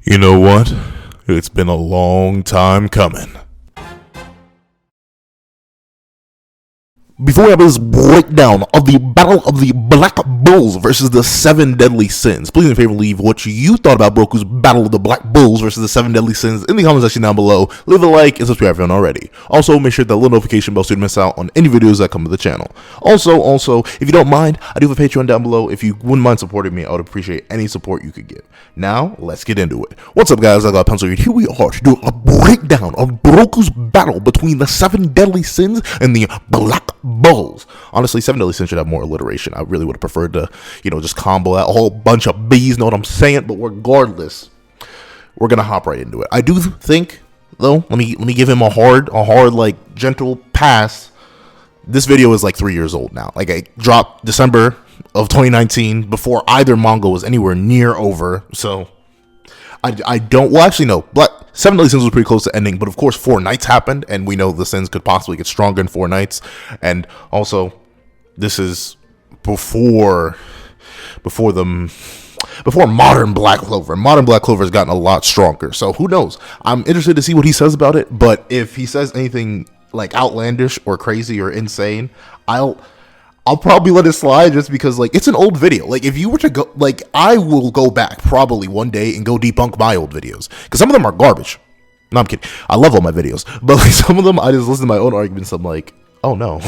You know what? It's been a long time coming. Before we have this breakdown of the Battle of the Black Bulls versus the 7 Deadly Sins, please in favor leave what you thought about Broku's Battle of the Black Bulls versus the 7 Deadly Sins in the comment section down below. Leave a like and subscribe if you haven't already. Also, make sure that little notification bell so you don't miss out on any videos that come to the channel. Also, if you don't mind, I do have a Patreon down below. If you wouldn't mind supporting me, I would appreciate any support you could give. Now, let's get into it. What's up, guys? I got a pencil here. Here we are to do a breakdown of Broku's battle between the 7 Deadly Sins and the Black Bulls. Honestly, 7 Deadly Sins should have more alliteration. I really would have preferred to, just combo that whole bunch of B's, know what I'm saying? But regardless, we're gonna hop right into it. I do think, though, let me give him a hard, like, gentle pass. This video is like 3 years old now. Like, I dropped December of 2019 before either manga was anywhere near over. So I don't, well, actually, no. But 7 Deadly Sins was pretty close to ending, but of course 4 nights happened, and we know the Sins could possibly get stronger in 4 nights. And also, this is before modern Black Clover. Modern Black Clover has gotten a lot stronger, so who knows? I'm interested to see what he says about it, but if he says anything like outlandish or crazy or insane, I'll probably let it slide, just because, like, it's an old video. Like, if you were to go, like, I will go back probably one day and go debunk my old videos, because some of them are garbage. No, I'm kidding. I love all my videos, but like, some of them I just listen to my own arguments. I'm like, oh no,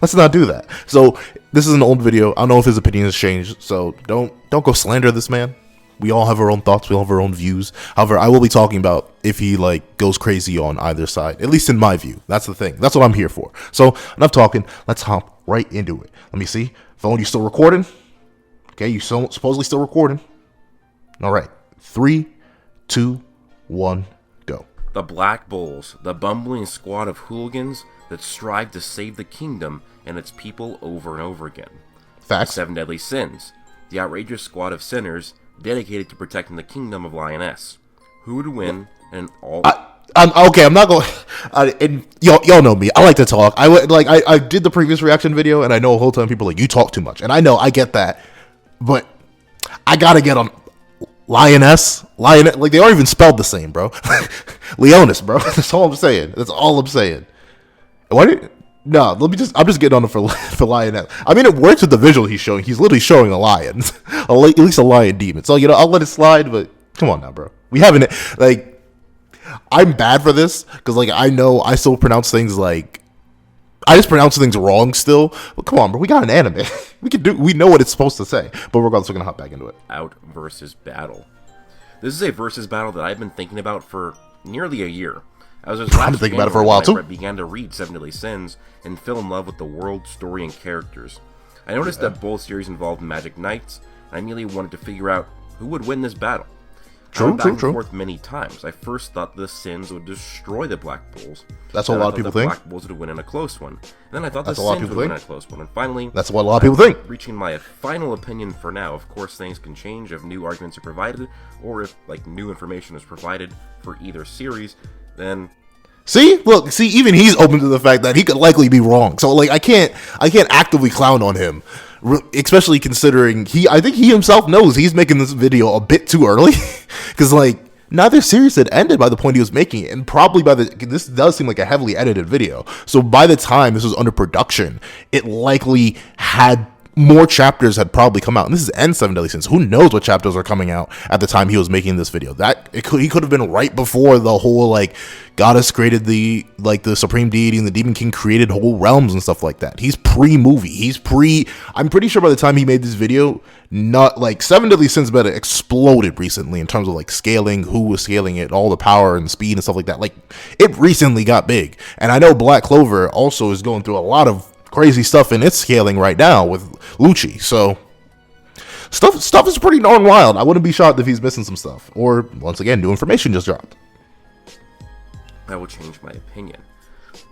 let's not do that. So this is an old video. I don't know if his opinion has changed, so don't go slander this man. We all have our own thoughts. We all have our own views. However, I will be talking about if he, like, goes crazy on either side, at least in my view. That's the thing. That's what I'm here for. So enough talking. Let's hop right into it. Let me see. Phone, you still recording? Okay, you supposedly still recording. All right. 3, 2, 1, go. The Black Bulls, the bumbling squad of hooligans that strive to save the kingdom and its people over and over again. Facts. The 7 Deadly Sins, the outrageous squad of sinners dedicated to protecting the kingdom of Lioness. Who would win in all... Okay, I'm not going. And y'all know me. I like to talk. I did the previous reaction video, and I know a whole ton of people are like, you talk too much, and I know, I get that, but I gotta get on Lioness. Like, they aren't even spelled the same, bro. Leonis, bro. That's all I'm saying. That's all I'm saying. No, I'm just getting on it for Lioness. I mean, it works with the visual he's showing. He's literally showing a lion, at least a lion demon. So, I'll let it slide, but come on now, bro. We haven't, like, I'm bad for this, because, like, I know I still pronounce things like, I just pronounce things wrong still. But come on, bro, we got an anime. We know what it's supposed to say. But regardless, we're gonna hop back into it. Out versus battle. This is a versus battle that I've been thinking about for nearly a year. I've been thinking about it for a while too. I began to read 7 Deadly Sins and fell in love with the world, story, and characters. I noticed that both series involved magic knights, and I immediately wanted to figure out who would win this battle. I went back and forth many times. I first thought the Sins would destroy the Black Bulls. That's what a lot of people think. The Black Bulls would win in a close one. And then I thought the Sins would win in a close one. And finally, that's what a lot of people think. Reaching my final opinion for now. Of course, things can change if new arguments are provided, or if, like, new information is provided for either series. Then, even he's open to the fact that he could likely be wrong. So, like, I can't actively clown on him, especially considering I think he himself knows he's making this video a bit too early, because, like, neither series had ended by the point he was making it, and probably this does seem like a heavily edited video. So by the time this was under production, it likely had more chapters had probably come out, and this is end 7 Deadly Sins. Who knows what chapters are coming out at the time he was making this video? He could have been right before the whole, like, goddess created the supreme deity, and the demon king created whole realms and stuff like that. He's pre-movie. I'm pretty sure by the time he made this video, not like 7 Deadly Sins meta exploded recently in terms of, like, scaling, who was scaling it, all the power and speed and stuff like that. Like, it recently got big, and I know Black Clover also is going through a lot of crazy stuff in its scaling right now with Lucci. So stuff is pretty darn wild. I wouldn't be shocked if he's missing some stuff, or once again, new information just dropped. I will change my opinion.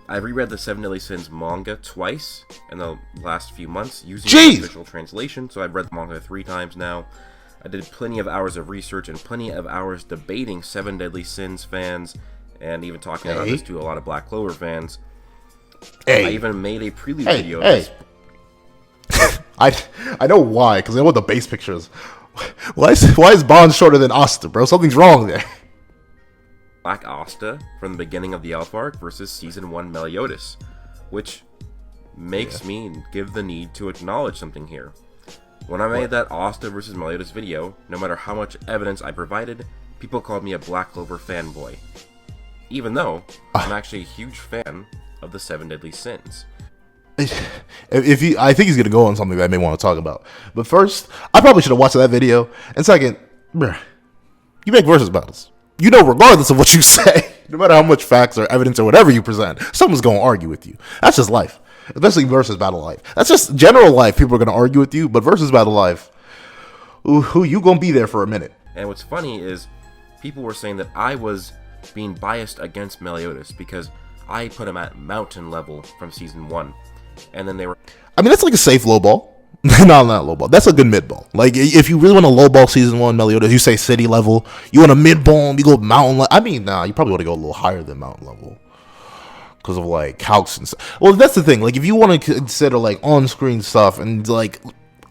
I've reread the 7 Deadly Sins manga twice in the last few months using the official translation, so I've read the manga 3 times now. I did plenty of hours of research and plenty of hours debating 7 Deadly Sins fans, and even talking about this to a lot of Black Clover fans. I even made a prelude video of this. I know why, because I know what the base picture is. Why is Bond shorter than Asta, bro? Something's wrong there. Black Asta from the beginning of the Elf arc versus Season 1 Meliodas, which makes me give the need to acknowledge something here. When I made that Asta versus Meliodas video, no matter how much evidence I provided, people called me a Black Clover fanboy. Even though I'm actually a huge fan of the 7 Deadly Sins. I think he's gonna go on something that I may want to talk about. But first, I probably should have watched that video. And second, bruh, you make versus battles. You know, regardless of what you say, no matter how much facts or evidence or whatever you present, someone's gonna argue with you. That's just life, especially versus battle life. That's just general life. People are gonna argue with you, but versus battle life, who you gonna be there for a minute. And what's funny is, people were saying that I was being biased against Meliodas because I put him at mountain level from Season 1. And then they were... I mean, that's like a safe low ball. No, not low ball. That's a good mid ball. Like, if you really want to low ball Season 1 Meliodas, you say city level. You want a mid ball, you go mountain level. I mean, nah, you probably want to go a little higher than mountain level because of, like, calcs and stuff. Well, that's the thing. Like, if you want to consider, like, on-screen stuff and, like,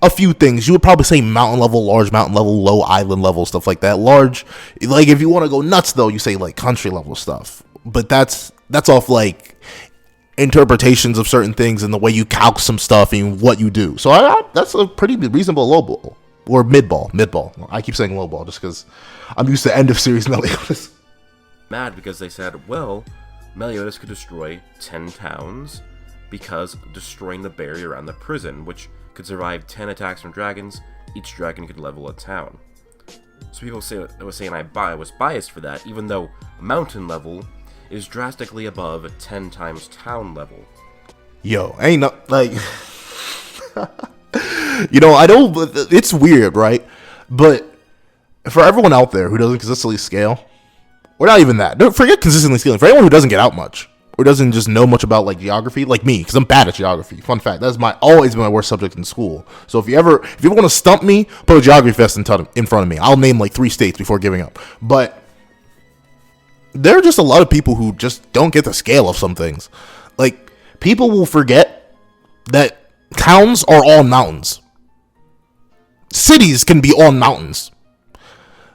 a few things, you would probably say mountain level, large mountain level, low island level, stuff like that. Large, like, if you want to go nuts, though, you say, like, country level stuff. But that's off, like, interpretations of certain things and the way you calc some stuff and what you do. So that's a pretty reasonable low ball or mid ball. I keep saying low ball just because I'm used to end of series Meliodas. Mad because they said, well, Meliodas could destroy 10 towns because destroying the barrier around the prison, which could survive 10 attacks from dragons. Each dragon could level a town. So people was saying I was biased for that, even though mountain level is drastically above 10 times town level. Yo, ain't no, like, you know, I don't, it's weird, right? But for everyone out there who doesn't consistently scale, or not even that, don't forget consistently scaling, for anyone who doesn't get out much, or doesn't just know much about, like, geography, like me, because I'm bad at geography. Fun fact, that's always been my worst subject in school. So if you ever want to stump me, put a geography test in front of me. I'll name, like, 3 states before giving up. But there are just a lot of people who just don't get the scale of some things. Like, people will forget that towns are all mountains. Cities can be all mountains.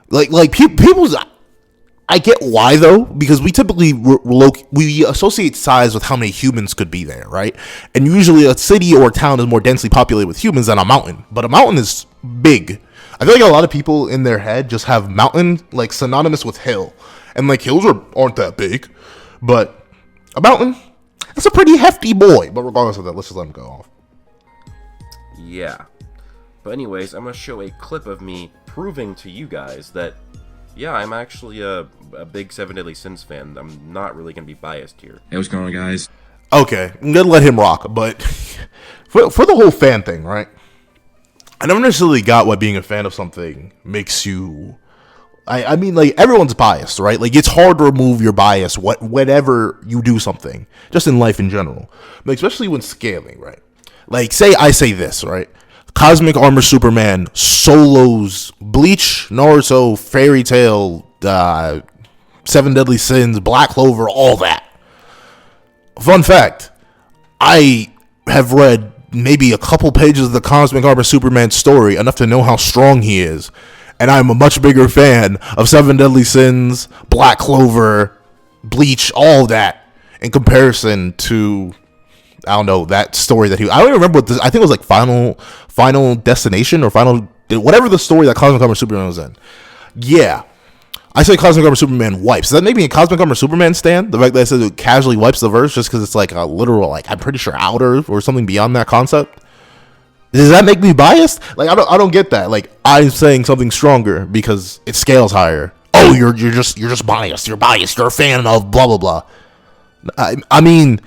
Like people's... I get why, though, because we typically we associate size with how many humans could be there, right? And usually a city or a town is more densely populated with humans than a mountain. But a mountain is big. I feel like a lot of people in their head just have mountain, like, synonymous with hill. And, like, hills aren't that big. But a mountain, that's a pretty hefty boy. But regardless of that, let's just let him go off. Yeah. But anyways, I'm going to show a clip of me proving to you guys that, yeah, I'm actually a big 7 Deadly Sins fan. I'm not really going to be biased here. Hey, what's going on, guys? Okay, I'm going to let him rock. But for the whole fan thing, right? I never necessarily got why being a fan of something makes you... I mean, like, everyone's biased, right? Like, it's hard to remove your bias whenever you do something, just in life in general. But especially when scaling, right? Like, say I say this, right? Cosmic Armor Superman solos Bleach, Naruto, Fairy Tail, 7 Deadly Sins, Black Clover, all that. Fun fact, I have read maybe a couple pages of the Cosmic Armor Superman story, enough to know how strong he is. And I'm a much bigger fan of 7 Deadly Sins, Black Clover, Bleach, all that, in comparison to, I don't know, that story that I don't even remember what this, I think it was like Final Destination or whatever the story that Cosmic Armor Superman was in. Yeah. I say Cosmic Armor Superman wipes. Is that maybe in Cosmic Armor Superman stand? The fact that I said it casually wipes the verse just because it's like a literal, like, I'm pretty sure outer or something beyond that concept? Does that make me biased? Like, I don't get that. Like, I'm saying something stronger because it scales higher. Oh, you're just biased. You're biased. You're a fan of blah blah blah. I mean,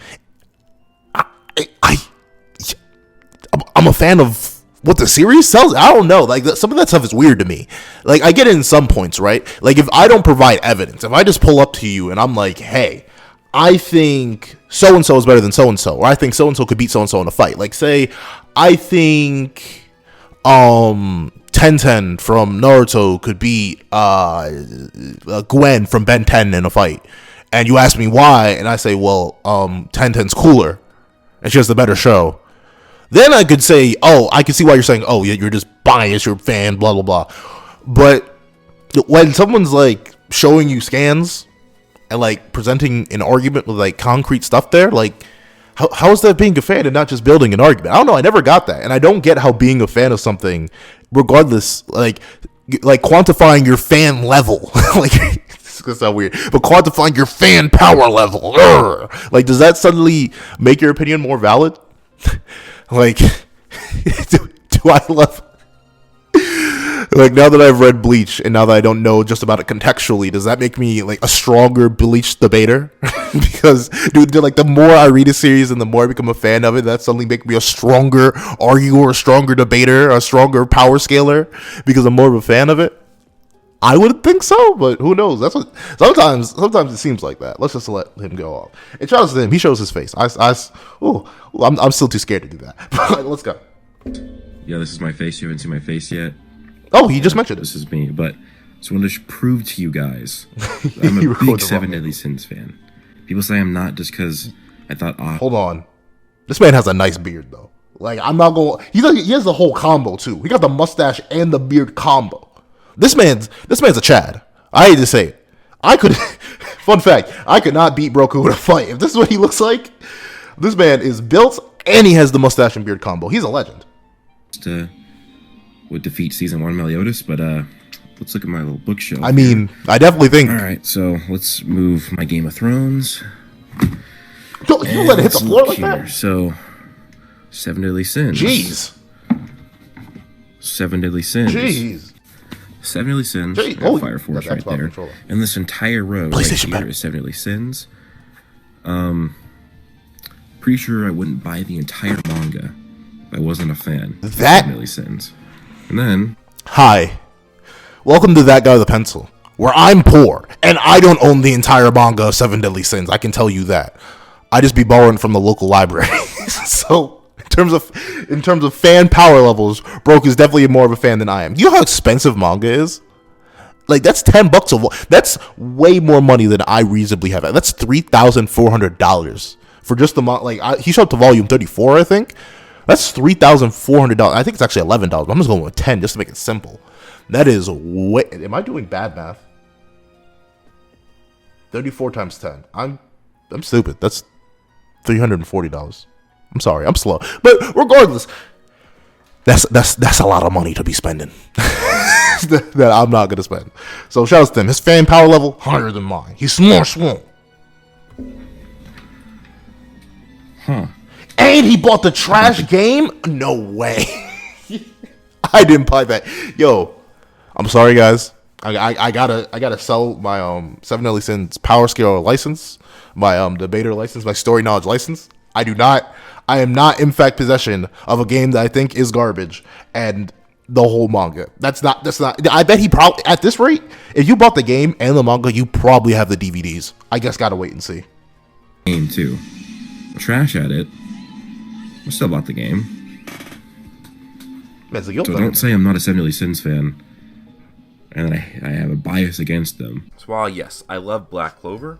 I'm a fan of what the series sells. I don't know. Like, some of that stuff is weird to me. Like, I get it in some points, right? Like, if I don't provide evidence, if I just pull up to you and I'm like, hey, I think so-and-so is better than so-and-so, or I think so-and-so could beat so-and-so in a fight. Like, say, I think Tenten from Naruto could beat Gwen from Ben 10 in a fight. And you ask me why, and I say, well, Tenten's cooler, and she has the better show. then I could say, oh, I can see why you're saying, oh, you're just biased, you're a fan, blah, blah, blah. But when someone's like showing you scans and like presenting an argument with like concrete stuff there, like how is that being a fan and not just building an argument? I don't know. I never got that. And I don't get how being a fan of something, regardless, like quantifying your fan level, like it's gonna sound weird, but quantifying your fan power level, like, does that suddenly make your opinion more valid? Like, do I love, like, now that I've read Bleach and now that I don't know just about it contextually, does that make me like a stronger Bleach debater? Because dude, like, the more I read a series and the more I become a fan of it, that suddenly make me a stronger arguer, a stronger debater, a stronger power scaler because I'm more of a fan of it. I would think so, but who knows? That's what sometimes it seems like that. Let's just let him go off. It shows him. He shows his face. I'm still too scared to do that. But let's go. Yeah, this is my face. You haven't seen my face yet. Oh, he just mentioned it. This is me, but just wanted to prove to you guys I'm a big Seven Deadly Sins fan. People say I'm not just because I thought. Hold on, this man has a nice beard though. Like, I'm not going. He has the whole combo too. He got the mustache and the beard combo. This man's a Chad. I hate to say it. Fun fact, I could not beat Broku in a fight. If this is what he looks like, this man is built and he has the mustache and beard combo. He's a legend. Would defeat Season 1 Meliodas, but let's look at my little bookshelf. I mean, I definitely think. Alright, so let's move my Game of Thrones. You let it hit the floor like that? So, Seven Deadly Sins. Jeez. Seven Deadly Sins. Jeez. Seven Deadly Sins. Oh, Fire Force right there. Controller. And this entire row right here is Seven Deadly Sins. Pretty sure I wouldn't buy the entire manga if I wasn't a fan of Seven Deadly Sins. And then... Hi. Welcome to That Guy with a Pencil, where I'm poor, and I don't own the entire manga of Seven Deadly Sins. I can tell you that. I just be borrowing from the local library. So... In terms of fan power levels, Broke is definitely more of a fan than I am. You know how expensive manga is? Like, that's $10 that's way more money than I reasonably have. That's $3,400 for just the manga. Like, he showed up to volume 34, I think. That's $3,400. I think it's actually $11. I'm just going with 10 just to make it simple. That is way. Am I doing bad math? 34 times 10. I'm stupid. That's $340. I'm sorry, I'm slow. But regardless, that's a lot of money to be spending that I'm not going to spend. So shout out to him. His fan power level, higher than mine. He's more swole. Huh. And he bought the trash game? No way. I didn't buy that. Yo, I'm sorry, guys. I gotta sell my Seven Deadly Sins Power Scale license, my debater license, my story knowledge license. I am not in fact possession of a game that I think is garbage and the whole manga. That's not, I bet he probably, at this rate, if you bought the game and the manga, you probably have the DVDs. I guess gotta wait and see. Game too. Trash at it. I still bought the game. So don't say I'm not a Seven Deadly Sins fan and I have a bias against them. So while yes, I love Black Clover,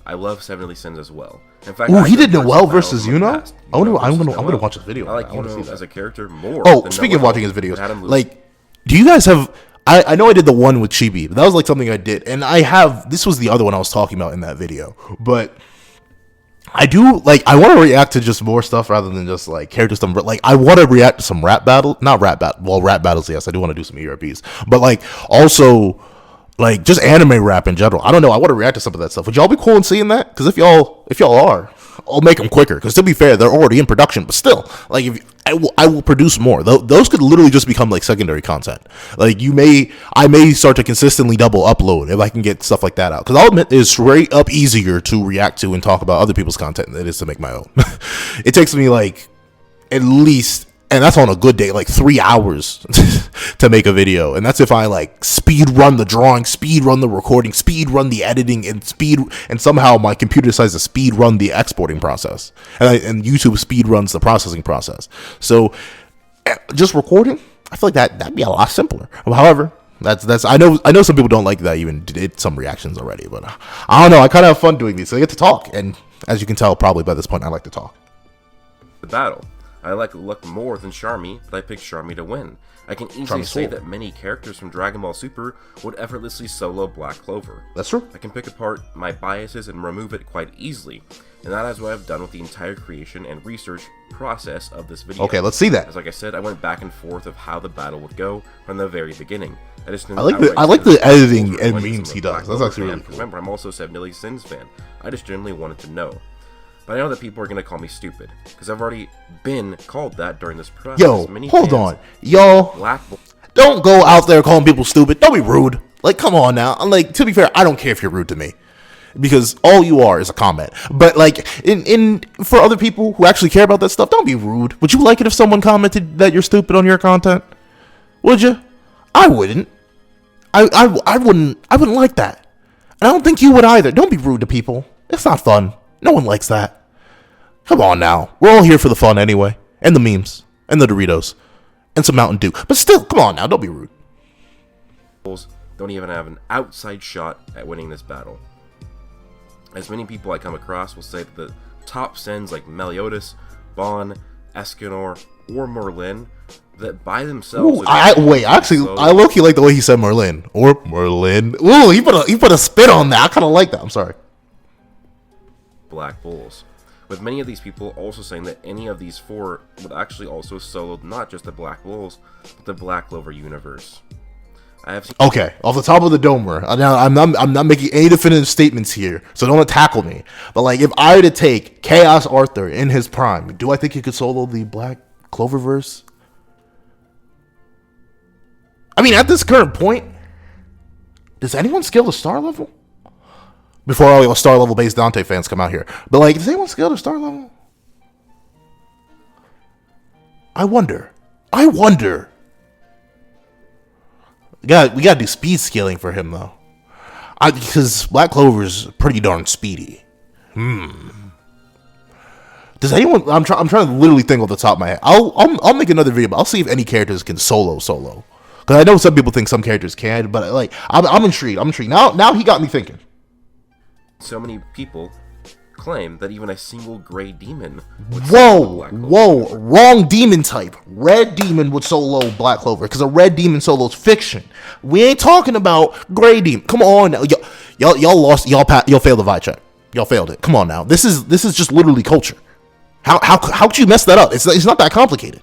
I love Seven Deadly Sins as well. In fact, he did Noel versus Yuno. I'm gonna watch his video. I like Yuno as a character more. Oh, speaking of watching his videos, like, do you guys have? I know I did the one with Chibi, but that was like something I did, and I have. This was the other one I was talking about in that video, but I do like. I want to react to just more stuff rather than just like character stuff. Like, I want to react to some rap battle, not rap battle. Well, rap battles, yes, I do want to do some ERPs, but like also. Like, just anime rap in general. I don't know. I want to react to some of that stuff. Would y'all be cool in seeing that? Because if y'all are, I'll make them quicker. Because to be fair, they're already in production. But still, like, I will produce more. Those could literally just become like secondary content. Like, I may start to consistently double upload if I can get stuff like that out. Because I'll admit, it's straight up easier to react to and talk about other people's content than it is to make my own. It takes me like at least. And that's on a good day, like 3 hours to make a video. And that's if I like speed run the drawing, speed run the recording, speed run the editing, and somehow my computer decides to speed run the exporting process. And YouTube speed runs the processing process. So just recording, I feel like that'd be a lot simpler. However, that's I know some people don't like that. I even did some reactions already, but I don't know. I kind of have fun doing these. So I get to talk, and as you can tell, probably by this point, I like to talk. The battle. I like Luck more than Charmy, but I picked Charmy to win. I can easily say that many characters from Dragon Ball Super would effortlessly solo Black Clover. That's true. I can pick apart my biases and remove it quite easily, and that is what I've done with the entire creation and research process of this video. Okay, let's see that. As like I said, I went back and forth of how the battle would go from the very beginning. I like the editing and memes he does. That's actually really cool. Remember, I'm also a 7 Deadly Sins fan. I just genuinely wanted to know. But I know that people are going to call me stupid, because I've already been called that during this process. Yo, hold on. Y'all, don't go out there calling people stupid. Don't be rude. Like, come on now. I'm like, to be fair, I don't care if you're rude to me, because all you are is a comment. But like, for other people who actually care about that stuff, don't be rude. Would you like it if someone commented that you're stupid on your content? Would you? I wouldn't. I wouldn't like that. And I don't think you would either. Don't be rude to people. It's not fun. No one likes that. Come on now. We're all here for the fun anyway. And the memes. And the Doritos. And some Mountain Dew. But still, come on now. Don't be rude. Don't even have an outside shot at winning this battle. As many people I come across will say that the top sins like Meliodas, Bon, Escanor, or Merlin that by themselves... Ooh, I low-key like the way he said Merlin. Or Merlin. Ooh, he put a spin on that. I kind of like that. I'm sorry. Black Bulls, with many of these people also saying that any of these 4 would actually also solo not just the Black Bulls, but the Black Clover universe. Okay, off the top of the domer. Now I'm not making any definitive statements here, so don't tackle me. But like, if I were to take Chaos Arthur in his prime, do I think he could solo the Black Cloververse? I mean, at this current point, does anyone scale the star level? Before all the star level based Dante fans come out here. But like, does anyone scale to star level? I wonder. We gotta do speed scaling for him though. Because Black Clover's pretty darn speedy. Does anyone? I'm trying to literally think off the top of my head. I'll make another video, but I'll see if any characters can solo. Because I know some people think some characters can, but like, I'm intrigued. Now he got me thinking. So many people claim that even a single gray demon would Whoa, wrong demon type. Red demon would solo Black Clover, because a red demon solo's fiction. We ain't talking about gray demon. Come on now. Y'all lost, y'all failed the vibe check. Y'all failed it. Come on now. This is just literally culture. How could you mess that up? It's not that complicated.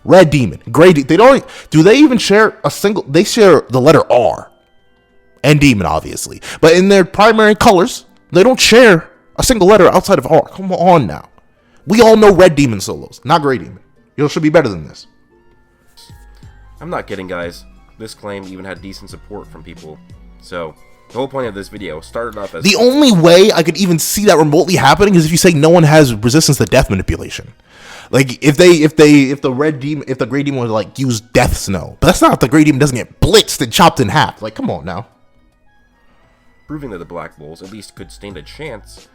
Red demon, gray demon. Do they even share a single, they share the letter R and demon obviously, but in their primary colors, they don't share a single letter outside of R. Come on now. We all know red demon solos, not gray demon. You should be better than this. I'm not kidding, guys. This claim even had decent support from people. So, the whole point of this video started off as... The only way I could even see that remotely happening is if you say no one has resistance to death manipulation. Like, if the gray demon would like use death snow. But that's not if the gray demon doesn't get blitzed and chopped in half. Like, come on now. Proving that the Black Bulls at least could stand a chance,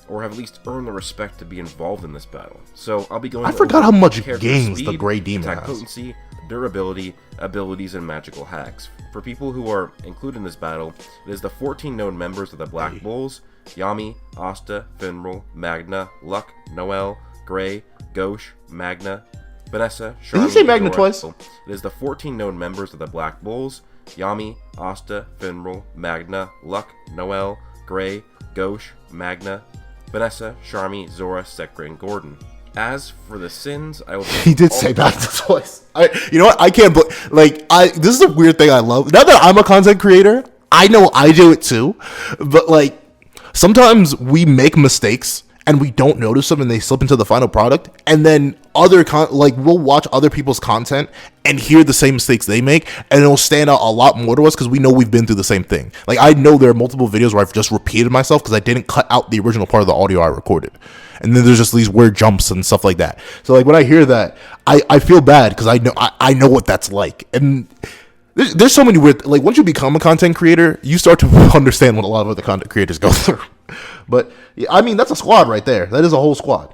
or have at least earned the respect to be involved in this battle. So I'll be going. I forgot how much gains the Gray Demon has. Potency, durability, abilities, and magical hacks. For people who are included in this battle, it is the 14 known members of the Black Bulls: Yami, Asta, Finral, Magna, Luck, Noel, Gray, Gauche, Magna, Vanessa, Charmy. Did he say Magna twice? It is the 14 known members of the Black Bulls: Yami, Asta, Finral, Magna, Luck, Noel, Gray, Gauche, Magna, Vanessa, Charmy, Zora, Sekra, and Gordon. As for the sins, I will... He did say Magna twice. You know what? I can't... This is a weird thing I love. Now that I'm a content creator, I know I do it too. But, like, sometimes we make mistakes and we don't notice them and they slip into the final product, and then we'll watch other people's content and hear the same mistakes they make, and it'll stand out a lot more to us because we know we've been through the same thing. Like, I know there are multiple videos where I've just repeated myself because I didn't cut out the original part of the audio I recorded, and then there's just these weird jumps and stuff like that. So like, when I hear that, I feel bad because I know what that's like. And there's so many weird, like, once you become a content creator, you start to understand what a lot of other content creators go through. But I mean, that's a squad right there. That is a whole squad.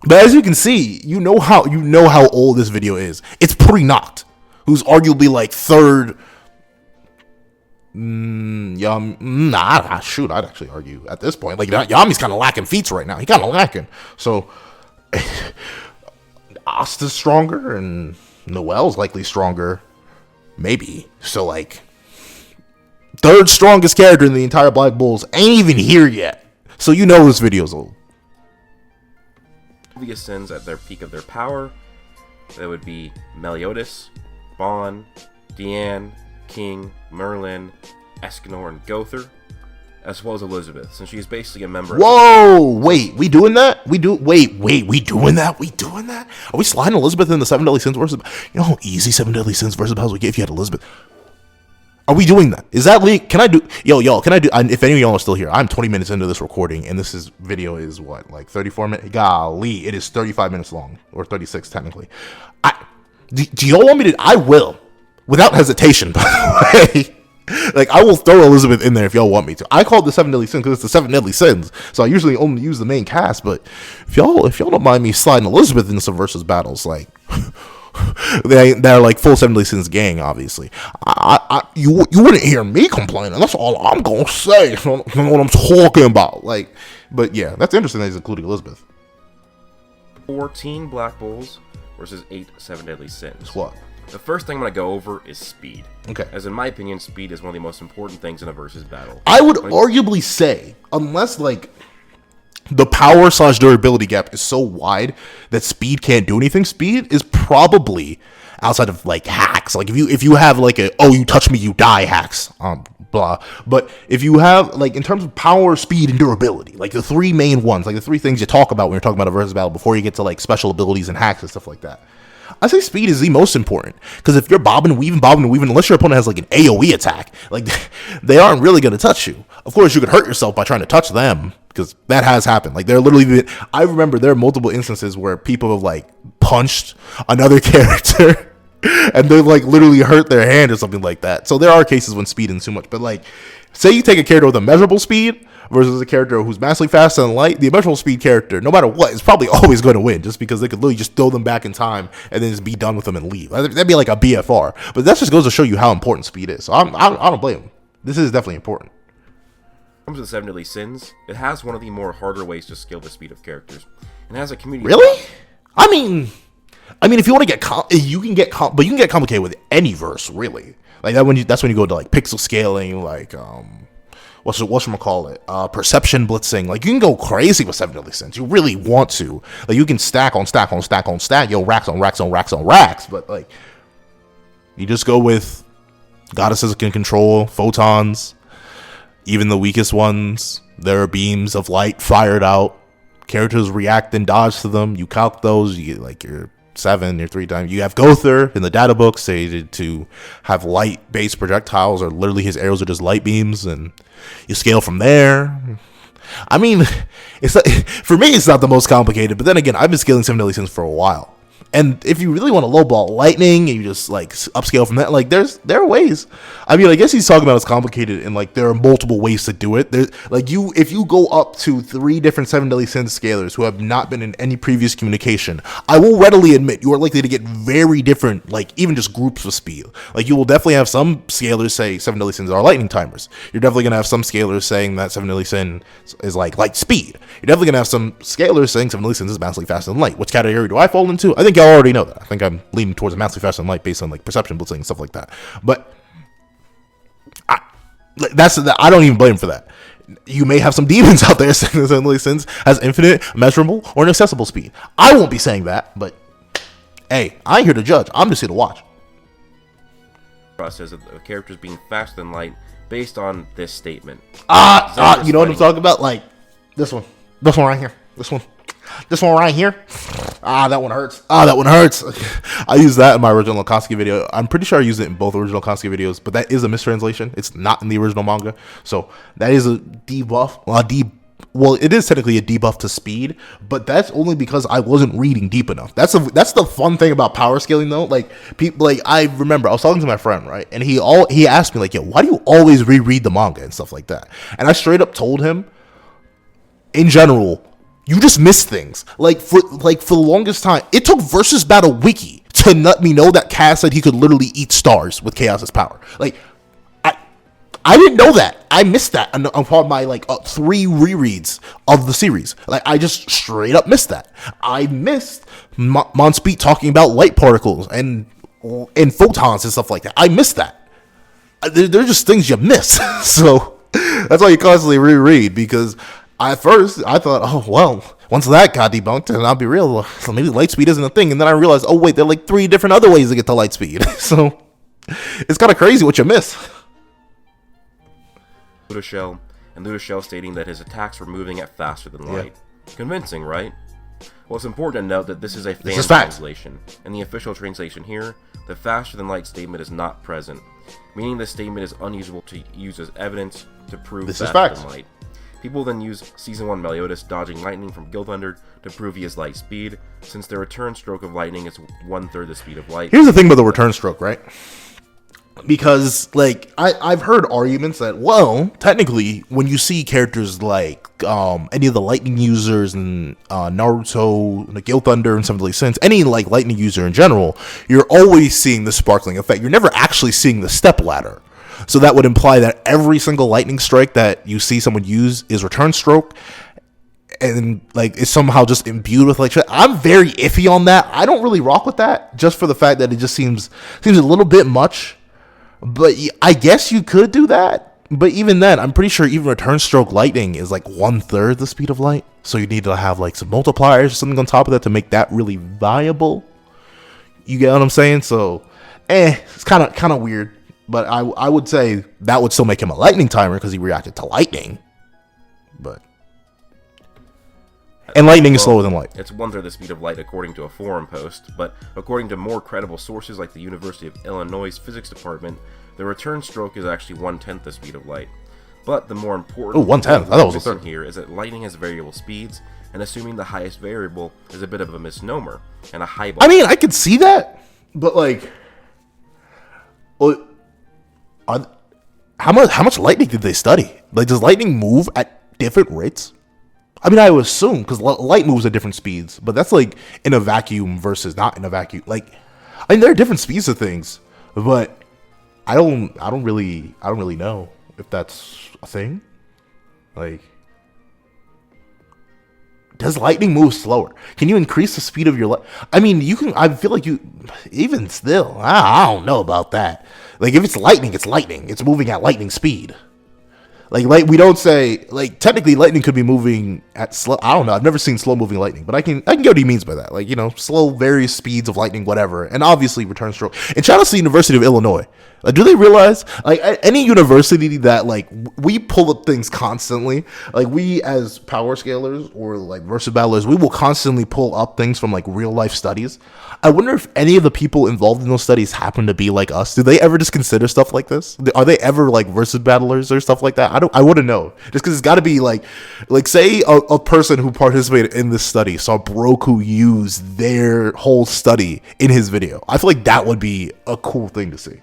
But as you can see, you know how old this video is. It's pre-Noct, who's arguably like third. I'd actually argue at this point. Like, Yami's kind of lacking feats right now. He's kind of lacking. So Asta's stronger, and Noelle's likely stronger. Maybe. So, like, third strongest character in the entire Black Bulls ain't even here yet. So you know this video's old. The Ascends at their peak of their power, that would be Meliodas, Bon, Deanne, King, Merlin, Escanor, and Gother, as well as Elizabeth, since she's basically a member wait, we doing that? We doing that? Are we sliding Elizabeth in the 7 Deadly Sins versus... You know how easy 7 Deadly Sins versus battles we get if you had Elizabeth? Are we doing that? Is that league? Can I do... Yo, can I do... If any of y'all are still here, I'm 20 minutes into this recording, and this video is what, like 34 minutes? Golly, it is 35 minutes long, or 36 technically. Do y'all want me to... I will, without hesitation, by the way. Like, I will throw Elizabeth in there if y'all want me to. I call it the 7 Deadly Sins because it's the 7 Deadly Sins, so I usually only use the main cast, but if y'all don't mind me sliding Elizabeth into some versus battles, like... they're like full 7 Deadly Sins gang, obviously. You wouldn't hear me complaining. That's all I'm gonna say. You know what I'm talking about. Like, but yeah, that's interesting that he's including Elizabeth. 14 Black Bulls versus 8 7 Deadly Sins. What? The first thing I'm going to go over is speed. Okay. As in my opinion, speed is one of the most important things in a versus battle. I would arguably say, unless like the power / durability gap is so wide that speed can't do anything, speed is probably outside of like hacks. Like if you have like you touch me, you die hacks, blah. But if you have like in terms of power, speed, and durability, like the three main ones, like the three things you talk about when you're talking about a versus battle before you get to like special abilities and hacks and stuff like that. I say speed is the most important, because if you're bobbing and weaving, unless your opponent has like an AoE attack, like they aren't really going to touch you. Of course, you could hurt yourself by trying to touch them, because that has happened. Like, I remember there are multiple instances where people have like punched another character and they like literally hurt their hand or something like that. So there are cases when speed isn't too much, but like, say you take a character with a measurable speed versus a character who's massively fast and light, the immeasurable speed character, no matter what, is probably always going to win, just because they could literally just throw them back in time and then just be done with them and leave. That'd be like a BFR. But that just goes to show you how important speed is. So I don't blame them. This is definitely important. When it comes to the 7 Deadly Sins, it has one of the more harder ways to scale the speed of characters. And has a community... Really? I mean, if you want to get you can get complicated with any verse, really. Like that's when you go to like pixel scaling, like perception blitzing. Like, you can go crazy with 7 Deadly Sins. You really want to. Like, you can stack on stack on stack on stack. Yo, racks on racks on racks on racks. But like, you just go with goddesses can control photons. Even the weakest ones, there are beams of light fired out. Characters react and dodge to them. You calc those. You get like your 7, your 3 times. You have Gother in the data book stated to have light-based projectiles, or literally his arrows are just light beams, and you scale from there. I mean, it's not, for me, it's not the most complicated, but then again, I've been scaling 7 Deadly Sins for a while. And if you really want to lowball lightning and you just like upscale from that, like there are ways. I mean, I guess he's talking about it's complicated and like there are multiple ways to do it. There's like if you go up to 3 different 7 Deadly Sins scalers who have not been in any previous communication, I will readily admit you are likely to get very different, like even just groups of speed. Like, you will definitely have some scalers say 7 Deadly Sins are lightning timers. You're definitely gonna have some scalers saying that 7 Deadly Sin is like light speed. You're definitely gonna have some scalers saying 7 Deadly Sins is massively fast and light. Which category do I fall into? I think y'all already know that. I think I'm leaning towards a massively fast and light based on like perception blitzing and stuff like that. But I don't even blame him for that. You may have some demons out there saying that 7 Deadly Sins has infinite, measurable, or inaccessible speed. I won't be saying that, but hey, I ain't here to judge. I'm just here to watch. Process of the characters being faster than light based on this statement. You know what I'm talking about? Like this one right here. This one right here. That one hurts. That one hurts. I used that in my original Akatsuki video. I'm pretty sure I used it in both original Akatsuki videos, but that is a mistranslation. It's not in the original manga. So that is a debuff. Well, it is technically a debuff to speed, but that's only because I wasn't reading deep enough. That's the fun thing about power scaling, though. Like, people, like, I remember I was talking to my friend, right, and he asked me like, "Yo, why do you always reread the manga and stuff like that?" And I straight up told him, in general, you just miss things. Like for the longest time, it took Versus Battle Wiki to let me know that Cass said he could literally eat stars with Chaos's power. Like, I didn't know that. I missed that upon my 3 rereads of the series. Like, I just straight up missed that. I missed Monspeed talking about light particles and photons and stuff like that. I missed that. They're just things you miss. So that's why you constantly reread, because at first I thought, oh, well, once that got debunked, and I'll be real, so maybe light speed isn't a thing. And then I realized, oh, wait, there are like 3 different other ways to get to light speed. So it's kind of crazy what you miss. Shell, and Shell stating that his attacks were moving at faster than light. Convincing, right? Well, it's important to note that this is a fan translation. In the official translation here, the faster than light statement is not present, meaning this statement is unusual to use as evidence to prove faster than light. People then use Season 1 Meliodas dodging lightning from Guild Thunder to prove he has light speed, since the return stroke of lightning is 1/3 the speed of light. Here's the thing about the return stroke, right? Because, I've heard arguments that, well, technically, when you see characters like any of the lightning users in Naruto, the Guild Thunder, and some of the Sins, any lightning user in general, you're always seeing the sparkling effect. You're never actually seeing the step ladder. So that would imply that every single lightning strike that you see someone use is return stroke, and it's somehow just imbued with I'm very iffy on that. I don't really rock with that, just for the fact that it just seems a little bit much. But I guess you could do that. But even then, I'm pretty sure even return stroke lightning is 1/3 the speed of light. So you need to have some multipliers or something on top of that to make that really viable. You get what I'm saying? So, it's kind of weird. But I would say that would still make him a lightning timer because he reacted to lightning. And lightning is slower than light. It's 1/3 the speed of light according to a forum post, but according to more credible sources like the University of Illinois' physics department, the return stroke is actually 1/10 the speed of light. But the more important 1/10. I thought it was a here is that lightning has variable speeds, and assuming the highest variable is a bit of a misnomer and a highball. I mean, I could see that, but how much lightning did they study? Does lightning move at different rates? I mean, I would assume, because light moves at different speeds, but that's in a vacuum versus not in a vacuum. I mean, there are different speeds of things, but I don't really know if that's a thing. Does lightning move slower? Can you increase the speed of your light? I mean, you can. I feel like you, even still, I don't know about that. If it's lightning, it's lightning. It's moving at lightning speed. We don't say, technically lightning could be moving at slow. I don't know. I've never seen slow moving lightning, but I can get what he means by that. Slow, various speeds of lightning, whatever. And obviously return stroke. And shout out to the University of Illinois. Do they realize, any university that, we pull up things constantly, we as power scalers or, versus battlers, we will constantly pull up things from, real life studies. I wonder if any of the people involved in those studies happen to be like us. Do they ever just consider stuff like this? Are they ever, versus battlers or stuff like that? I wouldn't know. Just because it's got to be, say a person who participated in this study saw Broku use their whole study in his video. I feel like that would be a cool thing to see.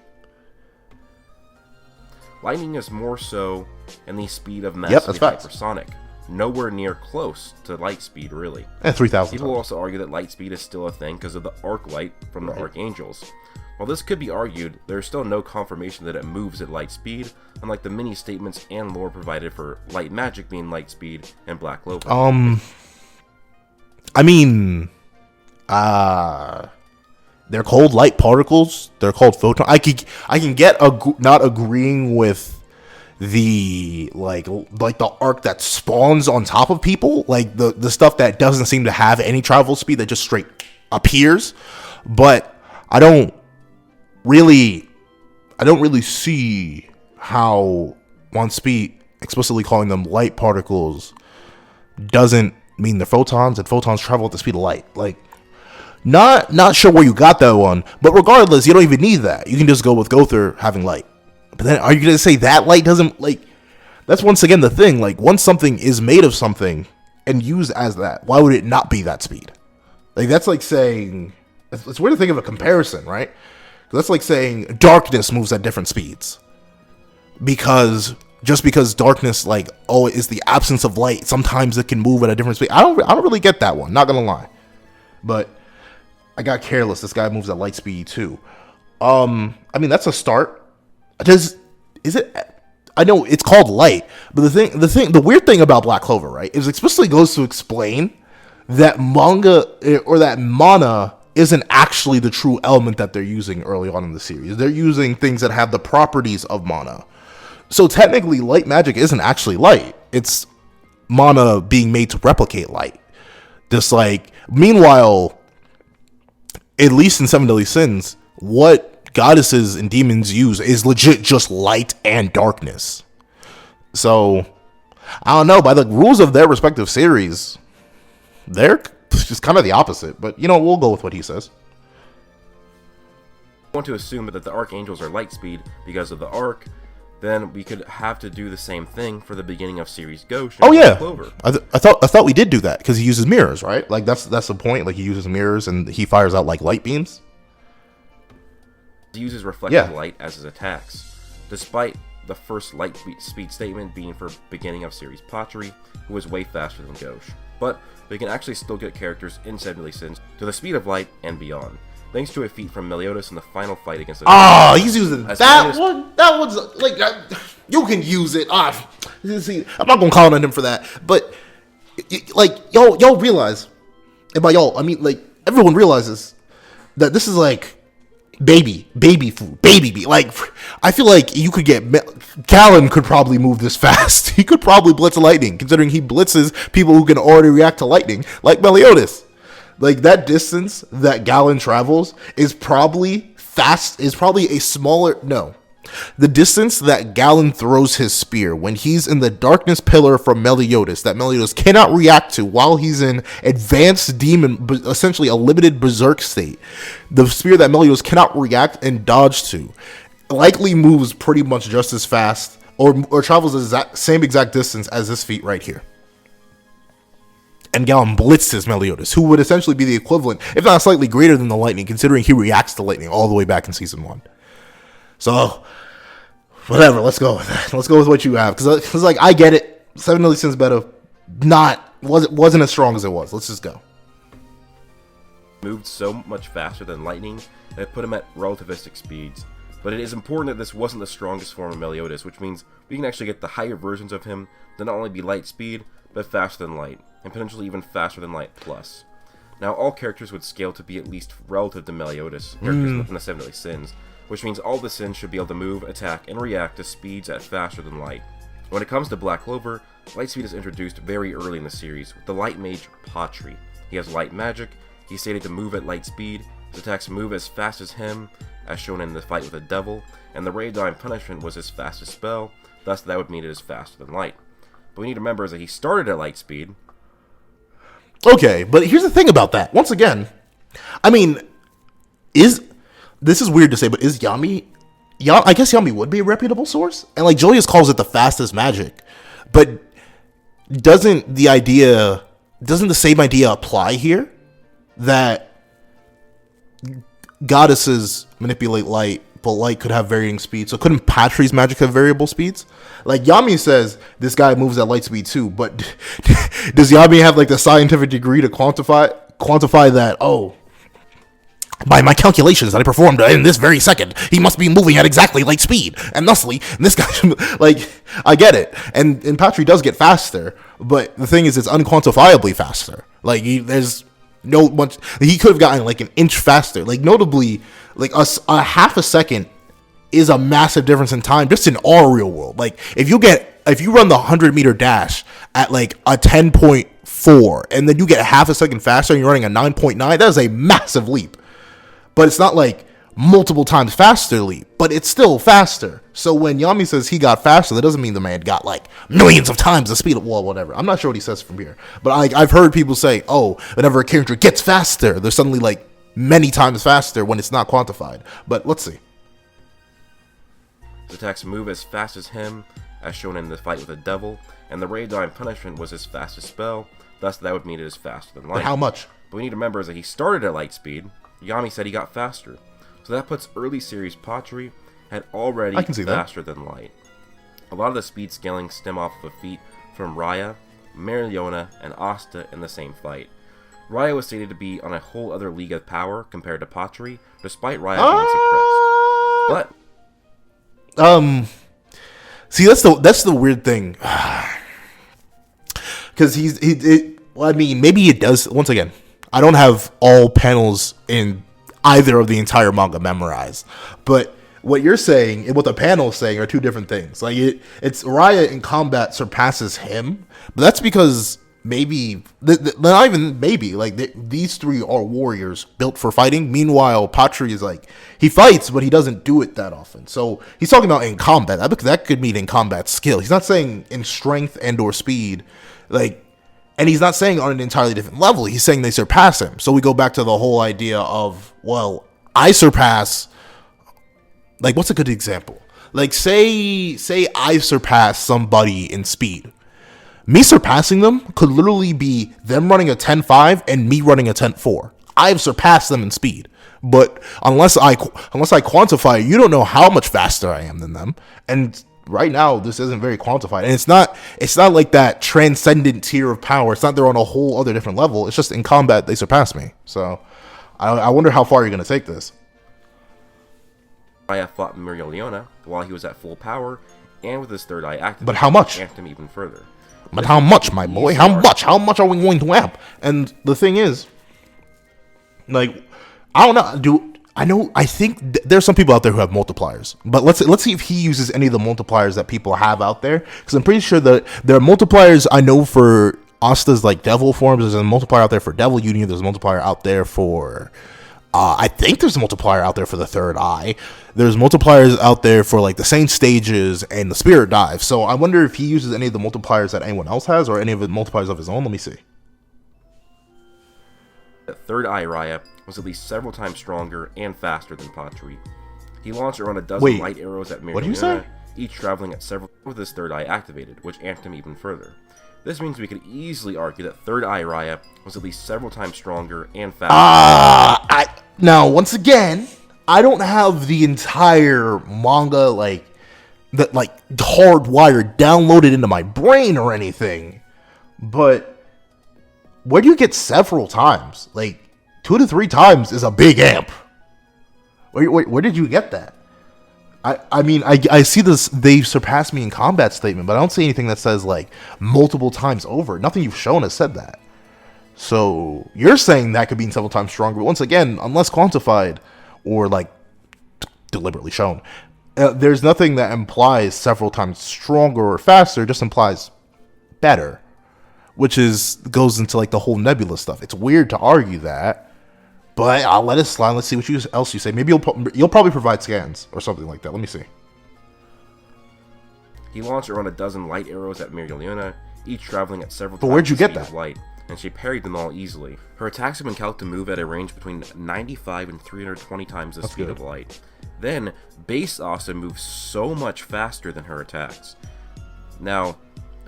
Lightning is more so in the speed of massively hypersonic, nowhere near close to light speed, really. 3,000 People also argue that light speed is still a thing because of the arc light from the Archangels. While this could be argued, there is still no confirmation that it moves at light speed, unlike the many statements and lore provided for light magic being light speed and Black Lotus. I mean, they're called light particles. They're called photons. I can get not agreeing with the the arc that spawns on top of people, the stuff that doesn't seem to have any travel speed that just straight appears. But I don't really see how Monspeed explicitly calling them light particles doesn't mean they're photons, and photons travel at the speed of light. Not sure where you got that one, but regardless, you don't even need that. You can just go with Gother having light. But then, are you going to say that light doesn't, that's once again the thing. Once something is made of something and used as that, why would it not be that speed? That's saying, it's weird to think of a comparison, right? That's saying darkness moves at different speeds. Because darkness, is the absence of light, sometimes it can move at a different speed. I don't really get that one, not going to lie. But I got careless. This guy moves at light speed too. I mean, that's a start. I I know it's called light, but the weird thing about Black Clover, right, is it explicitly goes to explain that that mana isn't actually the true element that they're using early on in the series. They're using things that have the properties of mana. So technically, light magic isn't actually light. It's mana being made to replicate light. Just like, meanwhile, at least in Seven Deadly Sins, what goddesses and demons use is legit just light and darkness. So, I don't know, by the rules of their respective series, they're just kind of the opposite, but we'll go with what he says. I want to assume that the Archangels are light speed because of the arc, then we could have to do the same thing for the beginning of series Ghost. Oh yeah, Clover. I thought we did do that because he uses mirrors, right? Like that's the point. Like he uses mirrors and he fires out like light beams. He uses reflected light as his attacks, despite the first light speed statement being for beginning of series Patri, who is way faster than Ghost. But we can actually still get characters in Seven Deadly Sins to the speed of light and beyond, thanks to a feat from Meliodas in the final fight against the he's using that one. That one's like you can use it. See, I'm not gonna call on him for that, but like y'all realize, and by y'all I mean like everyone realizes that this is like baby food, baby. Like I feel like you could get Galen could probably move this fast. He could probably blitz lightning, considering he blitzes people who can already react to lightning, like Meliodas. Like that distance that Galen travels is probably the distance that Galen throws his spear when he's in the darkness pillar from Meliodas that Meliodas cannot react to while he's in advanced demon, essentially a limited berserk state. The spear that Meliodas cannot react and dodge to likely moves pretty much just as fast or travels the same exact distance as this feat right here. And Galen blitzes Meliodas, who would essentially be the equivalent, if not slightly greater than the lightning, considering he reacts to lightning all the way back in season 1. So, whatever, let's go with that. Let's go with what you have. Because like, I get it. Seven Deadly Sins better wasn't as strong as it was. Let's just go. Moved so much faster than lightning that it put him at relativistic speeds. But it is important that this wasn't the strongest form of Meliodas, which means we can actually get the higher versions of him to not only be light speed, but faster than light, and potentially even faster than light plus. Now, all characters would scale to be at least relative to Meliodas, characters within the Seven Deadly Sins, which means all the Sins should be able to move, attack, and react to speeds at faster than light. When it comes to Black Clover, light speed is introduced very early in the series, with the light mage Patri. He has light magic, he's stated to move at light speed, his attacks move as fast as him, as shown in the fight with the devil, and the Ray Divine Punishment was his fastest spell, thus that would mean it is faster than light. But we need to remember is that he started at light speed. Okay, but here's the thing about that. Once again, I mean, this is weird to say, but is Yami... I guess Yami would be a reputable source? And like Julius calls it the fastest magic. But doesn't the same idea apply here? That goddesses manipulate light, but light could have varying speeds. So couldn't Patri's magic have variable speeds? Like Yami says this guy moves at light speed too, but does Yami have like the scientific degree to quantify that, oh, by my calculations that I performed in this very second, he must be moving at exactly light speed, and thusly this guy like, I get it, and Patri does get faster, but the thing is it's unquantifiably faster. Like there's no much, he could have gotten like an inch faster. Like notably, like a half a second is a massive difference in time just in our real world. Like if you run the 100-meter dash at like a 10.4 and then you get half a second faster and you're running a 9.9, that is a massive leap. But it's not like multiple times faster leap, but it's still faster. So when Yami says he got faster, that doesn't mean the man got like millions of times the speed of, well, whatever. I'm not sure what he says from here, but I've heard people say, oh, whenever a character gets faster, they're suddenly like many times faster when it's not quantified. But let's see. His attacks move as fast as him, as shown in the fight with the devil, and the Ray Divine Punishment was his fastest spell, thus that would mean it is faster than light. But how much? But we need to remember is that he started at light speed. Yami said he got faster. So that puts early series Patri had already faster than light. A lot of the speed scaling stem off of a feat from Raya, Mariona, and Asta in the same fight. Raya was stated to be on a whole other league of power compared to Patri, despite Raya being suppressed. But See, that's the weird thing. Because well, I mean, maybe it does. Once again, I don't have all panels in either of the entire manga memorized, but what you're saying and what the panel is saying are two different things. Like it's Raya in combat surpasses him, but that's because maybe not even maybe like these three are warriors built for fighting. Meanwhile, Patri is like he fights, but he doesn't do it that often. So he's talking about in combat. That could mean in combat skill. He's not saying in strength and or speed, like. And he's not saying on an entirely different level. He's saying they surpass him. So we go back to the whole idea of, well, I surpass. Like, what's a good example? Like, say I surpass somebody in speed. Me surpassing them could literally be them running a 10.5 and me running a 10.4. I've surpassed them in speed. But unless I quantify, you don't know how much faster I am than them. And right now, this isn't very quantified, and it's not like that transcendent tier of power. It's not they're on a whole other different level. It's just in combat they surpass me. So I wonder how far you're going to take this. Raya fought Mereoleona while he was at full power and with his third eye active. But how much? Amped him even further. But how much, my boy? How much? How much are we going to amp? And the thing is, like, I don't know. I think there's some people out there who have multipliers, but let's see if he uses any of the multipliers that people have out there, because I'm pretty sure that there are multipliers I know for Asta's like devil forms. There's a multiplier out there for Devil Union. There's a multiplier out there for I think there's a multiplier out there for the third eye. There's multipliers out there for like the Saint stages and the Spirit Dive. So I wonder if he uses any of the multipliers that anyone else has or any of the multipliers of his own. Let me see. The third eye Raya was at least several times stronger and faster than Patri. He launched around a dozen light arrows at Mereoleona, each traveling at several with his third eye activated, which amped him even further. This means we could easily argue that third eye Raya was at least several times stronger and faster. Now, once again, I don't have the entire manga like hardwired downloaded into my brain or anything, but where do you get several times? Like 2 to 3 times is a big amp. Where did you get that? I mean, I see this, they surpassed me in combat statement, but I don't see anything that says like multiple times over. Nothing you've shown has said that. So you're saying that could be several times stronger, but once again, unless quantified or like deliberately shown, there's nothing that implies several times stronger or faster. It just implies better, which goes into like the whole nebula stuff. It's weird to argue that, but I'll let it slide. Let's see what else you say. Maybe you'll probably provide scans or something like that. Let me see. He launched around a dozen light arrows at Mereoleona, each traveling at several. But where'd you get that? Light, and she parried them all easily. Her attacks have been calculated to move at a range between 95 and 320 times the speed of light. Then, base Asta moves so much faster than her attacks. Now,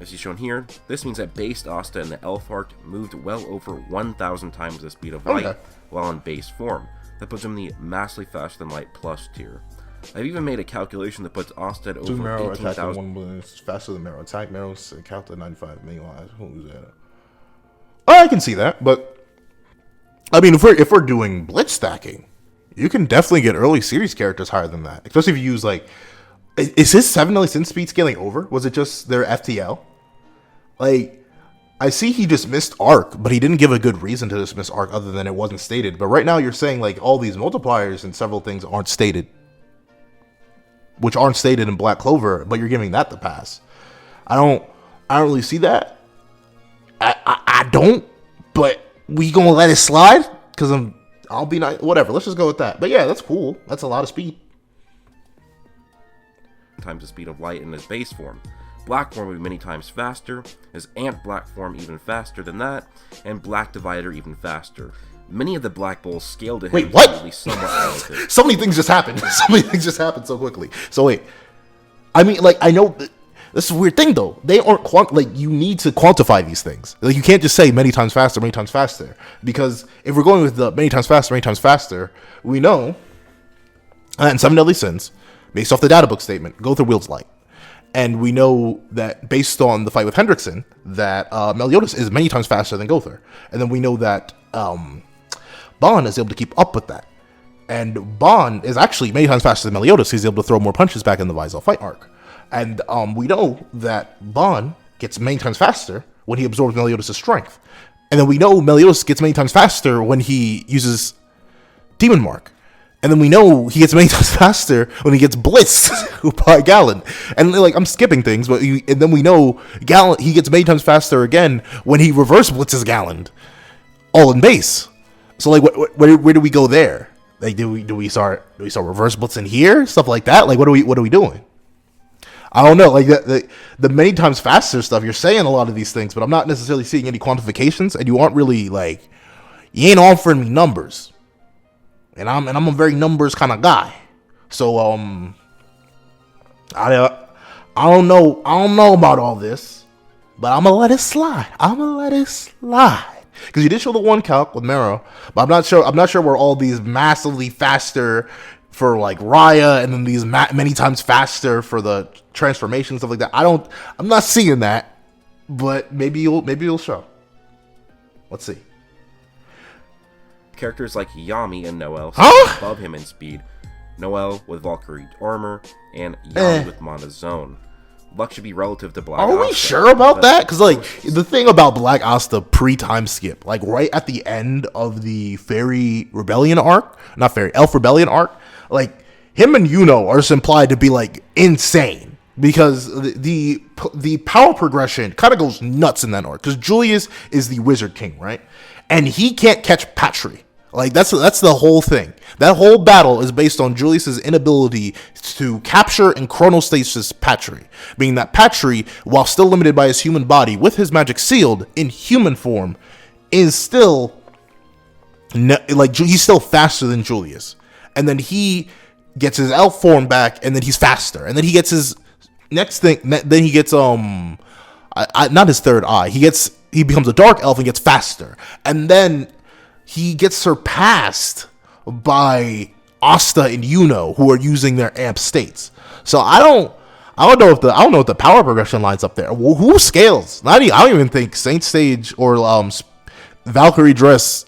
as is shown here, this means that base Asta and the Elf Arc moved well over 1,000 times the speed of light while in base form. That puts him in the massively faster than light plus tier. I've even made a calculation that puts Asta at over 18,000. Faster than Marrow attack. Marrow's calculated 95 million. I can see that, but I mean, if we're doing blitz stacking, you can definitely get early series characters higher than that. Especially if you use like, is his 7 deadly sin speed scaling over? Was it just their FTL? Like, I see he dismissed Arc, but he didn't give a good reason to dismiss Arc other than it wasn't stated. But right now you're saying like all these multipliers and several things aren't stated, which aren't stated in Black Clover, but you're giving that the pass. I don't really see that. I don't, but we gonna let it slide because I'll be nice. Whatever. Let's just go with that. But yeah, that's cool. That's a lot of speed. Times the speed of light in his base form. Black form will be many times faster, his Ant Black form even faster than that, and Black Divider even faster. Many of the Black Bulls scaled to him. Wait, what? Somewhat relative. So many things just happened. So many things just happened so quickly. So wait, I mean, like, I know this is a weird thing though. They aren't like, you need to quantify these things. Like, you can't just say many times faster, because if we're going with the many times faster, we know that in 7 Deadly Sins, based off the data book statement, Gother wields light. And we know that based on the fight with Hendrickson, that Meliodas is many times faster than Gother. And then we know that Bon is able to keep up with that. And Bon is actually many times faster than Meliodas. He's able to throw more punches back in the Visel fight arc. And we know that Bon gets many times faster when he absorbs Meliodas' strength. And then we know Meliodas gets many times faster when he uses Demon Mark. And then we know he gets many times faster when he gets blitzed by Galen. And like, I'm skipping things, but and then we know he gets many times faster again when he reverse blitzes Galen, all in base. So like, where do we go there? Like, do we start reverse blitzing here, stuff like that? Like, what are we doing? I don't know. Like the many times faster stuff, you're saying a lot of these things, but I'm not necessarily seeing any quantifications, and you aren't really like, you ain't offering me numbers. And I'm a very numbers kind of guy. So I don't know about all this, but I'm gonna let it slide. Because you did show the one calc with Mero, but I'm not sure where all these massively faster for like Raya and then these many times faster for the transformation, stuff like that. I'm not seeing that, but maybe you'll show. Let's see. Characters like Yami and Noelle above him in speed. Noelle with Valkyrie armor and Yami with Mana Zone. Luck should be relative to Black Asta. Are we sure about that? Because like the thing about Black Asta pre-time skip, like right at the end of the Elf Rebellion arc, like him and Yuno are just implied to be like insane. Because the power progression kind of goes nuts in that arc. Because Julius is the Wizard King, right? And he can't catch Patry. Like that's the whole thing. That whole battle is based on Julius's inability to capture and chronostasis Patry, meaning that Patry, while still limited by his human body, with his magic sealed in human form, is still he's still faster than Julius. And then he gets his elf form back, and then he's faster. And then he gets his next thing. Then he gets not his third eye. He becomes a dark elf and gets faster. And then he gets surpassed by Asta and Yuno, who are using their amp states. So I don't know if the power progression lines up there. Well, who scales? I don't even think Saint Stage or Valkyrie Dress,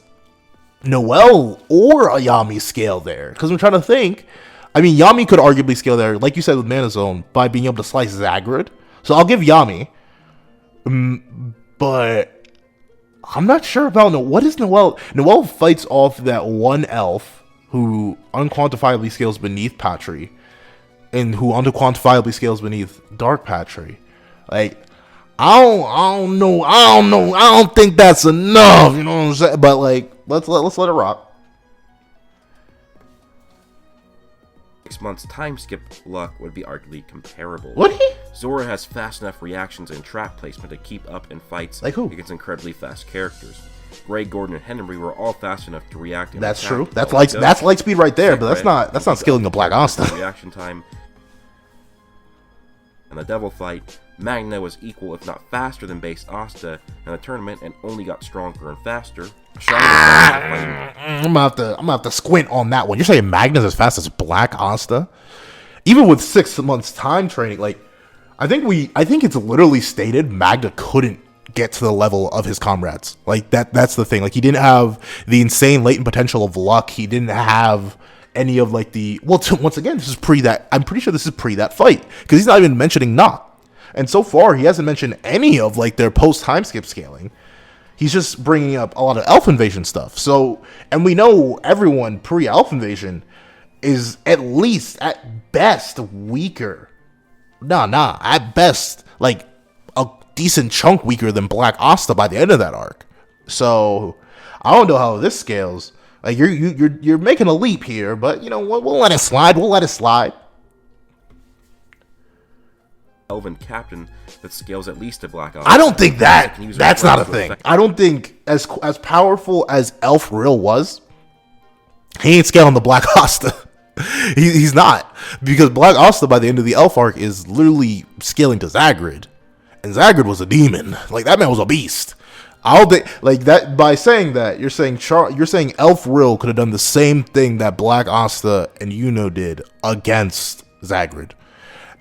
Noelle or Ayami scale there. Because I'm trying to think. I mean, Yami could arguably scale there, like you said with Mana Zone, by being able to slice Zagrid. So I'll give Yami. But I'm not sure about what is Noelle. Noelle fights off that one elf who unquantifiably scales beneath Patry, and who unquantifiably scales beneath Dark Patry. Like, I don't know. I don't think that's enough. You know what I'm saying? But like, let's let it rock. 6 months time skip luck would be arguably comparable. Would he? Zora has fast enough reactions and trap placement to keep up in fights against incredibly fast characters. Gray, Gordon, and Henry were all fast enough to react. That's true. That's light speed right there, but that's not skilling the Black Asta. Reaction time. In the Devil fight, Magna was equal, if not faster, than base Asta in the tournament, and only got stronger and faster. I'm gonna have to squint on that one. You're saying Magna's as fast as Black Asta? Even with 6 months time training, like I think it's literally stated Magna couldn't get to the level of his comrades. Like that's the thing. Like he didn't have the insane latent potential of luck. He didn't have any of like once again, this is pre that. I'm pretty sure this is pre that fight because he's not even mentioning Knock. And so far, he hasn't mentioned any of like their post time skip scaling. He's just bringing up a lot of Elf Invasion stuff. So, and we know everyone pre Elf Invasion is at least at best weaker. At best like a decent chunk weaker than Black Asta by the end of that arc. So, I don't know how this scales. Like you're making a leap here, but you know what? We'll let it slide. Elven captain that scales at least to Black Asta. I don't think that's not a thing. I don't think as powerful as Elf Real was, he ain't scaling the Black Asta. He's not, because Black Asta by the end of the Elf arc is literally scaling to Zagrid, and Zagrid was a demon. Like that man was a beast. I don't think like that. By saying that, you're saying Elf Real could have done the same thing that Black Asta and Yuno did against Zagrid.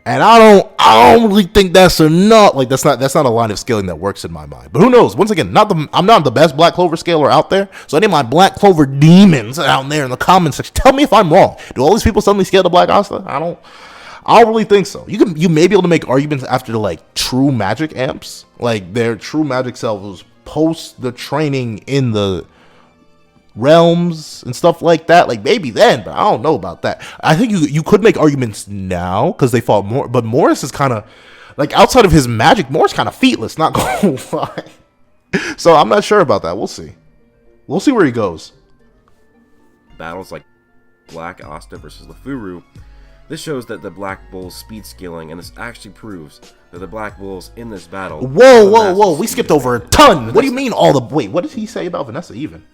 And I don't really think that's enough. Like that's not a line of scaling that works in my mind. But who knows? Once again, I'm not the best Black Clover scaler out there. So any of my Black Clover demons out there in the comments section, tell me if I'm wrong. Do all these people suddenly scale to Black Asta? I don't really think so. You may be able to make arguments after like true magic amps, like their true magic selves post the training in the realms and stuff like that. Like maybe then, but I don't know about that. I think you could make arguments now because they fought more, but Morris is kind of like outside of his magic, Morris kind of featless, not gonna lie. So I'm not sure about that. We'll see. We'll see where he goes. Battles like Black Asta versus LeFuru. This shows that the Black Bull's speed scaling, and this actually proves that the Black Bulls in this battle... Whoa, we skipped over a ton! What do you mean all the... Wait, what did he say about Vanessa even?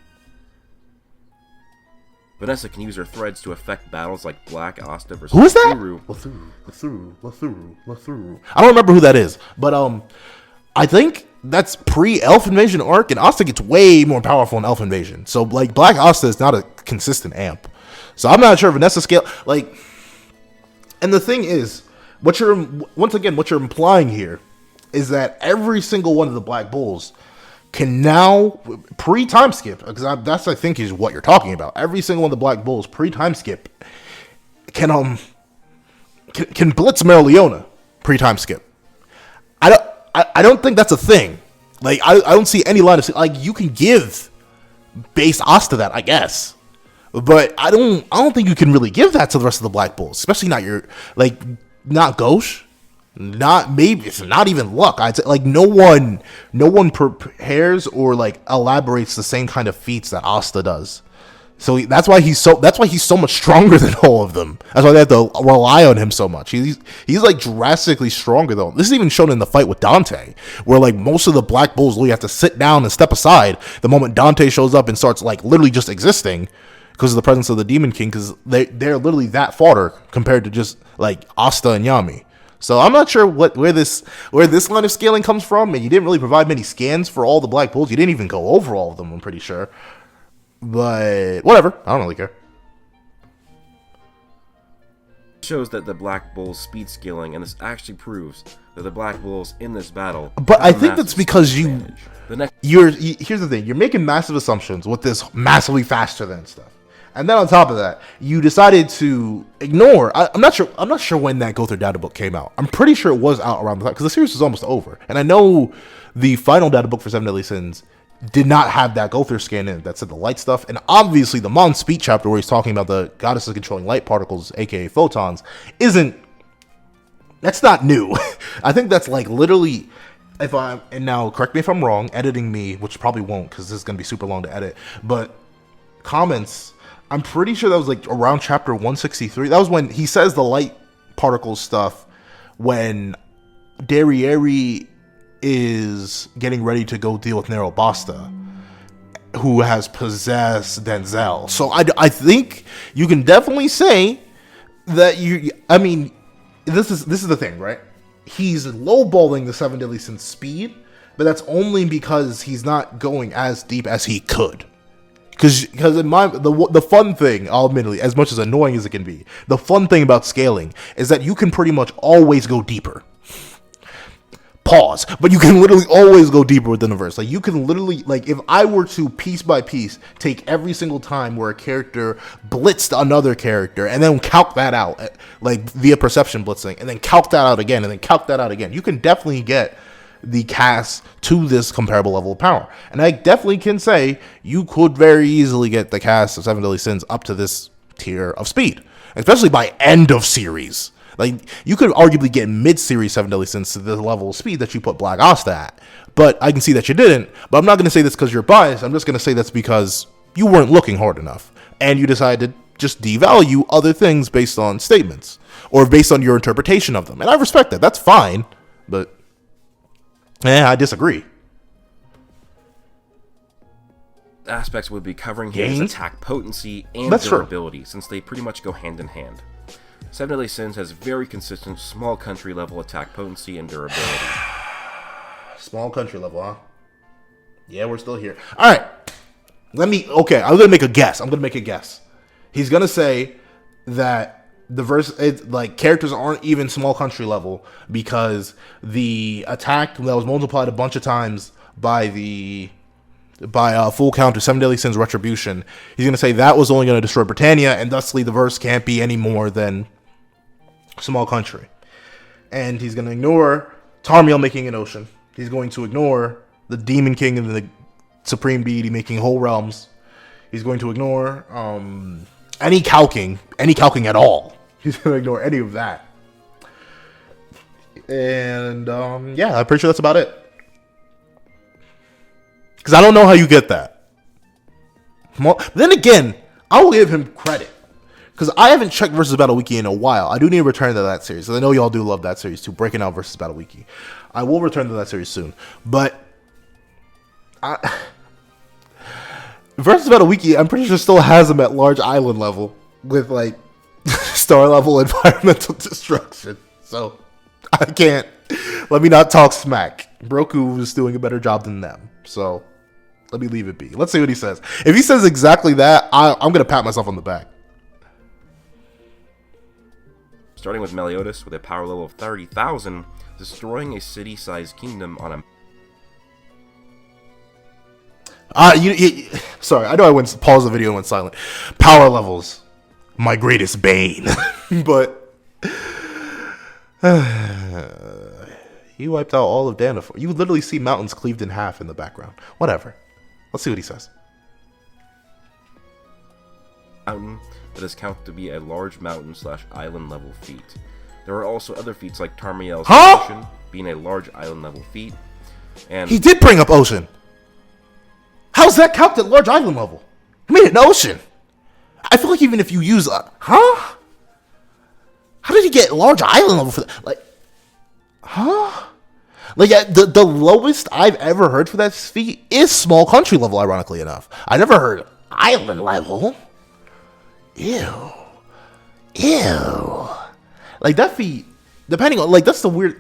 Vanessa can use her threads to affect battles like Black Asta versus Who is that? LeFuru. I don't remember who that is, but I think that's pre-Elf Invasion arc, and Asta gets way more powerful in Elf Invasion. So, like, Black Asta is not a consistent amp. So I'm not sure Vanessa scale... Like... And the thing is, what you're implying here is that every single one of the Black Bulls can now pre-time skip, because that's I think is what you're talking about. Every single one of the Black Bulls pre-time skip can blitz Marileona pre-time skip. I don't think that's a thing. Like I don't see any line of like you can give base Asta that, I guess. But I don't think you can really give that to the rest of the Black Bulls, especially not not Gauche, not even Luck. I'd say like no one prepares or like elaborates the same kind of feats that Asta does. So that's why he's so much stronger than all of them. That's why they have to rely on him so much. He's like drastically stronger though. This is even shown in the fight with Dante, where like most of the Black Bulls literally have to sit down and step aside the moment Dante shows up and starts like literally just existing. Because of the presence of the Demon King, because they're literally that fodder compared to just like Asta and Yami. So I'm not sure where this line of scaling comes from, and you didn't really provide many scans for all the Black Bulls. You didn't even go over all of them, I'm pretty sure. But whatever, I don't really care. Shows that the Black Bull's speed scaling, and this actually proves that the Black Bulls in this battle. But I think that's because here's the thing: you're making massive assumptions with this massively faster than stuff. And then on top of that, you decided to ignore. I'm not sure when that Gother data book came out. I'm pretty sure it was out around the time because the series was almost over. And I know the final data book for Seven Deadly Sins did not have that Gother scan in it that said the light stuff. And obviously, the Mon Speed chapter where he's talking about the goddesses controlling light particles, aka photons, that's not new. I think that's like literally. And now correct me if I'm wrong, editing me, which probably won't because this is gonna be super long to edit, but comments. I'm pretty sure that was like around chapter 163. That was when he says the light particles stuff when Derriere is getting ready to go deal with Nerobasta, who has possessed Denzel. So I think you can definitely say that this is the thing, right? He's lowballing the Seven Deadly Sins speed, but that's only because he's not going as deep as he could. Because in the fun thing, admittedly, as much as annoying as it can be, the fun thing about scaling is that you can pretty much always go deeper. Pause. But you can literally always go deeper within the verse. Like you can literally, like if I were to piece by piece take every single time where a character blitzed another character and then calc that out, like via perception blitzing, and then calc that out again, and then calc that out again, you can definitely get the cast to this comparable level of power. And I definitely can say you could very easily get the cast of Seven Deadly Sins up to this tier of speed, especially by end of series. Like you could arguably get mid-series Seven Deadly Sins to the level of speed that you put Black Asta at. But I can see that you didn't. But I'm not going to say this because you're biased. I'm just going to say that's because you weren't looking hard enough. And you decided to just devalue other things based on statements or based on your interpretation of them. And I respect that. That's fine. But I disagree. Aspects would be covering his attack potency and durability, since they pretty much go hand in hand. Seven Deadly Sins has very consistent small country level attack potency and durability. Small country level, huh? Yeah, we're still here. All right. I'm going to make a guess. He's going to say that the verse, characters aren't even small country level because the attack that was multiplied a bunch of times by full counter, Seven Deadly Sins Retribution, he's going to say that was only going to destroy Britannia, and thusly the verse can't be any more than small country. And he's going to ignore Tarmiel making an ocean. He's going to ignore the Demon King and the Supreme Deity making whole realms. He's going to ignore any calking at all. He's going to ignore any of that. And yeah, I'm pretty sure that's about it. Because I don't know how you get that. Then again, I will give him credit. Because I haven't checked Versus Battle Wiki in a while. I do need to return to that series. I know y'all do love that series too. Breaking out Versus Battle Wiki. I will return to that series soon. But Versus Battle Wiki, I'm pretty sure still has him at large island level. With like star level environmental destruction. So I can't. Let me not talk smack. Broku is doing a better job than them. So let me leave it be. Let's see what he says. If he says exactly that, I'm going to pat myself on the back. Starting with Meliodas with a power level of 30,000, destroying a city-sized kingdom on a... Sorry, I know I went pause the video and went silent. Power levels, my greatest bane. But he wiped out all of Danafor. You literally see mountains cleaved in half in the background. Whatever. Let's see what he says. Mountain that is counted to be a large mountain/island level feat. There are also other feats like Tarmiel's Ocean being a large island level feat. And he did bring up Ocean. How's that counted at large island level? I mean, an ocean. I feel like even if you use how did he get large island level for that? Like, Like, the lowest I've ever heard for that feat is small country level, ironically enough. I never heard island level. Ew. Like, that feat, depending on, like, that's the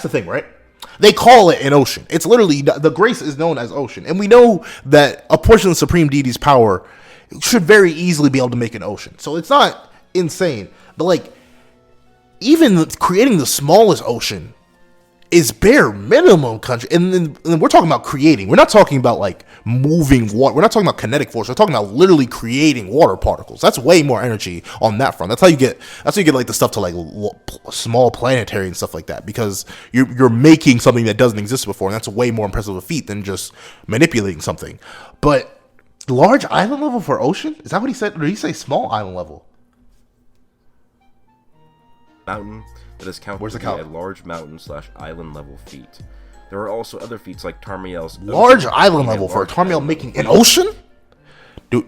thing, right? They call it an ocean. It's literally, the grace is known as ocean. And we know that a portion of the Supreme Deity's power should very easily be able to make an ocean. So it's not insane. But, like, even creating the smallest ocean is bare minimum country. And then we're talking about creating. We're not talking about, like, moving water. We're not talking about kinetic force. We're talking about literally creating water particles. That's way more energy on that front. That's how you get like the stuff to, like, small planetary and stuff like that, because you're making something that doesn't exist before, and that's a way more impressive a feat than just manipulating something. But large island level for ocean? Is that what he said? Or did he say small island level? Mountain that is counted to be a large mountain/island level feat. There are also other feats like Tarmiel's large island level for Tarmiel making an ocean. Do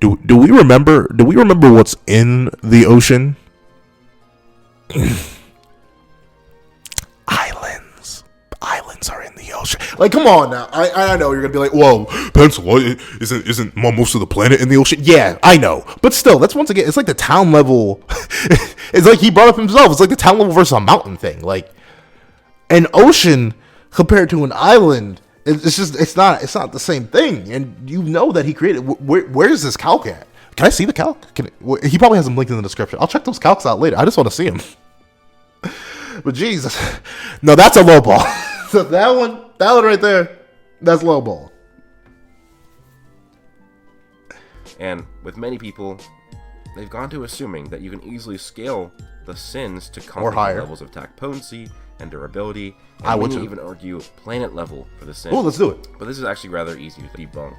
we remember? Do we remember what's in the ocean? Islands are in the ocean. Like, come on now. I know you're gonna be like, whoa, Pencil, isn't most of the planet in the ocean? Yeah, I know. But still, that's once again, it's like the town level. It's like he brought up himself. It's like the town level versus a mountain thing. Like, an ocean compared to an island, it's not the same thing. And you know that he created. Where is this calc at? Can I see the calc? He probably has them linked in the description. I'll check those calcs out later. I just want to see them. But Jesus, no, that's a low ball. So that one right there, that's low ball. And with many people, they've gone to assuming that you can easily scale the sins to complicated levels of attack potency and durability. And I would even argue planet level for the sin. Oh, let's do it. But this is actually rather easy to debunk.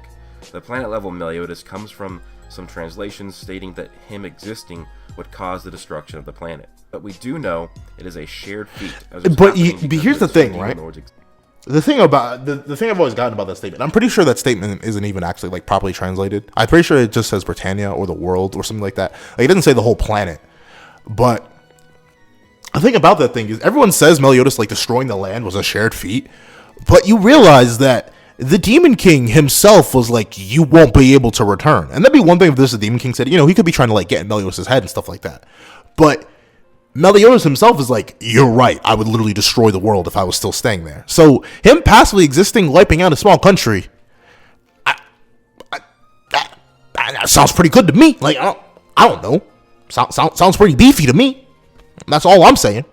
The planet level Meliodas comes from some translations stating that him existing would cause the destruction of the planet. But we do know it is a shared feat. But here's the thing, right? The thing about the thing I've always gotten about that statement, I'm pretty sure that statement isn't even actually, like, properly translated. I'm pretty sure it just says Britannia or the world or something like that. Like, it doesn't say the whole planet. But the thing about that thing is, everyone says Meliodas, like, destroying the land was a shared feat, but you realize that the Demon King himself was like, you won't be able to return. And that'd be one thing if the Demon King said, you know, he could be trying to, like, get in Meliodas' head and stuff like that. But Meliodas himself is like, you're right, I would literally destroy the world if I was still staying there. So him passively existing, wiping out a small country, that sounds pretty good to me. Like, I don't know. Sounds pretty beefy to me. That's all I'm saying.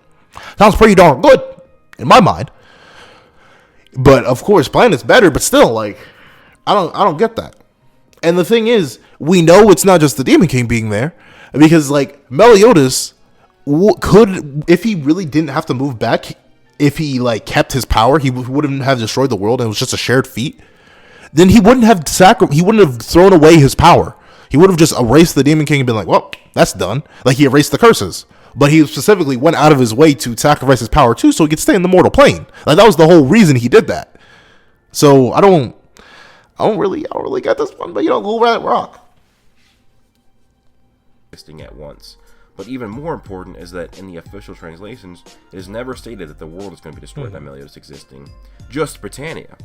Sounds pretty darn good in my mind. But of course, planet's better. But still, like, I don't get that. And the thing is, we know it's not just the Demon King being there. Because, like, Meliodas could, if he really didn't have to move back, if he, like, kept his power, he wouldn't have destroyed the world and it was just a shared feat, then he wouldn't have thrown away his power. He would have just erased the Demon King and been like, well, that's done. Like, he erased the curses. But he specifically went out of his way to sacrifice his power too, so he could stay in the mortal plane. Like, that was the whole reason he did that. So I don't really get this one, but go Rat Rock. At once. But even more important is that in the official translations, it is never stated that the world is going to be destroyed by Meliodas existing. Just Britannia.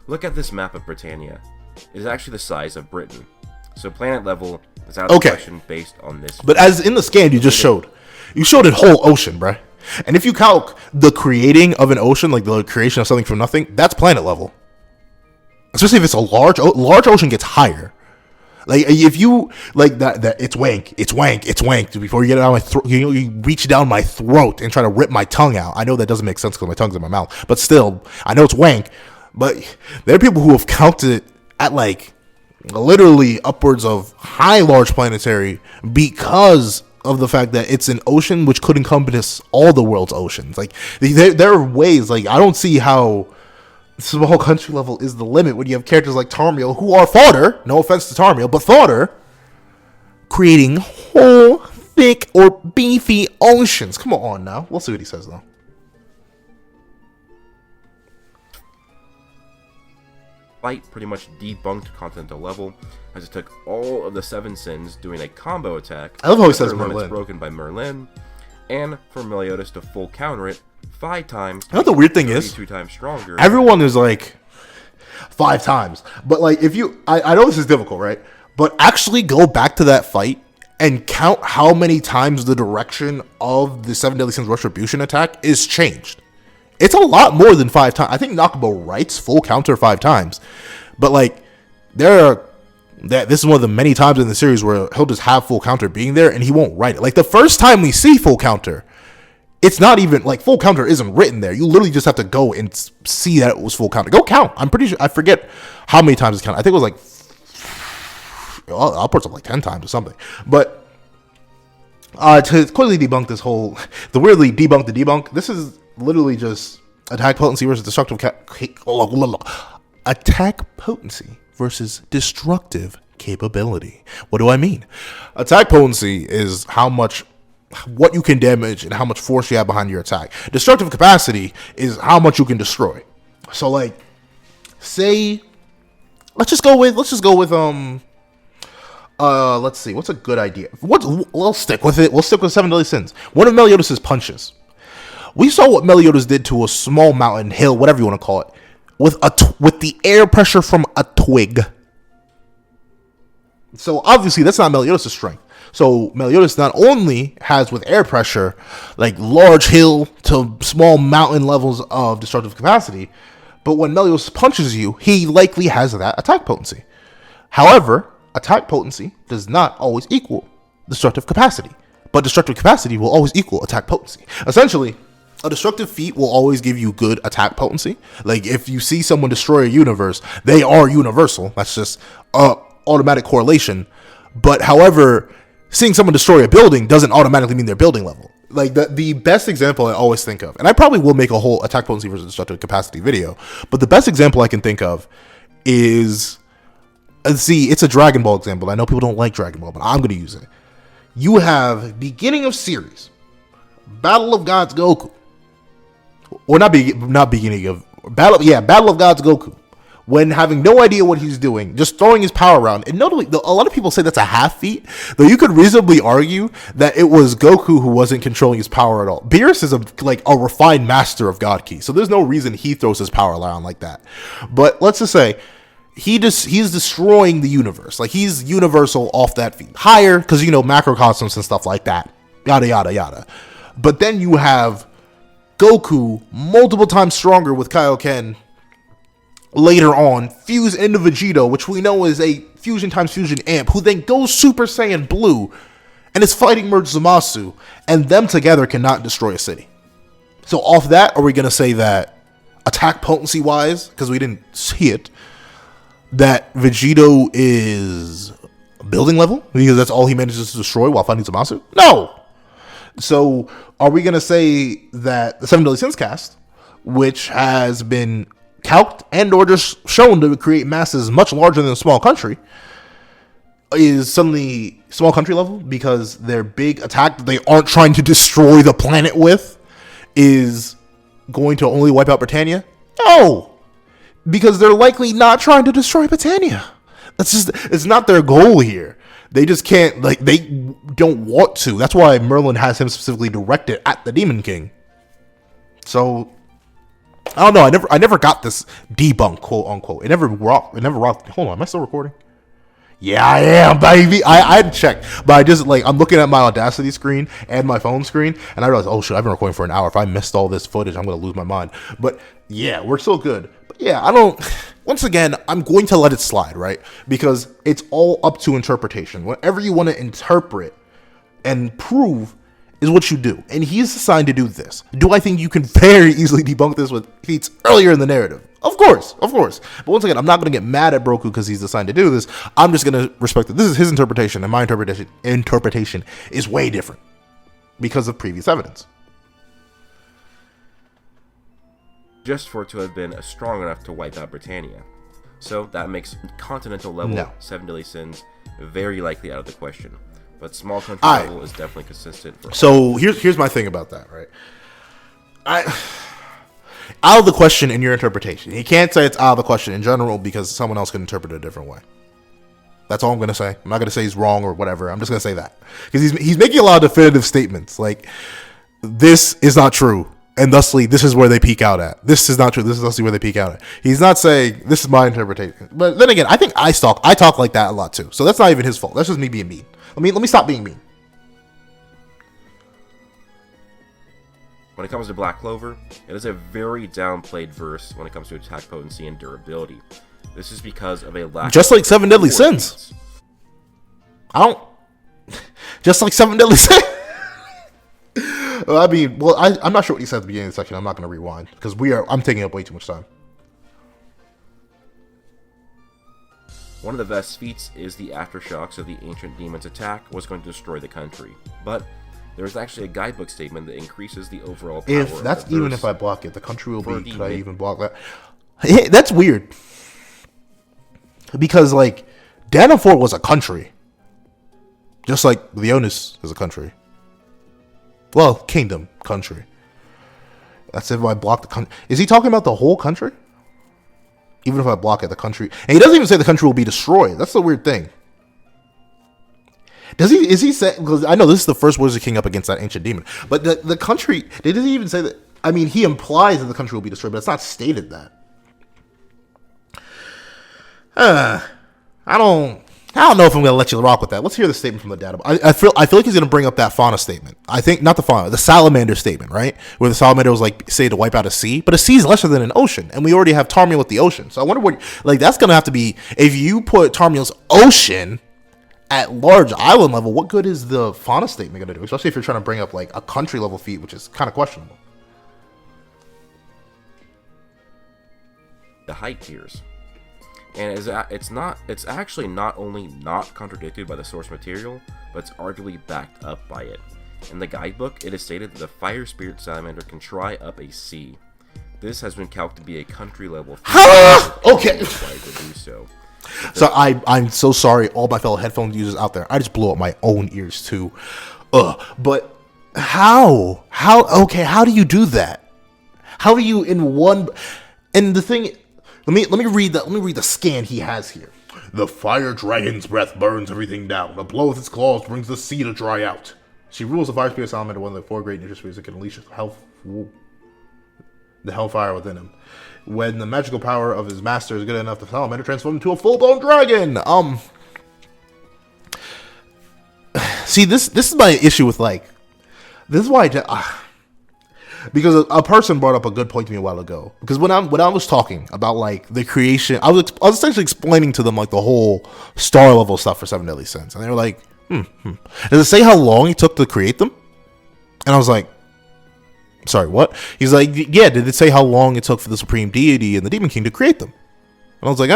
Look at this map of Britannia. It is actually the size of Britain. So planet level is out of the question based on this. But as in the scan you just showed, you showed a whole ocean, bruh. And if you calc the creating of an ocean, like the creation of something from nothing, that's planet level. Especially if it's a large ocean gets higher. Like, if you, like, that it's wank before you get it out of my throat, you reach down my throat and try to rip my tongue out. I know that doesn't make sense because my tongue's in my mouth, but still, I know it's wank. But there are people who have counted at, like, literally upwards of high large planetary because of the fact that it's an ocean which could encompass all the world's oceans. Like, there are ways, like, I don't see how small country level is the limit when you have characters like Tarmiel who are fodder, no offense to Tarmiel, but fodder, creating whole thick or beefy oceans. Come on now. We'll see what he says though. Fight pretty much debunked continental level, as it took all of the 7 sins doing a combo attack. I love how he says Merlin. Broken by Merlin, and for Meliodas to full counter it 5 times. You know what the weird thing is? 2 times stronger. Everyone is like 5 times, but like if you, I know this is difficult, right? But actually go back to that fight and count how many times the direction of the 7 Deadly Sins Retribution attack is changed. It's a lot more than 5 times. I think Nakubo writes full counter 5 times. But, like, this is one of the many times in the series where he'll just have full counter being there and he won't write it. Like, the first time we see full counter, it's not even, like, full counter isn't written there. You literally just have to go and see that it was full counter. Go count. I'm pretty sure, I forget how many times it's counted. I think it was, like, upwards of, like, 10 times or something. But, to quickly debunk this whole, the weirdly debunk the debunk, this is literally just attack potency versus destructive attack potency versus destructive capability. What do I mean? Attack potency is what you can damage and how much force you have behind your attack. Destructive capacity is how much you can destroy. So, like, say, let's just go with let's see, what's a good idea? We'll stick with it. We'll stick with 7 Deadly Sins. One of Meliodas' punches. We saw what Meliodas did to a small mountain, hill, whatever you want to call it, with the air pressure from a twig. So obviously that's not Meliodas' strength. So Meliodas not only has with air pressure, like large hill to small mountain levels of destructive capacity, but when Meliodas punches you, he likely has that attack potency. However, attack potency does not always equal destructive capacity, but destructive capacity will always equal attack potency. Essentially, a destructive feat will always give you good attack potency. Like, if you see someone destroy a universe, they are universal. That's just automatic correlation. But however, seeing someone destroy a building doesn't automatically mean they're building level. Like, the best example I always think of, and I probably will make a whole attack potency versus destructive capacity video, but the best example I can think of is, see, it's a Dragon Ball example. I know people don't like Dragon Ball, but I'm going to use it. You have beginning of series, Battle of Gods Goku. Or not beginning of Battle of Gods Goku. When having no idea what he's doing, just throwing his power around. And notably, a lot of people say that's a half feat, though you could reasonably argue that it was Goku who wasn't controlling his power at all. Beerus is a refined master of God Ki, so there's no reason he throws his power around like that. But let's just say he's destroying the universe. Like, he's universal off that feat. Higher, because, macrocosms and stuff like that. Yada, yada, yada. But then you have Goku, multiple times stronger with Kaioken, later on, fuse into Vegito, which we know is a fusion times fusion amp, who then goes Super Saiyan Blue, and is fighting Merge Zamasu, and them together cannot destroy a city. So off that, are we going to say that, attack potency-wise, because we didn't see it, that Vegito is building level because that's all he manages to destroy while fighting Zamasu? No. So are we going to say that the 7 Deadly Sins cast, which has been calced and or just shown to create masses much larger than a small country, is suddenly small country level because their big attack that they aren't trying to destroy the planet with is going to only wipe out Britannia? No, because they're likely not trying to destroy Britannia. It's not their goal here. They just can't, they don't want to. That's why Merlin has him specifically directed at the Demon King. So I don't know. I never got this debunk, quote unquote. It never rocked. Hold on, am I still recording? Yeah, I am, baby. I had checked, but I just I'm looking at my Audacity screen and my phone screen, and I realized, oh shit, I've been recording for an hour. If I missed all this footage, I'm gonna lose my mind. But yeah, we're still good. But yeah, I don't. Once again, I'm going to let it slide, right? Because it's all up to interpretation. Whatever you want to interpret and prove is what you do, and he's assigned to do this. Do I think you can very easily debunk this with feats earlier in the narrative? Of course. But once again, I'm not going to get mad at Broku because he's assigned to do this. I'm just going to respect that this is his interpretation, and my interpretation is way different because of previous evidence. Just for it to have been strong enough to wipe out Britannia. So that makes continental level 7 Deadly Sins very likely out of the question. But small country level is definitely consistent. So here's my thing about that, right? Out of the question in your interpretation. He can't say it's out of the question in general because someone else can interpret it a different way. That's all I'm going to say. I'm not going to say he's wrong or whatever. I'm just going to say that. Because he's making a lot of definitive statements. Like, this is not true. And thusly, this is where they peak out at. This is not true. This is thusly where they peak out at. He's not saying, this is my interpretation. But then again, I think I talk like that a lot too. So that's not even his fault. That's just me being mean. Let me stop being mean. When it comes to Black Clover, it is a very downplayed verse when it comes to attack potency and durability. This is because of a lack just like 7 Deadly Sins. Just like 7 Deadly Sins. I'm not sure what he said at the beginning of the section. I'm not going to rewind because I'm taking up way too much time. One of the best feats is the aftershocks of the ancient demon's attack was going to destroy the country, but there's actually a guidebook statement that increases the overall power. If that's even if I block it, the country will be. Could I even block that? Yeah, that's weird. Because Danafor was a country, just like Leonis is a country. Well, kingdom country. That's if I block the country. Is he talking about the whole country? Even if I block it, the country, and he doesn't even say the country will be destroyed. That's the weird thing. Is he say? Because I know this is the first Wizard King up against that ancient demon, but the country, did he even say that? I mean, he implies that the country will be destroyed, but it's not stated that. I don't know if I'm gonna let you rock with that. Let's hear the statement from the data. I feel like he's gonna bring up that fauna statement. I think not the fauna, the salamander statement, right? Where the salamander was say to wipe out a sea, but a sea is lesser than an ocean, and we already have Tarmiel with the ocean. So I wonder what that's gonna have to be if you put Tarmiel's ocean at large island level. What good is the fauna statement gonna do? Especially if you're trying to bring up a country level feat, which is kind of questionable. The height tiers. And it's actually not only not contradicted by the source material, but it's arguably backed up by it. In the guidebook, it is stated that the Fire Spirit Salamander can try up a sea. This has been calculated to be a country level. Okay. So I'm so sorry, all my fellow headphone users out there. I just blew up my own ears too. But how? How do you do that? How do you in one? And the thing. Let me read the scan he has here. The fire dragon's breath burns everything down. A blow with its claws brings the sea to dry out. She rules the fire spirit salamander, one of the 4 great nature spirits that can unleash the hellfire within him. When the magical power of his master is good enough, the salamander transforms into a full-blown dragon. See, this is my issue with this is why because a person brought up a good point to me a while ago. Because when I was talking about the creation, I was essentially explaining to them the whole star level stuff for 7 Deadly Sins, and they were like, Does it say how long it took to create them? And I was like, sorry, what? He's like, yeah. Did it say how long it took for the Supreme Deity and the Demon King to create them? And I was like,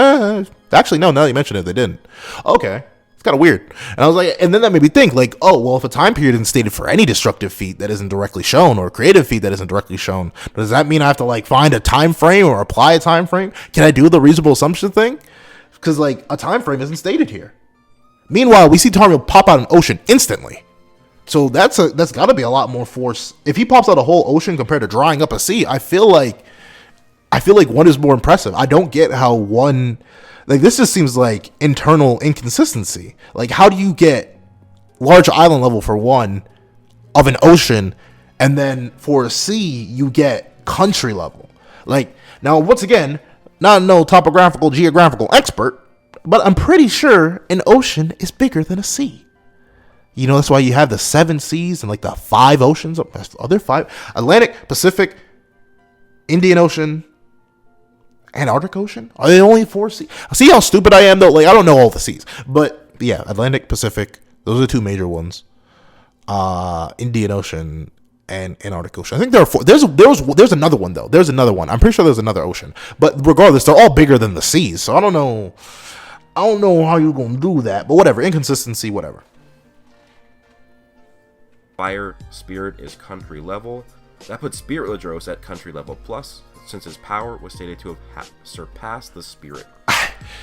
actually no. Now that you mention it, they didn't. Okay. It's kind of weird. And I was like, and then that made me think, like, oh, well, if a time period isn't stated for any destructive feat that isn't directly shown, or a creative feat that isn't directly shown, does that mean I have to, like, find a time frame or apply a time frame? Can I do the reasonable assumption thing? Because, like, a time frame isn't stated here. Meanwhile, we see Tamriel pop out an ocean instantly. So that's got to be a lot more force. If he pops out a whole ocean compared to drying up a sea, I feel like one is more impressive. I don't get how one... Like, this just seems like internal inconsistency. Like, how do you get large island level for one of an ocean, and then for a sea, you get country level? Like, now, once again, not no topographical, geographical expert, but I'm pretty sure an ocean is bigger than a sea. You know, that's why you have the 7 seas and, like, the 5 oceans. Other 5? Atlantic, Pacific, Indian Ocean, Antarctic Ocean? Are they only 4 seas? See how stupid I am, though? Like, I don't know all the seas. But, yeah, Atlantic, Pacific, those are the 2 major ones. Indian Ocean and Antarctic Ocean. I think there are 4. There's another one, though. There's another one. I'm pretty sure there's another ocean. But regardless, they're all bigger than the seas. So I don't know how you're going to do that. But whatever. Inconsistency, whatever. Fire Spirit is country level. That puts Spirit Ladros at country level plus, since his power was stated to have surpassed the Spirit.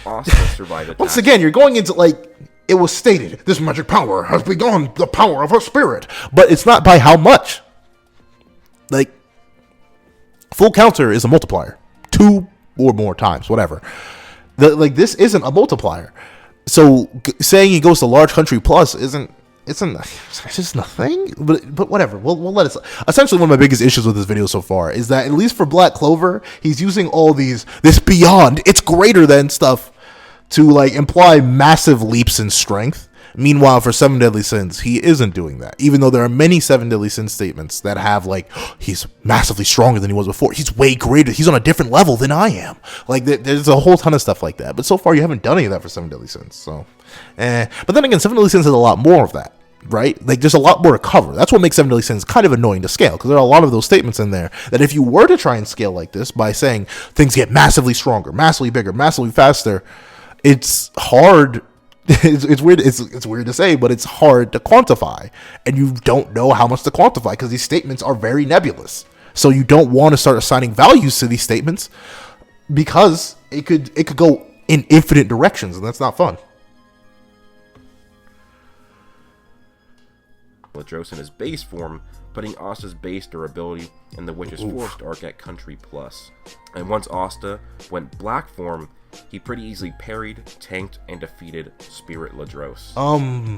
Asta survived attack. Once again, you're going into, like, it was stated, this magic power has begun the power of her spirit. But it's not by how much. Like, full counter is a multiplier. 2 or more times, whatever. This isn't a multiplier. So saying he goes to large country plus it's just nothing, but whatever. We'll let it. Essentially, one of my biggest issues with this video so far is that, at least for Black Clover, he's using all this beyond, it's greater than stuff to, like, imply massive leaps in strength. Meanwhile, for 7 Deadly Sins, he isn't doing that. Even though there are many 7 Deadly Sins statements that have, like, he's massively stronger than he was before. He's way greater. He's on a different level than I am. Like, there's a whole ton of stuff like that. But so far, you haven't done any of that for 7 Deadly Sins. So, But then again, 7 Deadly Sins has a lot more of that, right? Like, there's a lot more to cover. That's what makes 7 Deadly Sins kind of annoying to scale, because there are a lot of those statements in there that if you were to try and scale like this by saying things get massively stronger, massively bigger, massively faster, it's hard. It's weird. It's weird to say, but it's hard to quantify, and you don't know how much to quantify because these statements are very nebulous. So you don't want to start assigning values to these statements because it could go in infinite directions, and that's not fun. Ladros in his base form, putting Asta's base durability in the Witch's Forest arc at country plus. And once Asta went black form, he pretty easily parried, tanked, and defeated Spirit Ladros.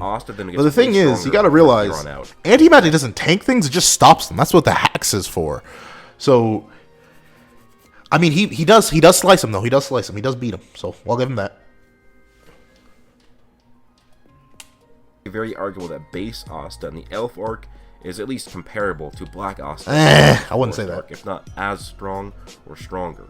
Asta then gets, but the thing is, you gotta realize, anti-magic doesn't tank things, it just stops them. That's what the Hax is for. So, I mean, he does slice him, though. He does slice him. He does beat him. So, I'll give him that. Very arguable that base Asta in the Elf arc is at least comparable to Black Asta. I wouldn't say that. Arc, if not as strong or stronger.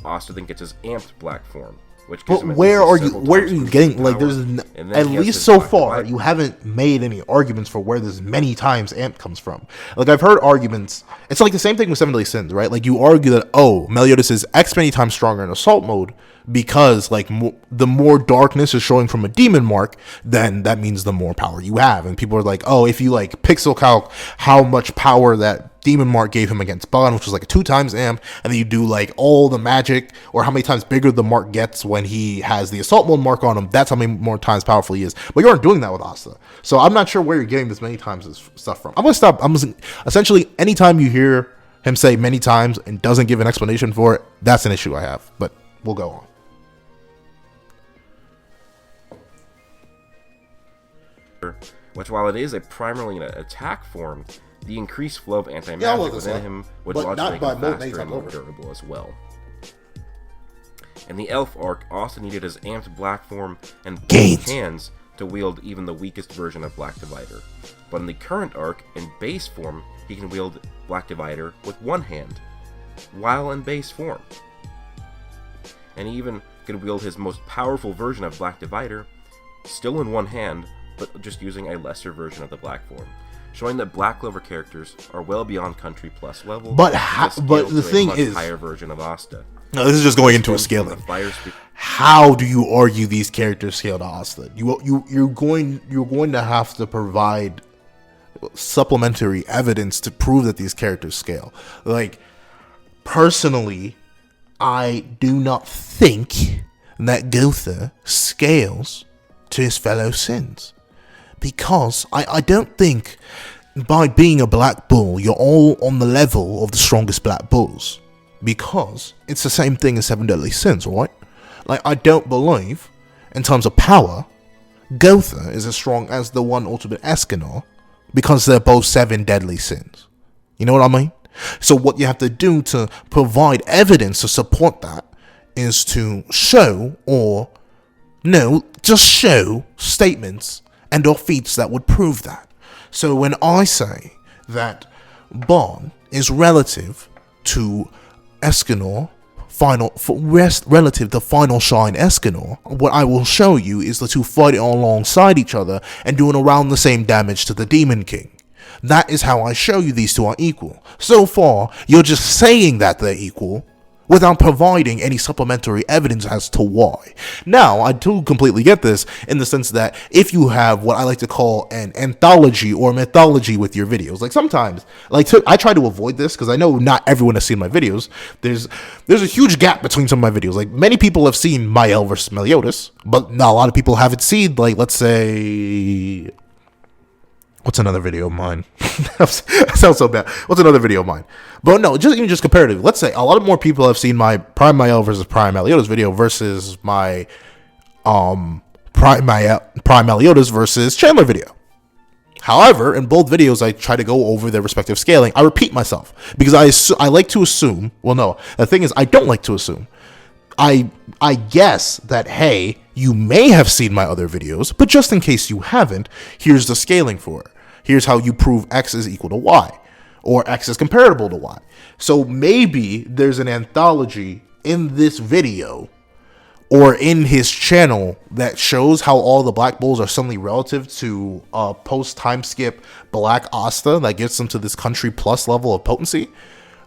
Asta then gets his amped black form, which gives him where are you getting, like, there's at least so far you haven't made any arguments for where this many times amp comes from. Like, I've heard arguments, it's like the same thing with 7 Deadly Sins, right? Like, you argue that, oh, Meliodas is X many times stronger in assault mode because, like, the more darkness is showing from a demon mark, then that means the more power you have. And people are like, oh, if you, like, pixel calc how much power that demon mark gave him against Bon, which was like a 2 times amp, and then you do, like, all the magic, or how many times bigger the mark gets when he has the assault mode mark on him, that's how many more times powerful he is. But you aren't doing that with Asta. So I'm not sure where you're getting this many times this stuff from. I'm gonna stop. Essentially, anytime you hear him say many times and doesn't give an explanation for it, that's an issue I have. But we'll go on. Which, while it is primarily an attack form, the increased flow of anti-magic within him would logically make him faster and more durable as well. In the Elf arc, Asta needed his amped black form and both hands to wield even the weakest version of Black Divider. But in the current arc, in base form, he can wield Black Divider with 1 hand, while in base form. And he even can wield his most powerful version of Black Divider, still in 1 hand, but just using a lesser version of the black form, showing that Black Clover characters are well beyond country plus level. But the thing is, higher version of Asta. No, this is just going into a scaling. how do you argue these characters scale to Asta? You're going to have to provide supplementary evidence to prove that these characters scale. Like, personally, I do not think that Gotha scales to his fellow sins, because I don't think by being a Black Bull you're all on the level of the strongest Black Bulls, because it's the same thing as 7 Deadly Sins, right? Like, I don't believe, in terms of power, Gotha is as strong as the one ultimate Escanor, because they're both 7 Deadly Sins. You know what I mean? So what you have to do to provide evidence to support that is to show, or no, just show statements and or feats that would prove that. So when I say that Bon is relative to Escanor, relative to Final Shine Escanor, what I will show you is the two fighting alongside each other and doing around the same damage to the Demon King. That is how I show you these two are equal. So far, you're just saying that they're equal without providing any supplementary evidence as to why. Now, I do completely get this in the sense that if you have what I like to call an anthology or mythology with your videos, like sometimes, I try to avoid this because I know not everyone has seen my videos. There's a huge gap between some of my videos. Like, many people have seen Mael versus Meliodas, but not a lot of people haven't seen, like, let's say, what's another video of mine? That sounds so bad. What's another video of mine? But no, just comparatively. Let's say a lot more people have seen my Prime Mael versus Prime Meliodas video versus my Prime Meliodas versus Chandler video. However, in both videos, I try to go over their respective scaling. I repeat myself because I like to assume. Well, no, the thing is, I don't like to assume. I guess that, hey, you may have seen my other videos, but just in case you haven't, here's the scaling for it. Here's how you prove X is equal to Y, or X is comparable to Y. So maybe there's an anthology in this video or in his channel that shows how all the Black Bulls are suddenly relative to post-time skip Black Asta that gets them to this country plus level of potency.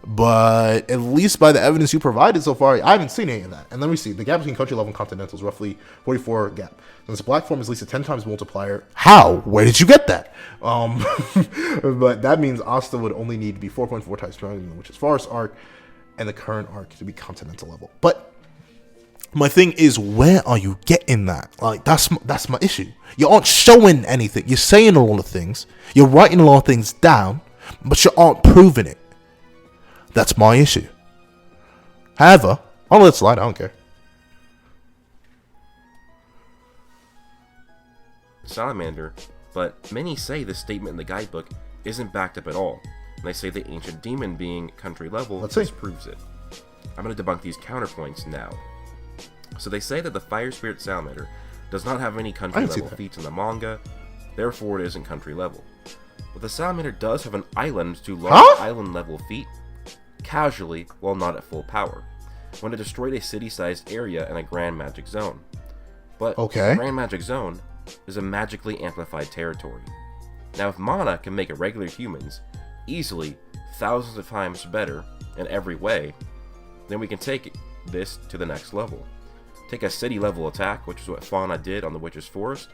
But at least by the evidence you provided so far, I haven't seen any of that. And let me see. The gap between country level and continental is roughly 44 gap. Since Black form is at least a 10 times multiplier. How? Where did you get that? But that means Asta would only need to be 4.4 times stronger than which is forest arc and the current arc to be continental level. But my thing is, where are you getting that? Like, that's my issue. You aren't showing anything. You're saying a lot of things. You're writing a lot of things down, but you aren't proving it. That's my issue. However, I'll let it slide. I don't care. Salamander, but many say this statement in the guidebook isn't backed up at all, and they say the ancient demon being country level disproves it. I'm going to debunk these counterpoints now. So they say that the Fire Spirit Salamander does not have any country level feats in the manga, therefore it isn't country level. But the Salamander does have an island to large island level feat, casually while not at full power, when it destroyed a city-sized area in a Grand Magic Zone. But the Grand Magic Zone is a magically amplified territory. Now, if Mana can make irregular humans easily thousands of times better in every way, then we can take this to the next level. Take a city-level attack, which is what Fauna did on the Witch's Forest,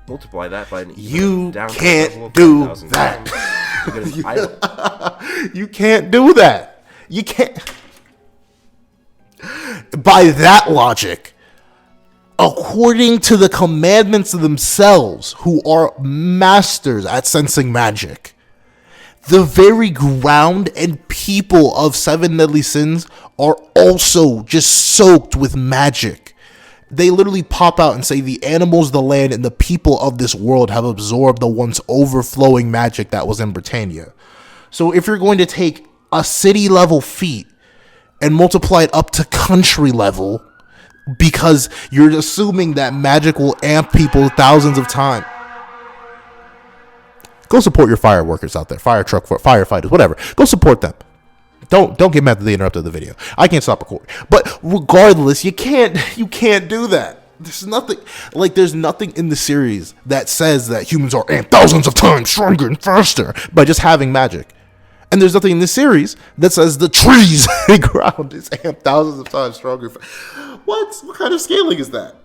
multiply that by an you can't do that. You can't do that. You can't. By that logic, according to the commandments of themselves, who are masters at sensing magic, the very ground and people of 7 Deadly Sins are also just soaked with magic. They literally pop out and say the animals, the land, and the people of this world have absorbed the once overflowing magic that was in Britannia. So if you're going to take a city level feat and multiply it up to country level because you're assuming that magic will amp people thousands of times. Go support your fire workers out there, fire truck, firefighters, whatever. Go support them. Don't get mad that they interrupted the video. I can't stop recording. But regardless, you can't do that. There's nothing in the series that says that humans are amped thousands of times stronger and faster by just having magic. And there's nothing in this series that says the trees and ground is amped thousands of times stronger. What kind of scaling is that?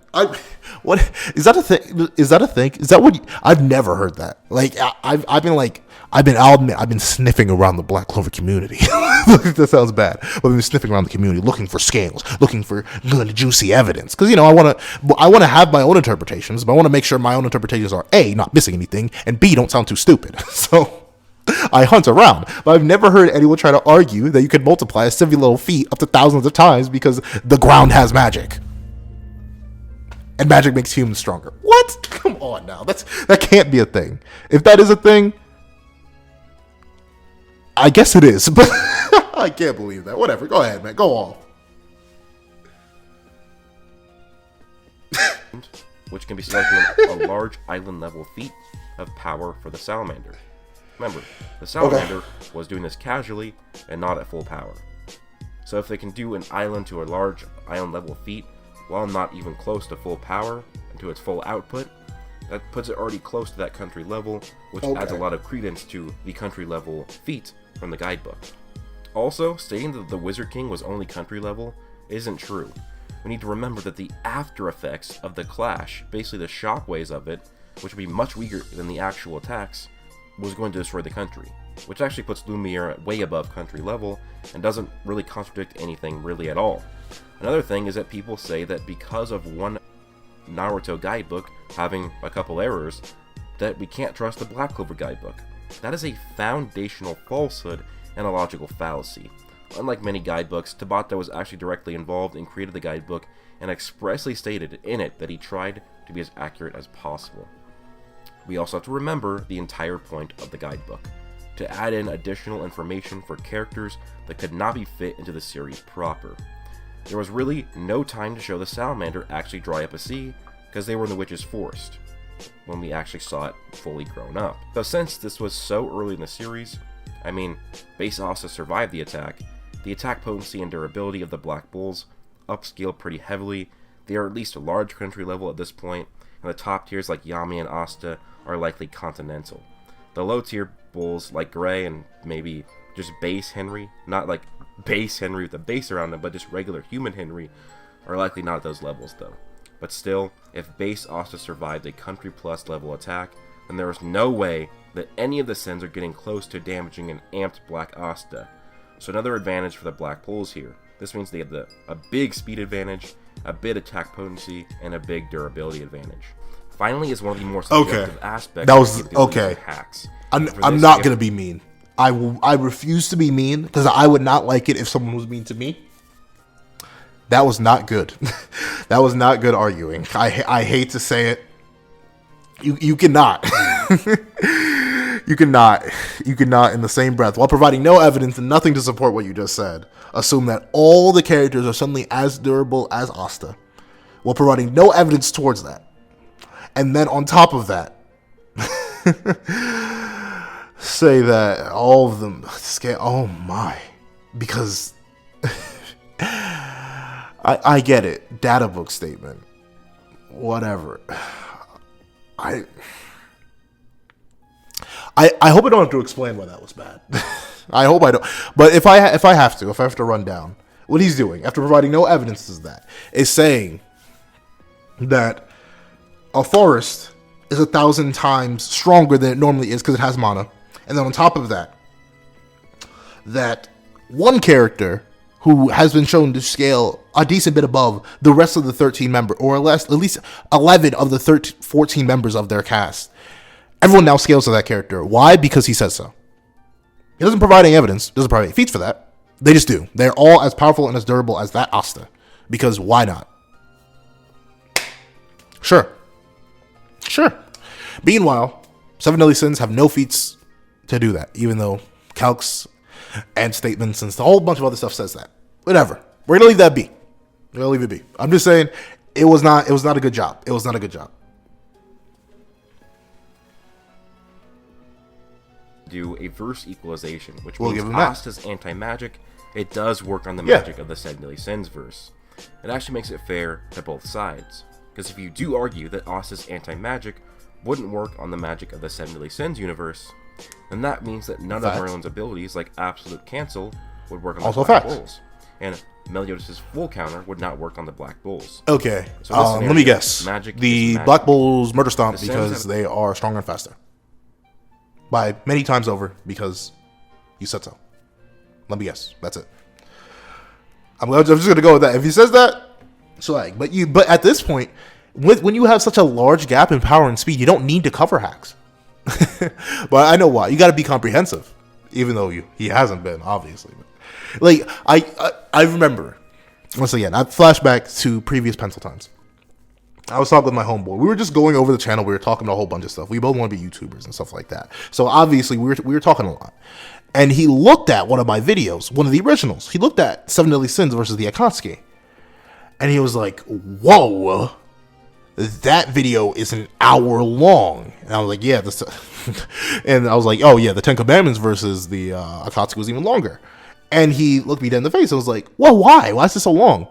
What is that a thing? Is that a thing? Is that what? I've never heard that. Like I'll admit, I've been sniffing around the Black Clover community. That sounds bad, but I've been sniffing around the community, looking for scales, looking for good, juicy evidence. Because I want to have my own interpretations, but I want to make sure my own interpretations are A, not missing anything, and B, don't sound too stupid. So I hunt around, but I've never heard anyone try to argue that you can multiply a silly little feat up to thousands of times because the ground has magic. And magic makes humans stronger. What? Come on now. That can't be a thing. If that is a thing, I guess it is. But I can't believe that. Whatever. Go ahead, man. Go off. Which can be selected a large island level feat of power for the salamander. Remember, the salamander was doing this casually and not at full power. So if they can do an island to a large island level feat while not even close to full power and to its full output, that puts it already close to that country level, which adds a lot of credence to the country level feat from the guidebook. Also, stating that the Wizard King was only country level isn't true. We need to remember that the after effects of the clash, basically the shockwaves of it, which would be much weaker than the actual attacks, was going to destroy the country, which actually puts Lumiere way above country level and doesn't really contradict anything really at all. Another thing is that people say that because of one Naruto guidebook having a couple errors, that we can't trust the Black Clover guidebook. That is a foundational falsehood and a logical fallacy. Unlike many guidebooks, Tabata was actually directly involved and created the guidebook and expressly stated in it that he tried to be as accurate as possible. We also have to remember the entire point of the guidebook, to add in additional information for characters that could not be fit into the series proper. There was really no time to show the salamander actually dry up a sea, because they were in the witch's forest, when we actually saw it fully grown up. So since this was so early in the series, I mean, base Asta survived the attack potency and durability of the Black Bulls upscale pretty heavily. They are at least a large country level at this point, and the top tiers like Yami and Asta are likely continental. The low tier bulls like Gray and maybe just base Henry, not like base Henry with a base around them, but just regular human Henry, are likely not at those levels though. But still, if base Asta survived a country plus level attack, then there is no way that any of the Sins are getting close to damaging an amped Black Asta. So another advantage for the Black Bulls here. This means they have a big speed advantage, a bit attack potency, and a big durability advantage. Finally is one of the more subjective aspects of the hacks. I'm not going to be mean. I refuse to be mean, because I would not like it if someone was mean to me. That was not good. That was not good arguing. I hate to say it. You cannot. You cannot in the same breath, while providing no evidence and nothing to support what you just said, assume that all the characters are suddenly as durable as Asta, while providing no evidence towards that. And then on top of that, say that all of them scale. Oh my. Because I get it. Data book statement. Whatever. I hope I don't have to explain why that was bad. I hope I don't. But if I have to run down what he's doing after providing no evidence is that is saying that a forest is 1,000 times stronger than it normally is because it has mana, and then on top of that, that one character who has been shown to scale a decent bit above the rest of the 13 members, or at least 11 of the 14 members of their cast. Everyone now scales to that character. Why? Because he says so. He doesn't provide any evidence, doesn't provide any feats for that. They just do. They're all as powerful and as durable as that Asta. Because why not? Sure. Meanwhile, 7 Deadly Sins have no feats to do that, even though calcs and statements and a whole bunch of other stuff says that. Whatever. We're gonna leave that be. We're gonna leave it be. I'm just saying it was not a good job. It was not a good job. Do a verse equalization, which means Asta's anti-magic, it does work on the magic of the 7 Deadly Sins verse. It actually makes it fair to both sides. Because if you do argue that Asta's anti-magic wouldn't work on the magic of the 7 Deadly Sins universe, then that means that none of Merlin's abilities, like Absolute Cancel, would work on the also Black facts. Bulls. And Meliodas' full counter would not work on the Black Bulls. Okay, So in this scenario, let me guess. The Black Bulls Murder Stomp because they are stronger and faster. By many times over, because you said so. Let me guess. That's it. I'm just going to go with that. If he says that, swag. But at this point, when you have such a large gap in power and speed, you don't need to cover hacks. But I know why. You got to be comprehensive, even though he hasn't been, obviously. Like I remember, once again, I flashback to previous pencil times. I was talking with my homeboy. We were just going over the channel. We were talking about a whole bunch of stuff. We both want to be YouTubers and stuff like that. So obviously we were talking a lot. And he looked at one of my videos, one of the originals. He looked at 7 Deadly Sins versus the Akatsuki. And he was like, whoa, that video is an hour long. And I was like, yeah. And I was like, oh yeah, the 10 Commandments versus the Akatsuki was even longer. And he looked me dead in the face and was like, well, why? Why is this so long?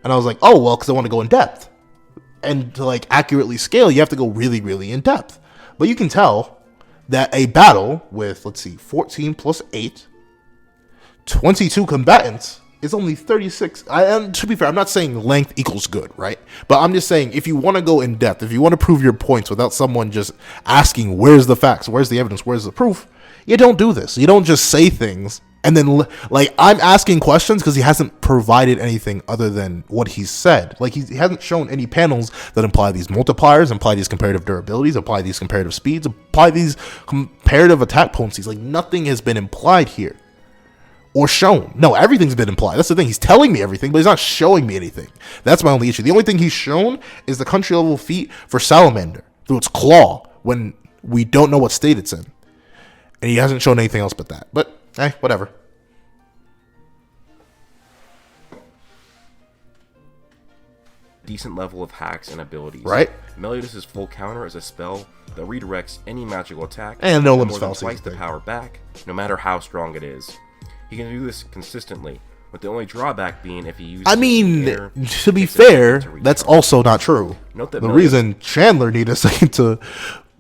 And I was like, oh, well, because I want to go in depth. And to like accurately scale, you have to go really, really in depth. But you can tell that a battle with, let's see, 14 plus 8, 22 combatants is only 36. And to be fair, I'm not saying length equals good, right? But I'm just saying if you want to go in depth, if you want to prove your points without someone just asking, where's the facts, where's the evidence, where's the proof, you don't do this. You don't just say things. And then, like, I'm asking questions because he hasn't provided anything other than what he said. Like, he hasn't shown any panels that imply these multipliers, imply these comparative durabilities, imply these comparative speeds, imply these comparative attack potencies. Like, nothing has been implied here or shown. No, everything's been implied. That's the thing. He's telling me everything, but he's not showing me anything. That's my only issue. The only thing he's shown is the country level feat for Salamander through its claw when we don't know what state it's in. And he hasn't shown anything else but that. But, whatever. Decent level of hacks and abilities. Right. Meliodas' full counter is a spell that redirects any magical attack and no limits more than twice the power back, no matter how strong it is. He can do this consistently, with the only drawback being if he uses to be fair, that's also not true. Note that the reason Chandler needed a second to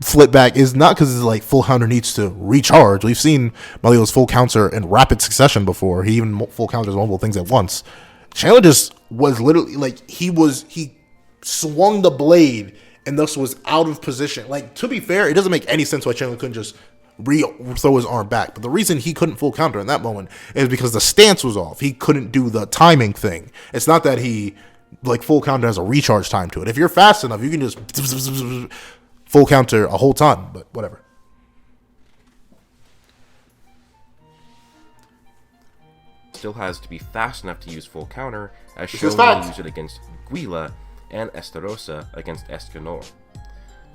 flip back is not because like full counter needs to recharge. We've seen Meliodas full counter in rapid succession before. He even full counters multiple things at once. Chandler just was literally like he swung the blade and thus was out of position. Like, to be fair, it doesn't make any sense why Chandler couldn't just throw his arm back. But the reason he couldn't full counter in that moment is because the stance was off. He couldn't do the timing thing. It's not that he like full counter has a recharge time to it. If you're fast enough, you can just full counter a whole ton. But whatever. Still has to be fast enough to use full counter, as shown when you use it against Guila and Estarossa against Escanor.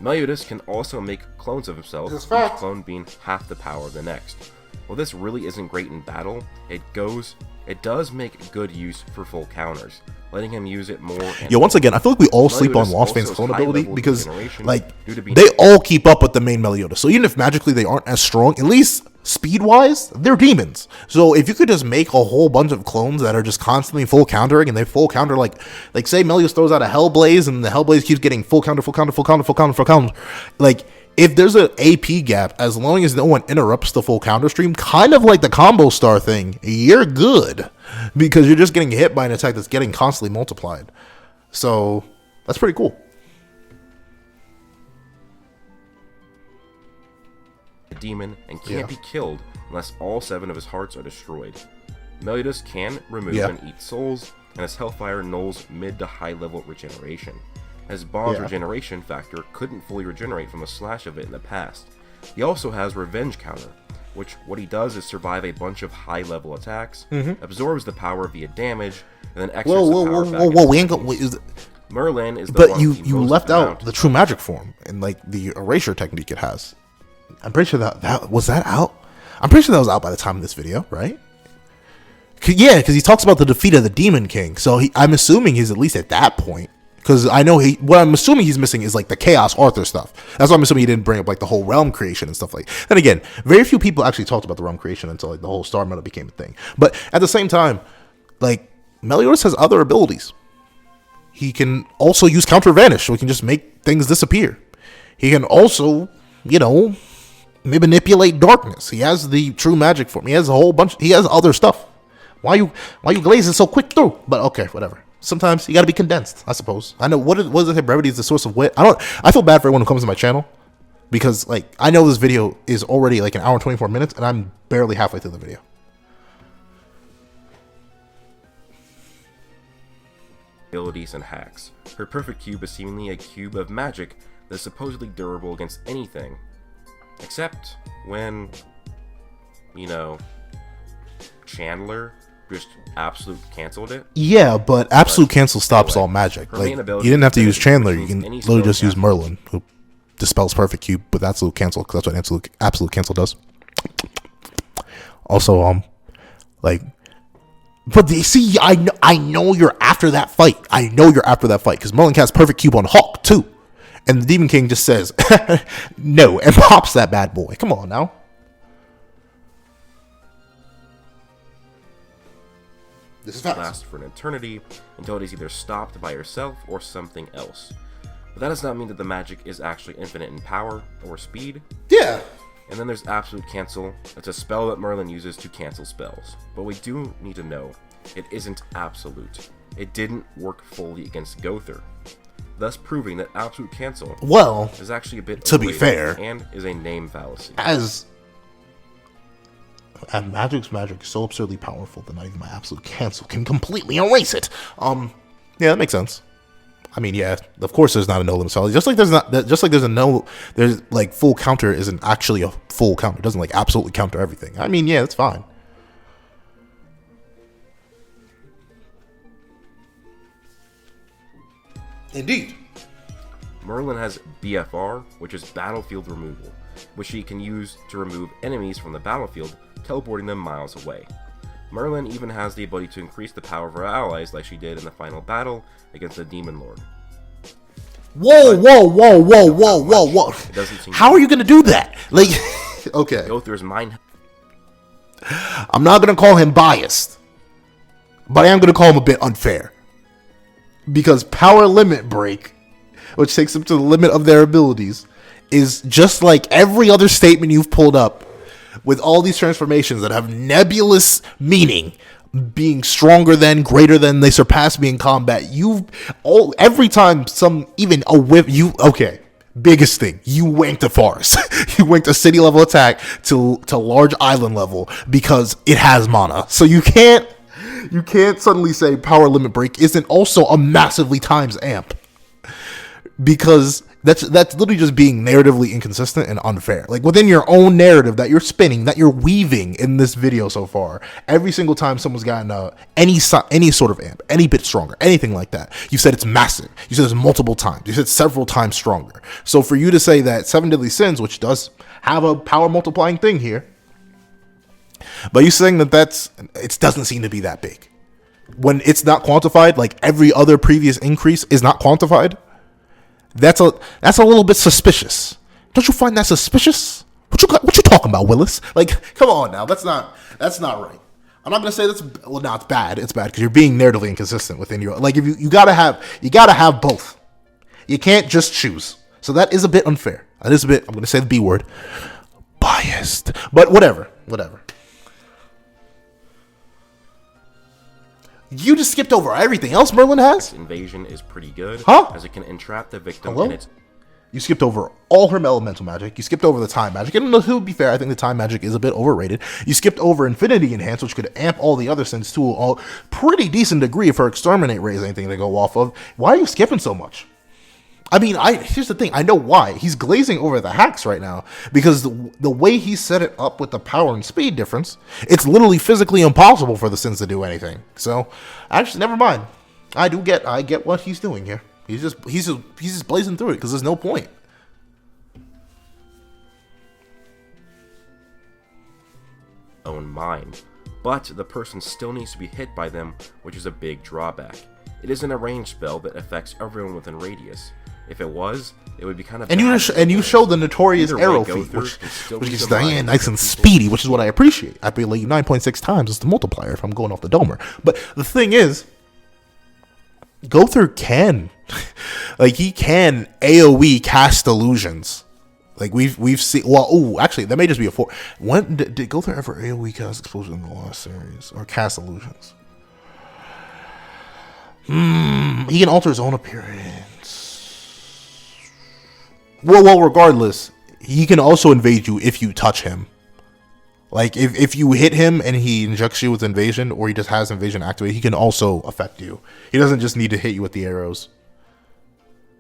Meliodas can also make clones of himself, each clone being half the power of the next. While this really isn't great in battle, it does make good use for full counters, letting him use it more. Yeah, once again, I feel like we all sleep on Lost Fane's clone ability because, like, they all keep up with the main Meliodas. So even if magically they aren't as strong, at least speed-wise, they're demons. So if you could just make a whole bunch of clones that are just constantly full countering, and they full counter, like say Meliodas throws out a Hellblaze, and the Hellblaze keeps getting full counter, like, if there's an AP gap, as long as no one interrupts the full counter stream, kind of like the combo star thing, you're good. Because you're just getting hit by an attack that's getting constantly multiplied. So, that's pretty cool. A demon and can't be killed unless all 7 of his hearts are destroyed. Meliodas can remove and eat souls, and his Hellfire nulls mid to high level regeneration. His bomb's regeneration factor couldn't fully regenerate from a slash of it in the past. He also has Revenge counter, which what he does is survive a bunch of high level attacks, absorbs the power via damage, and then exerts the power back. We ain't go. Merlin is the but one you left out the true magic form and like the erasure technique it has. I'm pretty sure that was out. I'm pretty sure that was out by the time of this video, right? Yeah, because he talks about the defeat of the Demon King, so I'm assuming he's at least at that point. Because I know what I'm assuming he's missing is like the Chaos Arthur stuff. That's why I'm assuming he didn't bring up like the whole realm creation and stuff like. Then again, very few people actually talked about the realm creation until like the whole Star Metal became a thing. But at the same time, like Meliodas has other abilities. He can also use Counter Vanish, so he can just make things disappear. He can also, manipulate darkness. He has the true magic form. He has a whole bunch. He has other stuff. Why you glazing so quick through? But okay, whatever. Sometimes you got to be condensed, I suppose. I know what is it? Brevity is the source of wit. I feel bad for everyone who comes to my channel because like I know this video is already like an hour and 24 minutes, and I'm barely halfway through the video. Abilities and hacks. Her perfect cube is seemingly a cube of magic that is supposedly durable against anything. Except when, you know, Chandler just absolute canceled it. Yeah, but absolute cancel stops all magic. Like, you didn't have to use Chandler. You can literally just use Merlin, who dispels perfect cube with absolute cancel, because that's what absolute cancel does. Also, like, but see, I know you're after that fight. I know you're after that fight because Merlin casts perfect cube on Hawk too, and the Demon King just says no and pops that bad boy. Come on now. This is last for an eternity until it is either stopped by yourself or something else. But that does not mean that the magic is actually infinite in power or speed. Yeah. And then there's Absolute Cancel. It's a spell that Merlin uses to cancel spells. But we do need to know, it isn't absolute. It didn't work fully against Gowther, thus proving that Absolute Cancel is actually a bit to be fair, and is a name fallacy. And Magic's magic is so absurdly powerful that not even my Absolute Cancel can completely erase it. Yeah, that makes sense. I mean, yeah, of course there's not a no limit spell. Just like there's like full counter isn't actually a full counter. It doesn't like absolutely counter everything. I mean, yeah, it's fine. Indeed. Merlin has BFR, which is battlefield removal, which she can use to remove enemies from the battlefield, teleporting them miles away. Merlin even has the ability to increase the power of her allies like she did in the final battle against the Demon Lord. Whoa. How are you going to do that? Like, okay. Gowther's mind. I'm not going to call him biased, but I am going to call him a bit unfair. Because power limit break, which takes them to the limit of their abilities, is just like every other statement you've pulled up with all these transformations that have nebulous meaning, being stronger than, greater than, they surpass me in combat. Every time biggest thing, you wanked a forest. You wanked a city level attack to large island level because it has mana. So you can't suddenly say power limit break isn't also a massively times amp, because that's literally just being narratively inconsistent and unfair. Like within your own narrative that you're spinning, that you're weaving in this video so far, every single time someone's gotten any sort of amp, any bit stronger, anything like that, you said it's massive. You said it's multiple times. You said several times stronger. So for you to say that 7 Deadly Sins, which does have a power multiplying thing here, but you saying that it doesn't seem to be that big when it's not quantified, like every other previous increase is not quantified. That's a little bit suspicious. Don't you find that suspicious? What you talking about, Willis? Like, come on now. That's not right. I'm not gonna say it's bad. It's bad because you're being narratively inconsistent within your, like, if you gotta have both. You can't just choose. So that is a bit unfair. That is a bit, I'm gonna say the B word, biased. But whatever. You just skipped over everything else Merlin has? Invasion is pretty good, huh? As it can entrap the victim Hello? in its... You skipped over all her elemental magic. You skipped over the time magic. And to be fair, I think the time magic is a bit overrated. You skipped over Infinity Enhance, which could amp all the other sins to a pretty decent degree if her Exterminate raise anything to go off of. Why are you skipping so much? I mean, here's the thing. I know why. He's glazing over the hacks right now because the way he set it up with the power and speed difference, it's literally physically impossible for the sins to do anything. So, actually, never mind. I get what he's doing here. He's just blazing through it because there's no point. Own mind, but the person still needs to be hit by them, which is a big drawback. It isn't a ranged spell that affects everyone within radius. If it was, it would be kind of. And you show the notorious arrow feat, which gets Diane nice and speedy, which is what I appreciate. I believe 9.6 times is the multiplier if I'm going off the domer. But the thing is, Gowther can, like, he can AOE cast illusions Like we've seen. Well, actually, that may just be a 4. When did Gother ever AOE cast explosion in the last series or cast illusions? He can alter his own appearance. Well, regardless, he can also invade you if you touch him. Like, if you hit him and he injects you with invasion, or he just has invasion activated, he can also affect you. He doesn't just need to hit you with the arrows.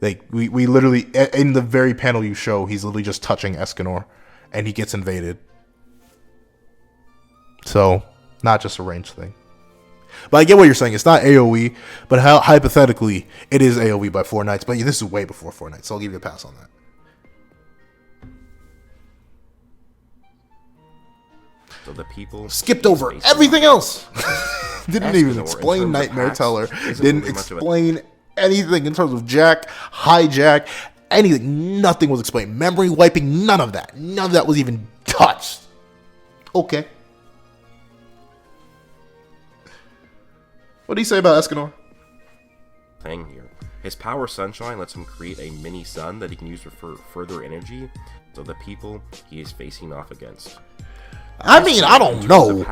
Like, we literally, in the very panel you show, he's literally just touching Escanor, and he gets invaded. So, not just a range thing. But I get what you're saying. It's not AoE, but hypothetically, it is AoE by 4 Knights. But this is way before 4 Knights, so I'll give you a pass on that. So the people skipped over everything else. Didn't even explain Nightmare Teller. Didn't explain anything in terms of Jack, hijack, anything. Nothing was explained. Memory wiping, none of that. None of that was even touched. Okay. What do you say about Escanor? Thing here. His power Sunshine lets him create a mini sun that he can use for further energy. So the people he is facing off against. I mean, I don't know.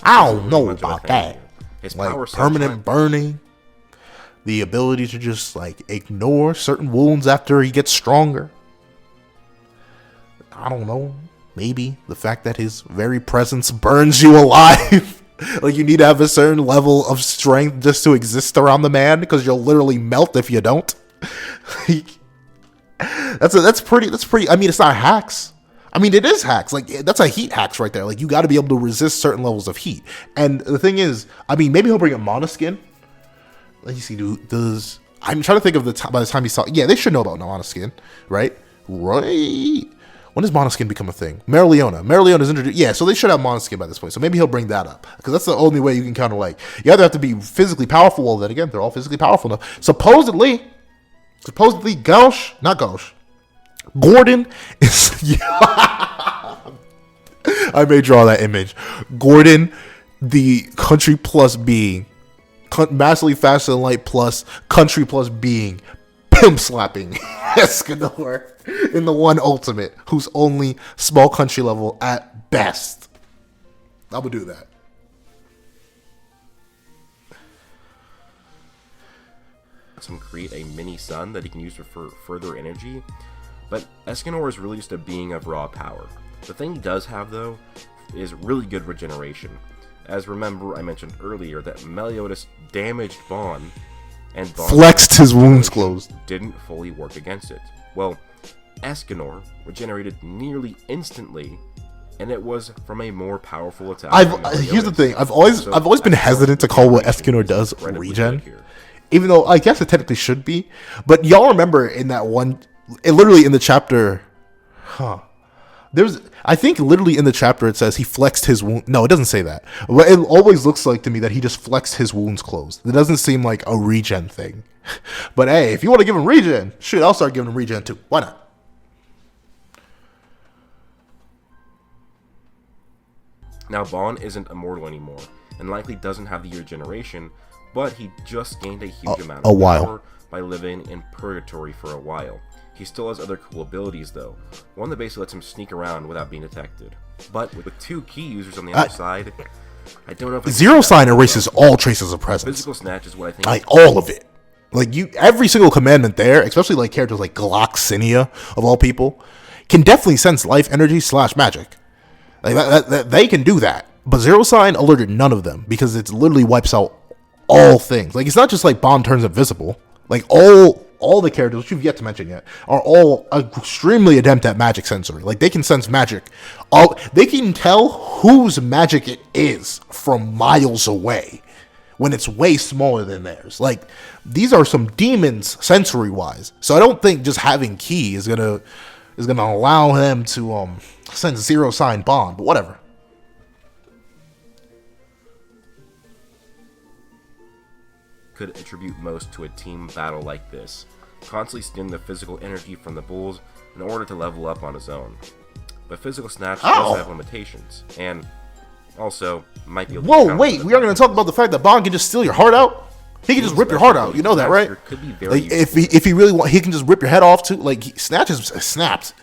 I don't know about that. His like power permanent burning, the ability to just like ignore certain wounds after he gets stronger. I don't know. Maybe the fact that his very presence burns you alive. Like you need to have a certain level of strength just to exist around the man, because you'll literally melt if you don't. That's pretty. I mean, it's not hacks. I mean, it is hacks. Like, that's a heat hacks right there. Like, you got to be able to resist certain levels of heat. And the thing is, I mean, maybe he'll bring a Mana Skin. Let me see, I'm trying to think of by the time he saw, yeah, they should know about Mana Skin, right? Right. When does Mana Skin become a thing? Mereoleona. Mereoleona is introduced. Yeah, so they should have Mana Skin by this point. So maybe he'll bring that up. Because that's the only way you can kind of like, you either have to be physically powerful, well, then again, they're all physically powerful enough. Supposedly, Gordon is. I may draw that image. Gordon, the country plus being, massively faster than light plus country plus being, pimp slapping Escanor in the one ultimate, who's only small country level at best. I would do that. Him create a mini sun that he can use for further energy. But Escanor is really just a being of raw power. The thing he does have, though, is really good regeneration. As remember, I mentioned earlier that Meliodas damaged Bon, and Bon flexed his wounds closed. Didn't fully work against it. Well, Escanor regenerated nearly instantly, and it was from a more powerful attack. Here's the thing: I've always been hesitant to call what Escanor does regen, even though I guess it technically should be. But y'all remember in that one. It literally in the chapter, I think literally in the chapter it says he flexed his wound. No, it doesn't say that. But it always looks like to me that he just flexed his wounds closed. It doesn't seem like a regen thing. But hey, if you want to give him regen, shit, I'll start giving him regen too. Why not? Now, Bon isn't immortal anymore, and likely doesn't have the regeneration, but he just gained a huge amount of power by living in purgatory for a while. He still has other cool abilities, though. One that basically lets him sneak around without being detected. But with 2 key users on the other side, I don't know if... Zero Sign erases all traces of presence. Physical Snatch is what I think... Like, all of it. Like, every single commandment there, especially, like, characters like Gloxinia, of all people, can definitely sense life energy / magic. Like, they can do that. But Zero Sign alerted none of them, because it literally wipes out all things. Like, it's not just like Bond turns invisible. Like, all the characters, which you've yet to mention yet, are all extremely adept at magic sensory. Like, they can sense magic. They can tell whose magic it is from miles away when it's way smaller than theirs. Like, these are some demons sensory-wise. So I don't think just having Key is gonna allow them to sense Zero Sign Bond, but whatever. Could attribute most to a team battle like this, constantly stealing the physical energy from the bulls in order to level up on his own. But Physical Snatch does have limitations, and also might be able to... Whoa, wait, we are going to talk about the fact that Bond can just steal your heart out? He can just rip your heart out, you know that, right? Like, if he really want, he can just rip your head off too. Like, Snatch is snapped.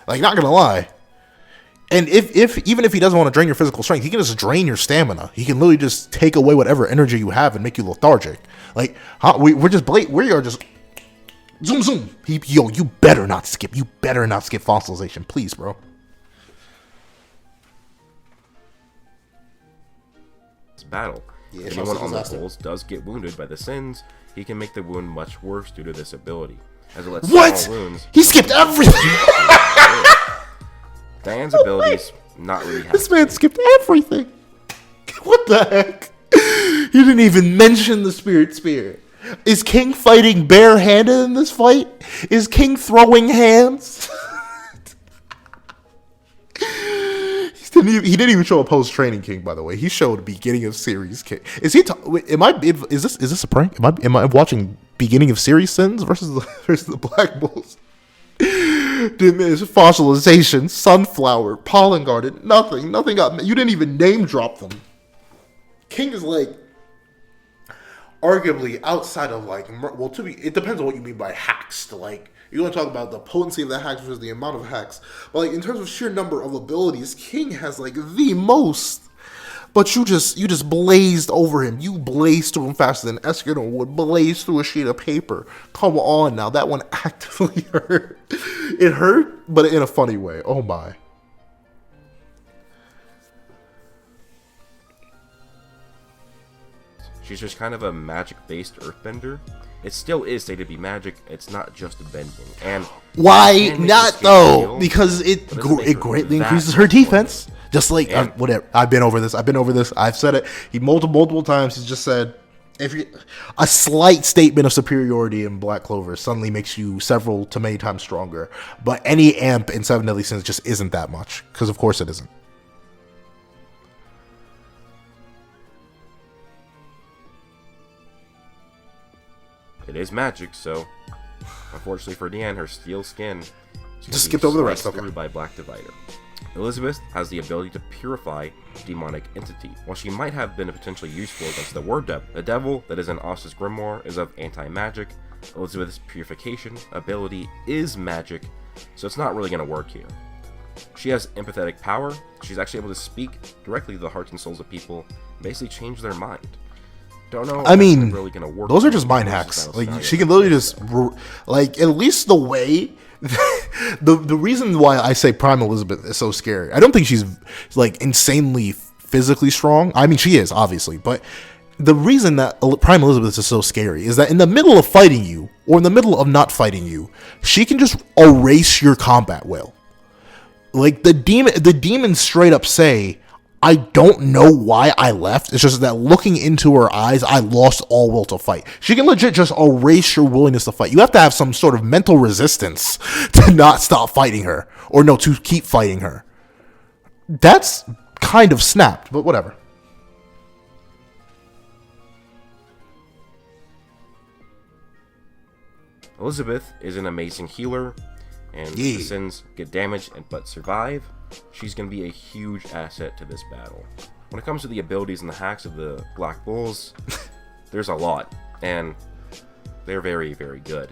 Like, not gonna lie. And even if he doesn't want to drain your physical strength, he can just drain your stamina. He can literally just take away whatever energy you have and make you lethargic. Like, we are just zoom zoom. You better not skip. You better not skip fossilization, please, bro. Battle. If anyone on the poles does get wounded by the sins, he can make the wound much worse due to this ability. As it lets small wounds. He skipped everything. Diane's abilities not really happen. This man skipped everything. What the heck? He didn't even mention the spirit spear. Is King fighting barehanded in this fight? Is King throwing hands? He didn't even show a post-training King, by the way. He showed beginning of series King. Is this a prank? Am I watching beginning of series Sins versus the Black Bulls? Fossilization, Sunflower, Pollen Garden, nothing got. You didn't even name drop them. King is like arguably outside of like, well, it depends on what you mean by hacks. Like, you want to talk about the potency of the hacks versus the amount of hacks, but like in terms of sheer number of abilities, King has like the most. But you just blazed over him. You blazed through him faster than Eskimo would blaze through a sheet of paper. Come on now, that one actively hurt. It hurt, but in a funny way. Oh my. She's just kind of a magic-based earthbender. It still is stated to be magic. It's not just a bending. And why not though? Because it greatly increases her defense. Just like whatever. I've been over this. I've said it. He multiple times. He's just said, a slight statement of superiority in Black Clover suddenly makes you several to many times stronger. But any amp in Seven Deadly Sins just isn't that much. Because of course it isn't. It is magic, so unfortunately for Deanne, her steel skin just skipped over the rest. Okay. By Black Divider. Elizabeth has the ability to purify demonic entity. While she might have been potentially useful against the Word Devil, the devil that is in Asta's grimoire is of anti-magic. Elizabeth's purification ability is magic, so it's not really going to work here. She has empathetic power. She's actually able to speak directly to the hearts and souls of people, and basically change their mind. Don't know. I mean, really gonna work. Those are just mind hacks. Like, she can literally just, like, at least the way. the reason why I say Prime Elizabeth is so scary, I don't think she's like insanely physically strong. I mean, she is obviously, but the reason that Prime Elizabeth is so scary is that in the middle of fighting you, or in the middle of not fighting you, she can just erase your combat will. Like, the demons straight up say, I don't know why I left. It's just that looking into her eyes, I lost all will to fight. She can legit just erase your willingness to fight. You have to have some sort of mental resistance to not stop fighting her. Or no, to keep fighting her. That's kind of snapped, but whatever. Elizabeth is an amazing healer, and the Sins get damaged but survive. She's going to be a huge asset to this battle. When it comes to the abilities and the hacks of the Black Bulls, there's a lot, and they're very, very good.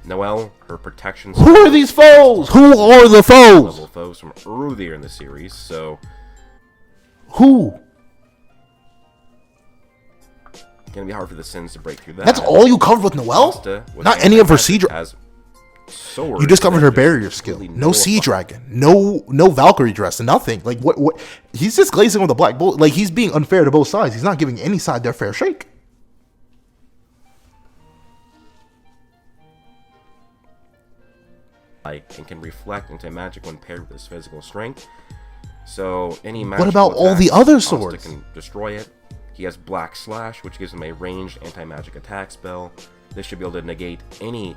Noelle, her protection... Who are these foes? Who are the foes? Level foes from earlier in the series, so... Who? It's going to be hard for the Sins to break through that. That's all you covered with Noelle? Not any of her siege... You discovered her barrier skill. No Sea Dragon. No Valkyrie dress. Nothing. Like, what? He's just glazing with the Black Bull. Like, he's being unfair to both sides. He's not giving any side their fair shake. And can reflect into magic when paired with his physical strength. So, any magic. What about all the other swords? Can destroy it. He has Black Slash, which gives him a ranged anti-magic attack spell. This should be able to negate any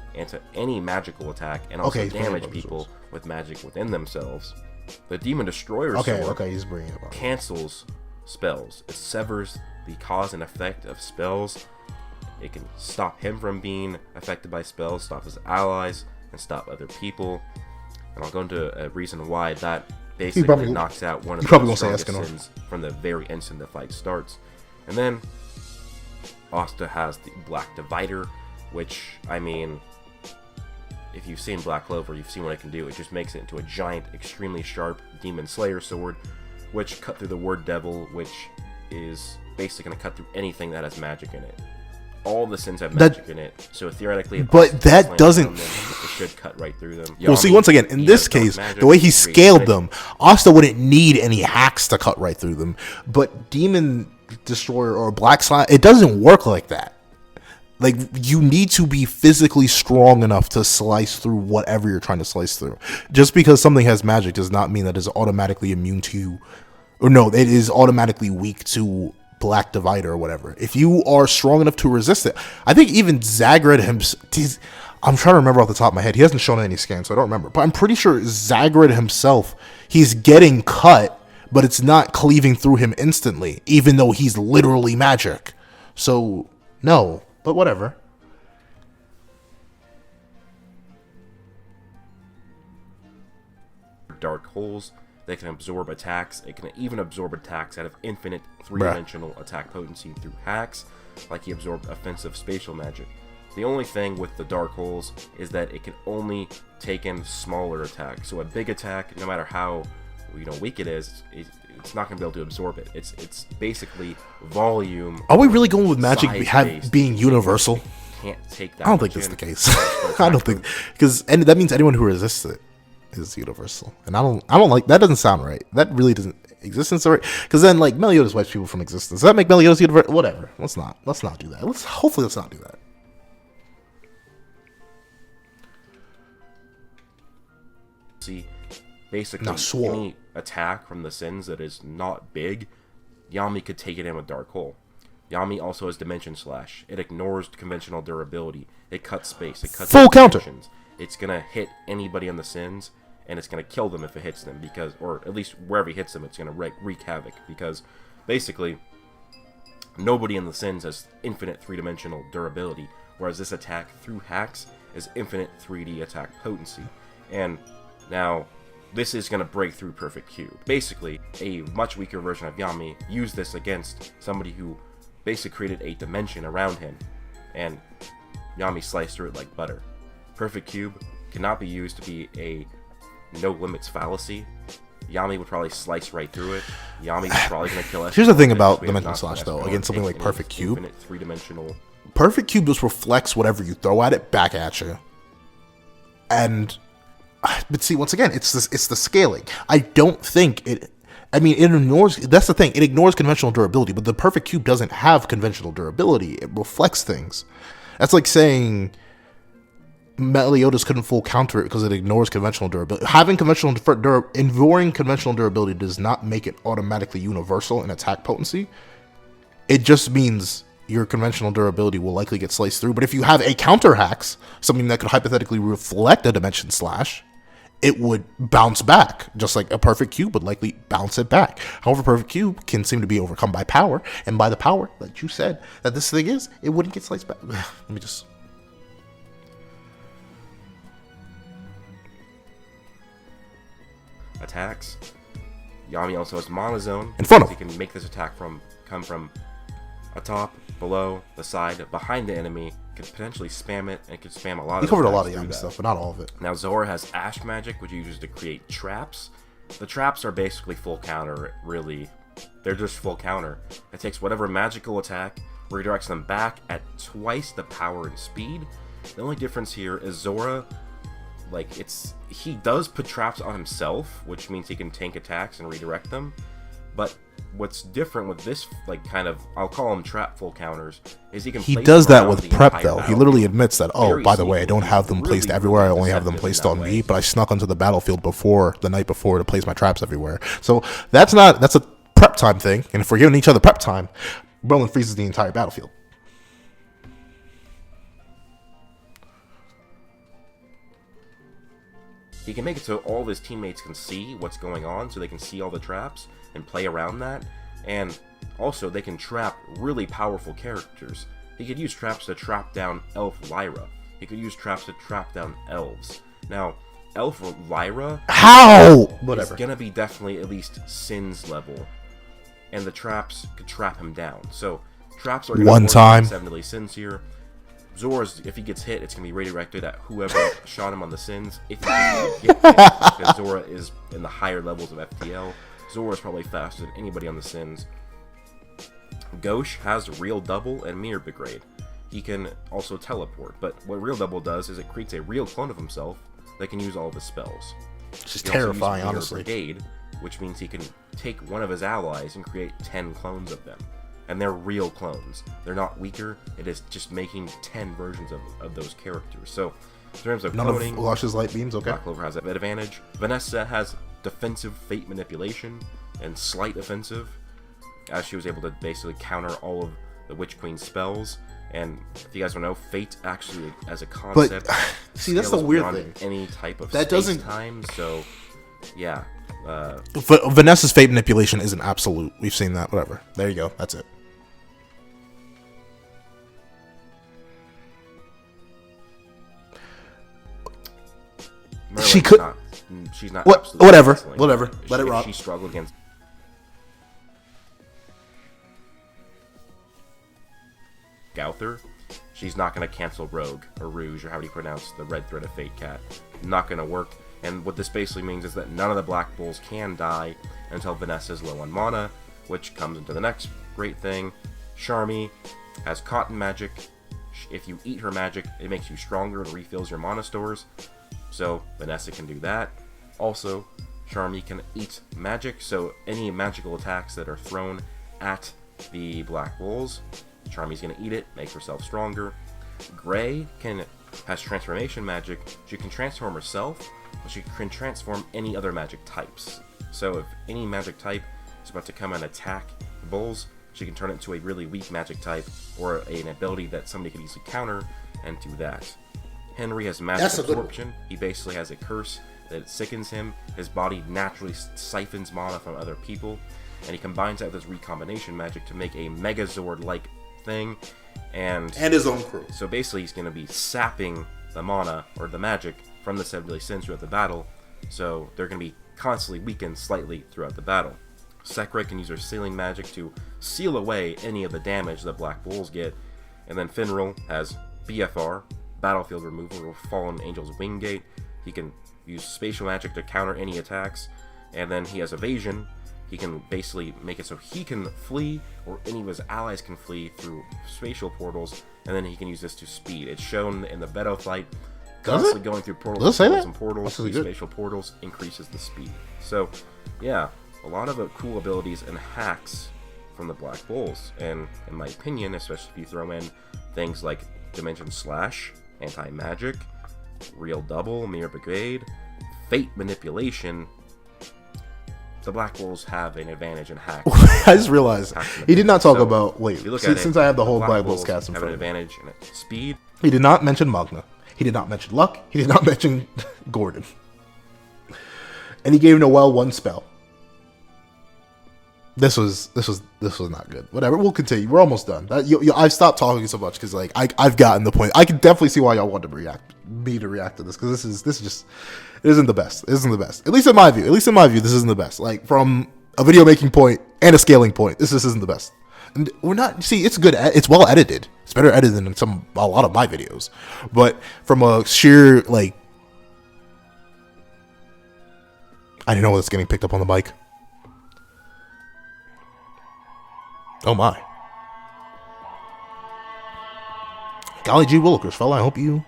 magical attack and also damage people with magic within themselves. The Demon Destroyer sword he's bringing it up. Cancels spells. It severs the cause and effect of spells. It can stop him from being affected by spells, stop his allies, and stop other people. And I'll go into a reason why that basically knocks out one of the strongest sins from the very instant the fight starts. And then Asta has the Black Divider, which, I mean, if you've seen Black Clover, you've seen what it can do. It just makes it into a giant, extremely sharp Demon Slayer sword, which cut through the word devil, which is basically going to cut through anything that has magic in it. All the sins have magic in it, so theoretically, but that doesn't. It should cut right through them. Well, see, once again, in this case, the way he scaled them, Asta wouldn't need any hacks to cut right through them. But Demon Destroyer or Black Slime, it doesn't work like that. Like, you need to be physically strong enough to slice through whatever you're trying to slice through. Just because something has magic does not mean that it's automatically immune to you. Or no, it is automatically weak to Black Divider or whatever. If you are strong enough to resist it, I think even Zagreed himself, I'm trying to remember off the top of my head, he hasn't shown any scans, so I don't remember, but I'm pretty sure Zagreed himself, he's getting cut, but it's not cleaving through him instantly, even though he's literally magic. So no, but whatever. Dark holes. They can absorb attacks. It can even absorb attacks out of infinite three-dimensional attack potency through hacks, like he absorbed offensive spatial magic. The only thing with the dark holes is that it can only take in smaller attacks. So a big attack, no matter how weak it is, it's not going to be able to absorb it. It's basically volume. Are we really going with magic being universal? Can't take that. I don't think that's the case. I don't think, because that means anyone who resists it is universal, and I don't like that. Doesn't sound right. That really doesn't existence, right? Because then, like, Meliodas wipes people from existence. Does that make Meliodas universal? Whatever. Let's not do that. Hopefully let's not do that. See, basically any attack from the sins that is not big, Yami could take it in with Dark Hole. Yami also has Dimension Slash. It ignores conventional durability. It cuts space. It cuts full counter. It's gonna hit anybody on the sins, and it's gonna kill them if it hits them, or at least wherever he hits them, it's gonna wreak havoc, because basically nobody in the sins has infinite three-dimensional durability, whereas this attack through hacks is infinite 3D attack potency. And now this is gonna break through Perfect Cube. Basically, a much weaker version of Yami used this against somebody who basically created a dimension around him, and Yami sliced through it like butter. Perfect Cube cannot be used to be a no limits fallacy. Yami would probably slice right through it. Yami's probably going to kill us. Here's the thing about Dimension Slash, though, against something like Perfect Cube. Three-dimensional. Perfect Cube just reflects whatever you throw at it back at you. But see, once again, it's the scaling. I don't think it. I mean, it ignores. That's the thing. It ignores conventional durability, but the Perfect Cube doesn't have conventional durability. It reflects things. That's like saying Meliodas couldn't full counter it because it ignores conventional durability. Having enduring conventional durability does not make it automatically universal in attack potency. It just means your conventional durability will likely get sliced through. But if you have a counter hacks, something that could hypothetically reflect a Dimension Slash, it would bounce back, just like a Perfect Cube would likely bounce it back. However, Perfect Cube can seem to be overcome by power, and by the power that you said that this thing is, it wouldn't get sliced back. Let me just... attacks. Yami also has Monozone. In front of him. He can make this attack come from atop, below, the side, behind the enemy. Could potentially spam it, and could spam a lot of. He covered a lot of Yami stuff, but not all of it. Now Zora has Ash Magic, which he uses to create traps. The traps are basically full counter, really. They're just full counter. It takes whatever magical attack, redirects them back at twice the power and speed. The only difference here is Zora, he does put traps on himself, which means he can tank attacks and redirect them. But what's different with this, I'll call them trap full counters, is he can. He does that with prep, though. He literally admits that, by the way, I don't have them placed everywhere. I only have them placed on me, but I snuck onto the battlefield the night before to place my traps everywhere. So that's a prep time thing. And if we're giving each other prep time, Brolin freezes the entire battlefield. He can make it so all of his teammates can see what's going on, so they can see all the traps and play around that. And also, they can trap really powerful characters. He could use traps to trap down Elf Lyra. He could use traps to trap down elves. Now, Elf Lyra is gonna be definitely at least Sin's level, and the traps could trap him down. So traps are gonna work 7 deadly sins here. Zora's, if he gets hit, it's going to be redirected at whoever shot him on the Sins. If he get hit, because Zora is in the higher levels of FTL, Zora's probably faster than anybody on the Sins. Gauche has Real Double and Mirror Brigade. He can also teleport, but what Real Double does is it creates a real clone of himself that can use all of his spells. It's just terrifying, honestly. Brigade, which means he can take one of his allies and create 10 clones of them. And they're real clones. They're not weaker. It is just making 10 versions of those characters. So, in terms of none cloning, of Lush's light beams, okay. Black Clover has that advantage. Vanessa has defensive Fate Manipulation and Slight Offensive, as she was able to basically counter all of the Witch Queen's spells. And if you guys don't know, Fate actually, as a concept, but see, that's the weird thing. Any type of that doesn't time. So, yeah. Vanessa's Fate Manipulation isn't absolute. We've seen that. Whatever. There you go. That's it. Merlin's she could. She's not. Whatever. Let it rock. She struggled against Gouther. She's not going to cancel Rogue or Rouge or how do you pronounce the Red Thread of Fate Cat. Not going to work. And what this basically means is that none of the Black Bulls can die until Vanessa's low on mana, which comes into the next great thing. Charmy has Cotton Magic. If you eat her magic, it makes you stronger and refills your mana stores. So Vanessa can do that. Also, Charmy can eat magic, so any magical attacks that are thrown at the Black Bulls, Charmy's going to eat it, make herself stronger. Gray has transformation magic. She can transform herself, but she can transform any other magic types. So if any magic type is about to come and attack the Bulls, she can turn it into a really weak magic type or an ability that somebody could easily counter and do that. Henry has magic absorption. He basically has a curse that sickens him. His body naturally siphons mana from other people, and he combines that with his recombination magic to make a Megazord-like thing, and his own crew. So basically, he's going to be sapping the mana or the magic from the Seven Deadly Sins throughout the battle. So they're going to be constantly weakened slightly throughout the battle. Sakurai can use her sealing magic to seal away any of the damage the Black Bulls get, and then Finral has BFR. Battlefield removal or Fallen Angel's Wingate. He can use spatial magic to counter any attacks, and then he has evasion. He can basically make it so he can flee, or any of his allies can flee through spatial portals, and then he can use this to speed. It's shown in the Beto fight, constantly going through portals and portals. These spatial portals increases the speed. So, yeah, a lot of cool abilities and hacks from the Black Bulls, and in my opinion, especially if you throw in things like Dimension Slash, Anti-Magic, Real Double, Mirror Brigade, Fate Manipulation, the Black Bulls have an advantage in hack. I just realized he did not talk about. Wait, since I have the whole Black Bulls cast in front of me, have an advantage in speed. He did not mention Magna. He did not mention Luck. He did not mention Gordon. And he gave Noelle one spell. This was not good. Whatever, we'll continue. We're almost done. I've stopped talking so much because I've gotten the point. I can definitely see why y'all want to react to this, because this is just, it isn't the best. It isn't the best. At least in my view, this isn't the best. Like, from a video making point and a scaling point, this isn't the best. And we're not. See, it's good. It's well edited. It's better edited than a lot of my videos. But from a sheer I didn't know what's getting picked up on the mic. Oh my. Golly gee willikers, fella, I hope you...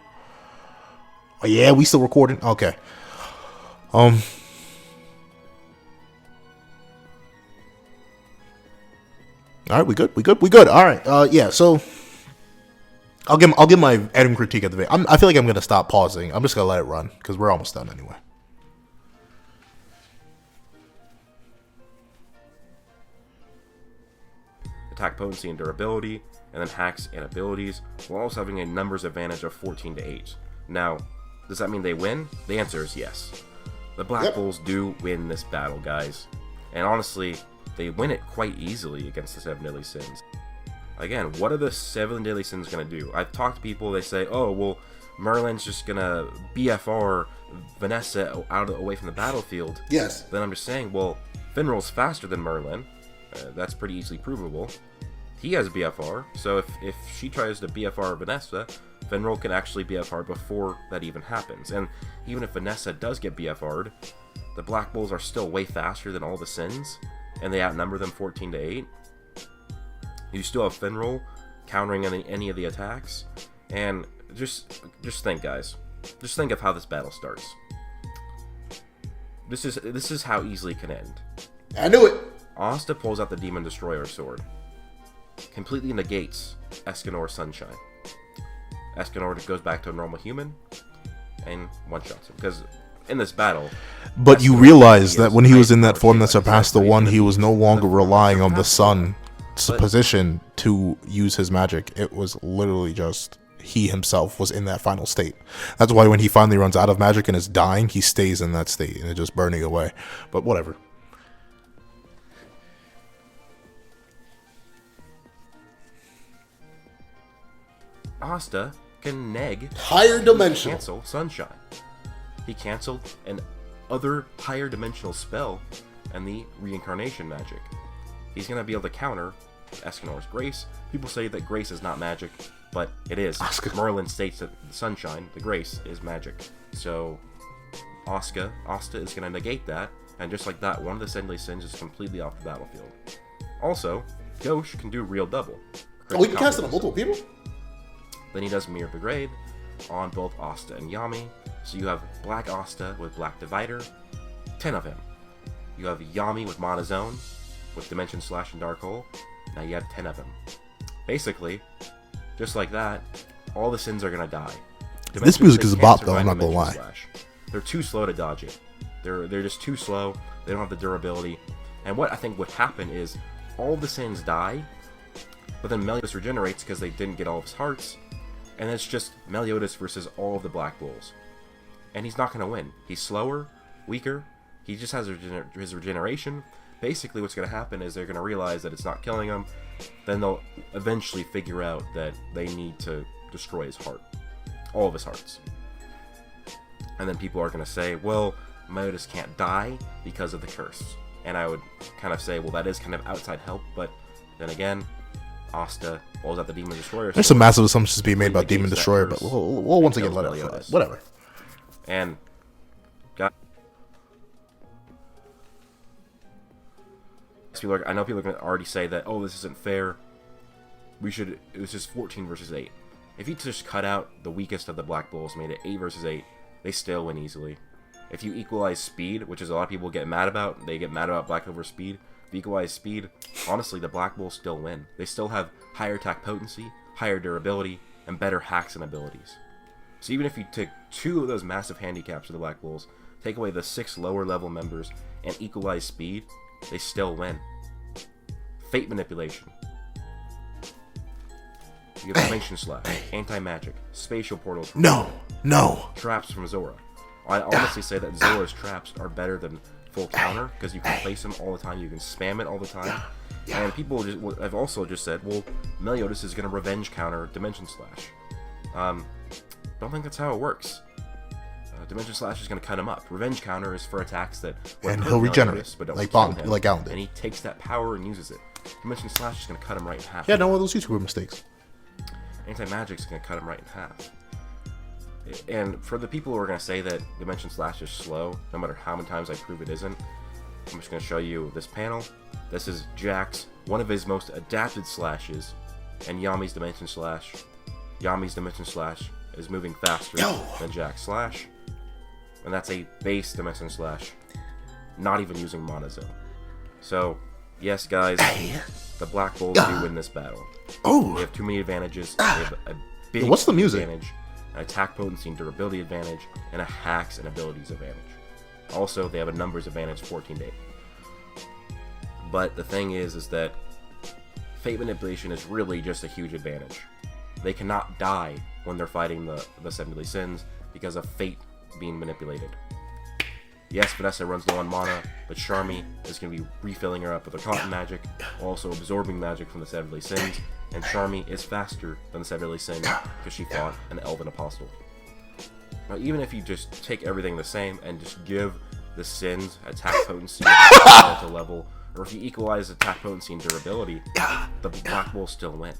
Oh yeah, we still recording? Okay. Alright, we good. Alright, yeah, so... I'll give my editing critique at the video. I feel like I'm gonna stop pausing. I'm just gonna let it run, because we're almost done anyway. Attack potency and durability, and then hacks and abilities, while also having a numbers advantage of 14 to 8. Now, does that mean they win? The answer is yes. The Black Bulls do win this battle, guys. And honestly, they win it quite easily against the 7 Deadly Sins. Again, what are the 7 Deadly Sins going to do? I've talked to people, they say, oh, well, Merlin's just going to BFR Vanessa away from the battlefield. Yes. Then I'm just saying, well, Finral's faster than Merlin. That's pretty easily provable. He has BFR, so if she tries to BFR Vanessa, Finral can actually BFR before that even happens. And even if Vanessa does get BFR'd, the Black Bulls are still way faster than all the Sins, and they outnumber them 14-8. You still have Finral countering any of the attacks, and just think, guys. Just think of how this battle starts. This is how easily it can end. I knew it. Asta pulls out the Demon Destroyer sword, completely negates Escanor's Sunshine. Escanor goes back to a normal human and one-shots him. Because in this battle... But you realize that when he was in that form that surpassed the one, he was no longer relying on the sun's position to use his magic. It was literally just he himself was in that final state. That's why when he finally runs out of magic and is dying, he stays in that state and it's just burning away. But whatever. Asta can neg higher dimensional. Cancel Sunshine. He canceled an other higher dimensional spell and the reincarnation magic. He's gonna be able to counter Escanor's Grace. People say that Grace is not magic, but it is. Merlin states that the Sunshine, the Grace, is magic. So Asta is gonna negate that, and just like that, one of the Deadly Sins is completely off the battlefield. Also, Ghosh can do real double. Oh, he can cast it on multiple people? Then he does Mirror Brigade on both Asta and Yami. So you have Black Asta with Black Divider, 10 of him. You have Yami with Monozone, with Dimension Slash and Dark Hole. Now you have 10 of him. Basically, just like that, all the Sins are gonna die. This music is a bop, though, I'm not gonna lie. Slash. They're too slow to dodge it. They're just too slow. They don't have the durability. And what I think would happen is all the Sins die, but then Meliodas regenerates because they didn't get all of his hearts, and it's just Meliodas versus all of the Black Bulls. And he's not going to win. He's slower, weaker, he just has his regeneration. Basically what's going to happen is they're going to realize that it's not killing him, then they'll eventually figure out that they need to destroy his heart. All of his hearts. And then people are going to say, well, Meliodas can't die because of the curse. And I would kind of say, well, that is kind of outside help, but then again, Asta pulls out the Demon Destroyer. There's some massive assumptions being made about Demon Destroyer, but we'll once again let it fly. Whatever. And I know people are going to already say that, oh, this isn't fair. It was just 14 versus 8. If you just cut out the weakest of the Black Bulls, made it 8 versus 8, they still win easily. If you equalize speed, which is a lot of people get mad about, they get mad about Black over speed. If you equalize speed, honestly, the Black Bulls still win. They still have higher attack potency, higher durability, and better hacks and abilities. So even if you take 2 of those massive handicaps of the Black Bulls, take away the 6 lower level members, and equalize speed, they still win. Fate manipulation. You have Dimension Slash, anti-magic, spatial portals. No. Traps from Zora. I honestly say that Zora's traps are better than full counter because you can place them all the time. You can spam it all the time. And people have also just said, well, Meliodas is going to revenge counter Dimension Slash. Don't think that's how it works. Dimension Slash is going to cut him up. Revenge counter is for attacks that and he'll regenerate, but don't like kill him, like Alan did. and he takes that power and uses it. Dimension Slash is going to cut him right in half. Yeah, no, those YouTuber mistakes. Anti-magic is going to cut him right in half. And for the people who are going to say that Dimension Slash is slow, no matter how many times I prove it isn't, I'm just going to show you this panel. This is Jack's, one of his most adapted slashes, and Yami's Dimension Slash. Yami's Dimension Slash is moving faster than Jack's Slash, and that's a base Dimension Slash, not even using Monozone. So, yes, guys, the Black Bulls do win this battle. They have too many advantages. They have a big advantage, an attack potency and durability advantage, and a hacks and abilities advantage. Also, they have a numbers advantage, 14-8. But the thing is that Fate Manipulation is really just a huge advantage. They cannot die when they're fighting the 7 Deadly Sins because of Fate being manipulated. Yes, Vanessa runs low on mana, but Charmy is going to be refilling her up with her Cotton magic, while also absorbing magic from the 7 Deadly Sins, and Charmy is faster than the 7 Deadly Sins because she fought an Elven Apostle. Now, even if you just take everything the same and just give the Sins attack potency at a level, or if you equalize attack potency and durability, the Black Bulls still win.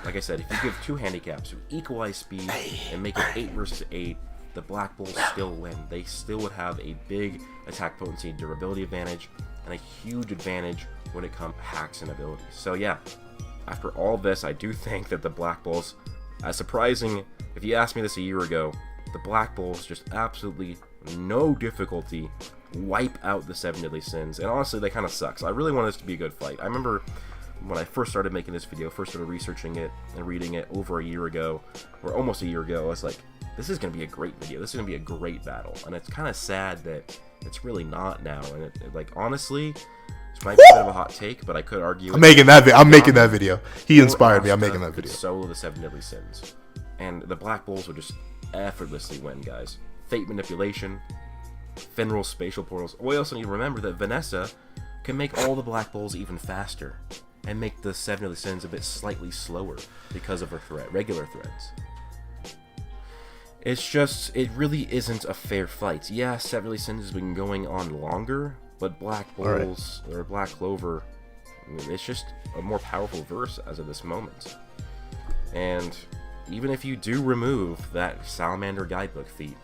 like I said, if you give 2 handicaps, you equalize speed and make it 8 versus 8, the Black Bulls still win. They still would have a big attack potency and durability advantage, and a huge advantage when it comes to hacks and abilities. So yeah, after all this, I do think that the Black Bulls, as surprising, if you asked me this a year ago, the Black Bulls just absolutely no difficulty wipe out the 7 Deadly Sins, and honestly, that kind of sucks. I really want this to be a good fight. I remember when I first started making this video, first started researching it and reading it over a year ago, or almost a year ago, I was like, this is going to be a great video, this is going to be a great battle, and it's kind of sad that it's really not now, and like, honestly, this might be a bit of a hot take, but I could argue... I'm making that video. He inspired me, I'm making that video. Solo the 7 Deadly Sins, and the Black Bulls would just effortlessly win, guys. Fate manipulation, Finral spatial portals. We also need to remember that Vanessa can make all the Black Bulls even faster, and make the 7 Deadly Sins a bit slightly slower because of her regular threads. It's just, it really isn't a fair fight. Yeah, 7 Deadly Sins has been going on longer, but Black Bulls, or Black Clover, I mean, it's just a more powerful verse as of this moment. And even if you do remove that Salamander Guidebook feat,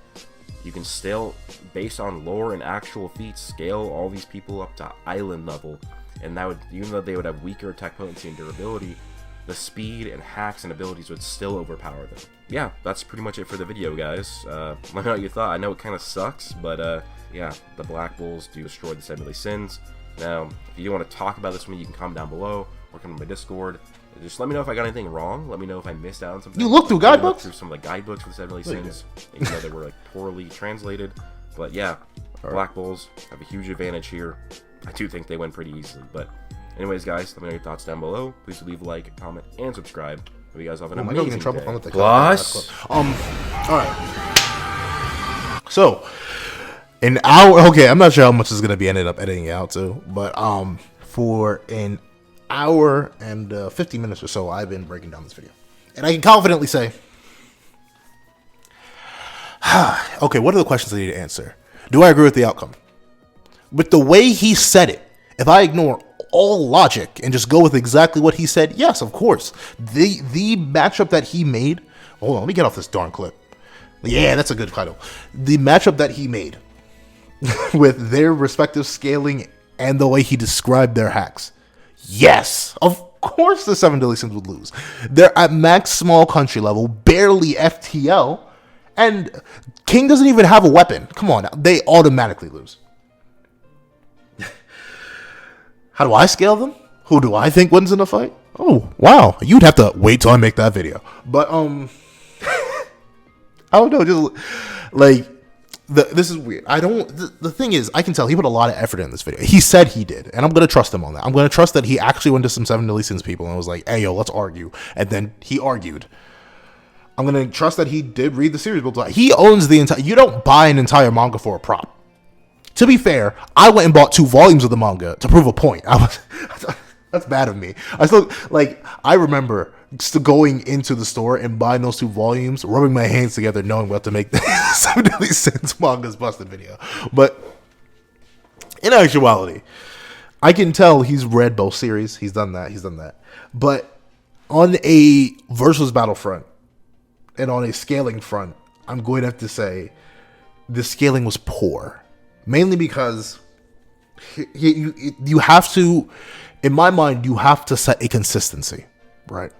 you can still, based on lore and actual feats, scale all these people up to island level, and that would, even though they would have weaker attack potency and durability, the speed and hacks and abilities would still overpower them. Yeah, that's pretty much it for the video, guys. Let me know what you thought. I know it kind of sucks, but yeah, the Black Bulls do destroy the 7 Deadly Sins. Now, if you want to talk about this one, you can comment down below, or come to my Discord. Just let me know if I got anything wrong. Let me know if I missed out on something. You looked through guidebooks? Through some of the guidebooks for the 7 Deadly Sins, even though they were like poorly translated. But yeah, Black Bulls have a huge advantage here. I do think they win pretty easily. But anyways, guys, let me know your thoughts down below. Please leave a like, comment, and subscribe. Hope you guys have an amazing day. Plus, all right. So, an hour. Okay, I'm not sure how much is gonna be ended up editing out to, but for an hour and 50 minutes or so, I've been breaking down this video, and I can confidently say, okay, what are the questions I need to answer? Do I agree with the outcome? With the way he said it, if I ignore all logic and just go with exactly what he said, yes, of course. The matchup that he made, hold on, let me get off this darn clip. Yeah, that's a good title. The matchup that he made with their respective scaling and the way he described their hacks, yes, of course the 7 Deadly Sins would lose. They're at max small country level, barely FTL, and King doesn't even have a weapon. Come on, they automatically lose. How do I scale them? Who do I think wins in a fight? Oh, wow. You'd have to wait till I make that video. But, I don't know. Just, like, this is weird. The thing is, I can tell he put a lot of effort in this video. He said he did, and I'm going to trust him on that. I'm going to trust that he actually went to some 7 Deadly Sins people and was like, hey, yo, let's argue. And then he argued. I'm going to trust that he did read the series book. He owns the entire... You don't buy an entire manga for a prop. To be fair, I went and bought 2 volumes of the manga to prove a point. That's bad of me. I remember still going into the store and buying those 2 volumes, rubbing my hands together, knowing what to make the 7 Deadly Sins manga's busted video. But in actuality, I can tell he's read both series. He's done that. But on a versus battle front and on a scaling front, I'm going to have to say the scaling was poor. Mainly because you have to, in my mind, you have to set a consistency, right?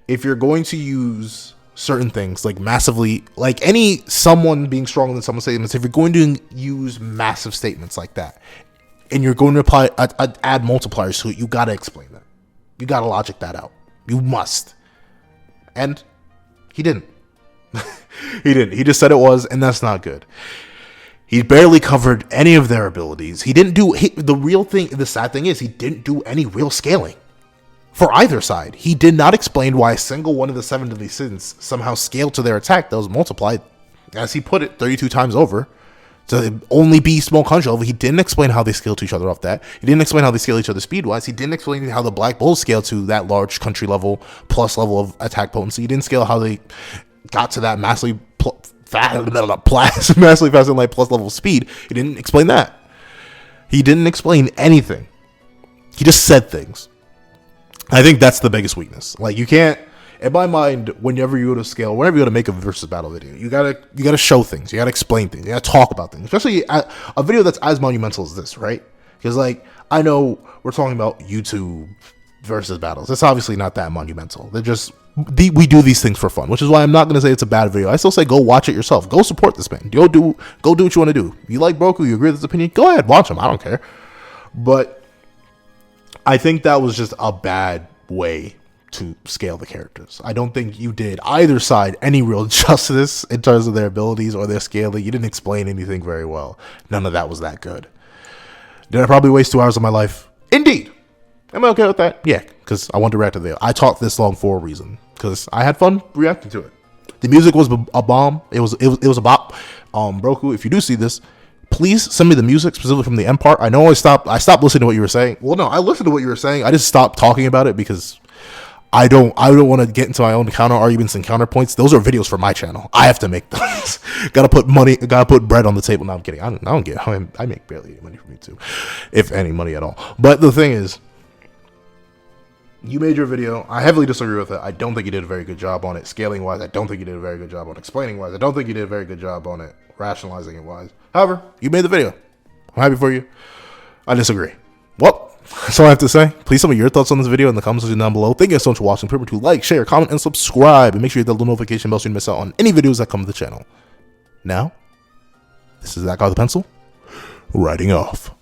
If you're going to use certain things like massively, like someone being stronger than someone statements, if you're going to use massive statements like that, and you're going to add multipliers to it, you got to explain that. You got to logic that out. You must. And he didn't. He didn't. He just said it was, and that's not good. He barely covered any of their abilities. He didn't do... The sad thing is, he didn't do any real scaling for either side. He did not explain why a single one of the 7 Deadly Sins somehow scaled to their attack that was multiplied, as he put it, 32 times over, to only be small country level. He didn't explain how they scale to each other off that. He didn't explain how they scale each other speed-wise. He didn't explain how the Black Bulls scale to that large country level plus level of attack potency. He didn't scale how they got to that massively fast and light plus level speed. He didn't explain that. He didn't explain anything. He just said things. I think that's the biggest weakness. Like, you can't, in my mind, whenever you go to scale, whenever you go to make a versus battle video, you gotta show things, you gotta explain things, you gotta talk about things, especially a video that's as monumental as this, right? Because, like, I know we're talking about YouTube versus battles. It's obviously not that monumental. They're just, we do these things for fun, which is why I'm not going to say it's a bad video. I still say go watch it yourself. Go support this man. Go do what you want to do. You like Broku, you agree with his opinion, go ahead, watch him. I don't care. But I think that was just a bad way to scale the characters. I don't think you did either side any real justice in terms of their abilities or their scaling. You didn't explain anything very well. None of that was that good. Did I probably waste 2 hours of my life? Indeed. Am I okay with that? Yeah, because I wanted to react to the video. I talked this long for a reason, because I had fun reacting to it. The music was a bomb. It was a bop. Broku, if you do see this, please send me the music specifically from the end part. I know I stopped listening to what you were saying. Well, no, I listened to what you were saying. I just stopped talking about it because I don't want to get into my own counter arguments and counterpoints. Those are videos for my channel. I have to make those. Gotta put bread on the table. No, I'm kidding. I make barely any money from YouTube, if any money at all. But the thing is, you made your video. I heavily disagree with it. I don't think you did a very good job on it. Scaling wise, I don't think you did a very good job on it. Explaining wise, I don't think you did a very good job on it. Rationalizing it wise. However, you made the video. I'm happy for you. I disagree. Well, that's all I have to say. Please tell me your thoughts on this video in the comments section down below. Thank you guys so much for watching. Remember to like, share, comment, and subscribe. And make sure you hit the little notification bell so you don't miss out on any videos that come to the channel. Now, this is that guy with the pencil, writing off.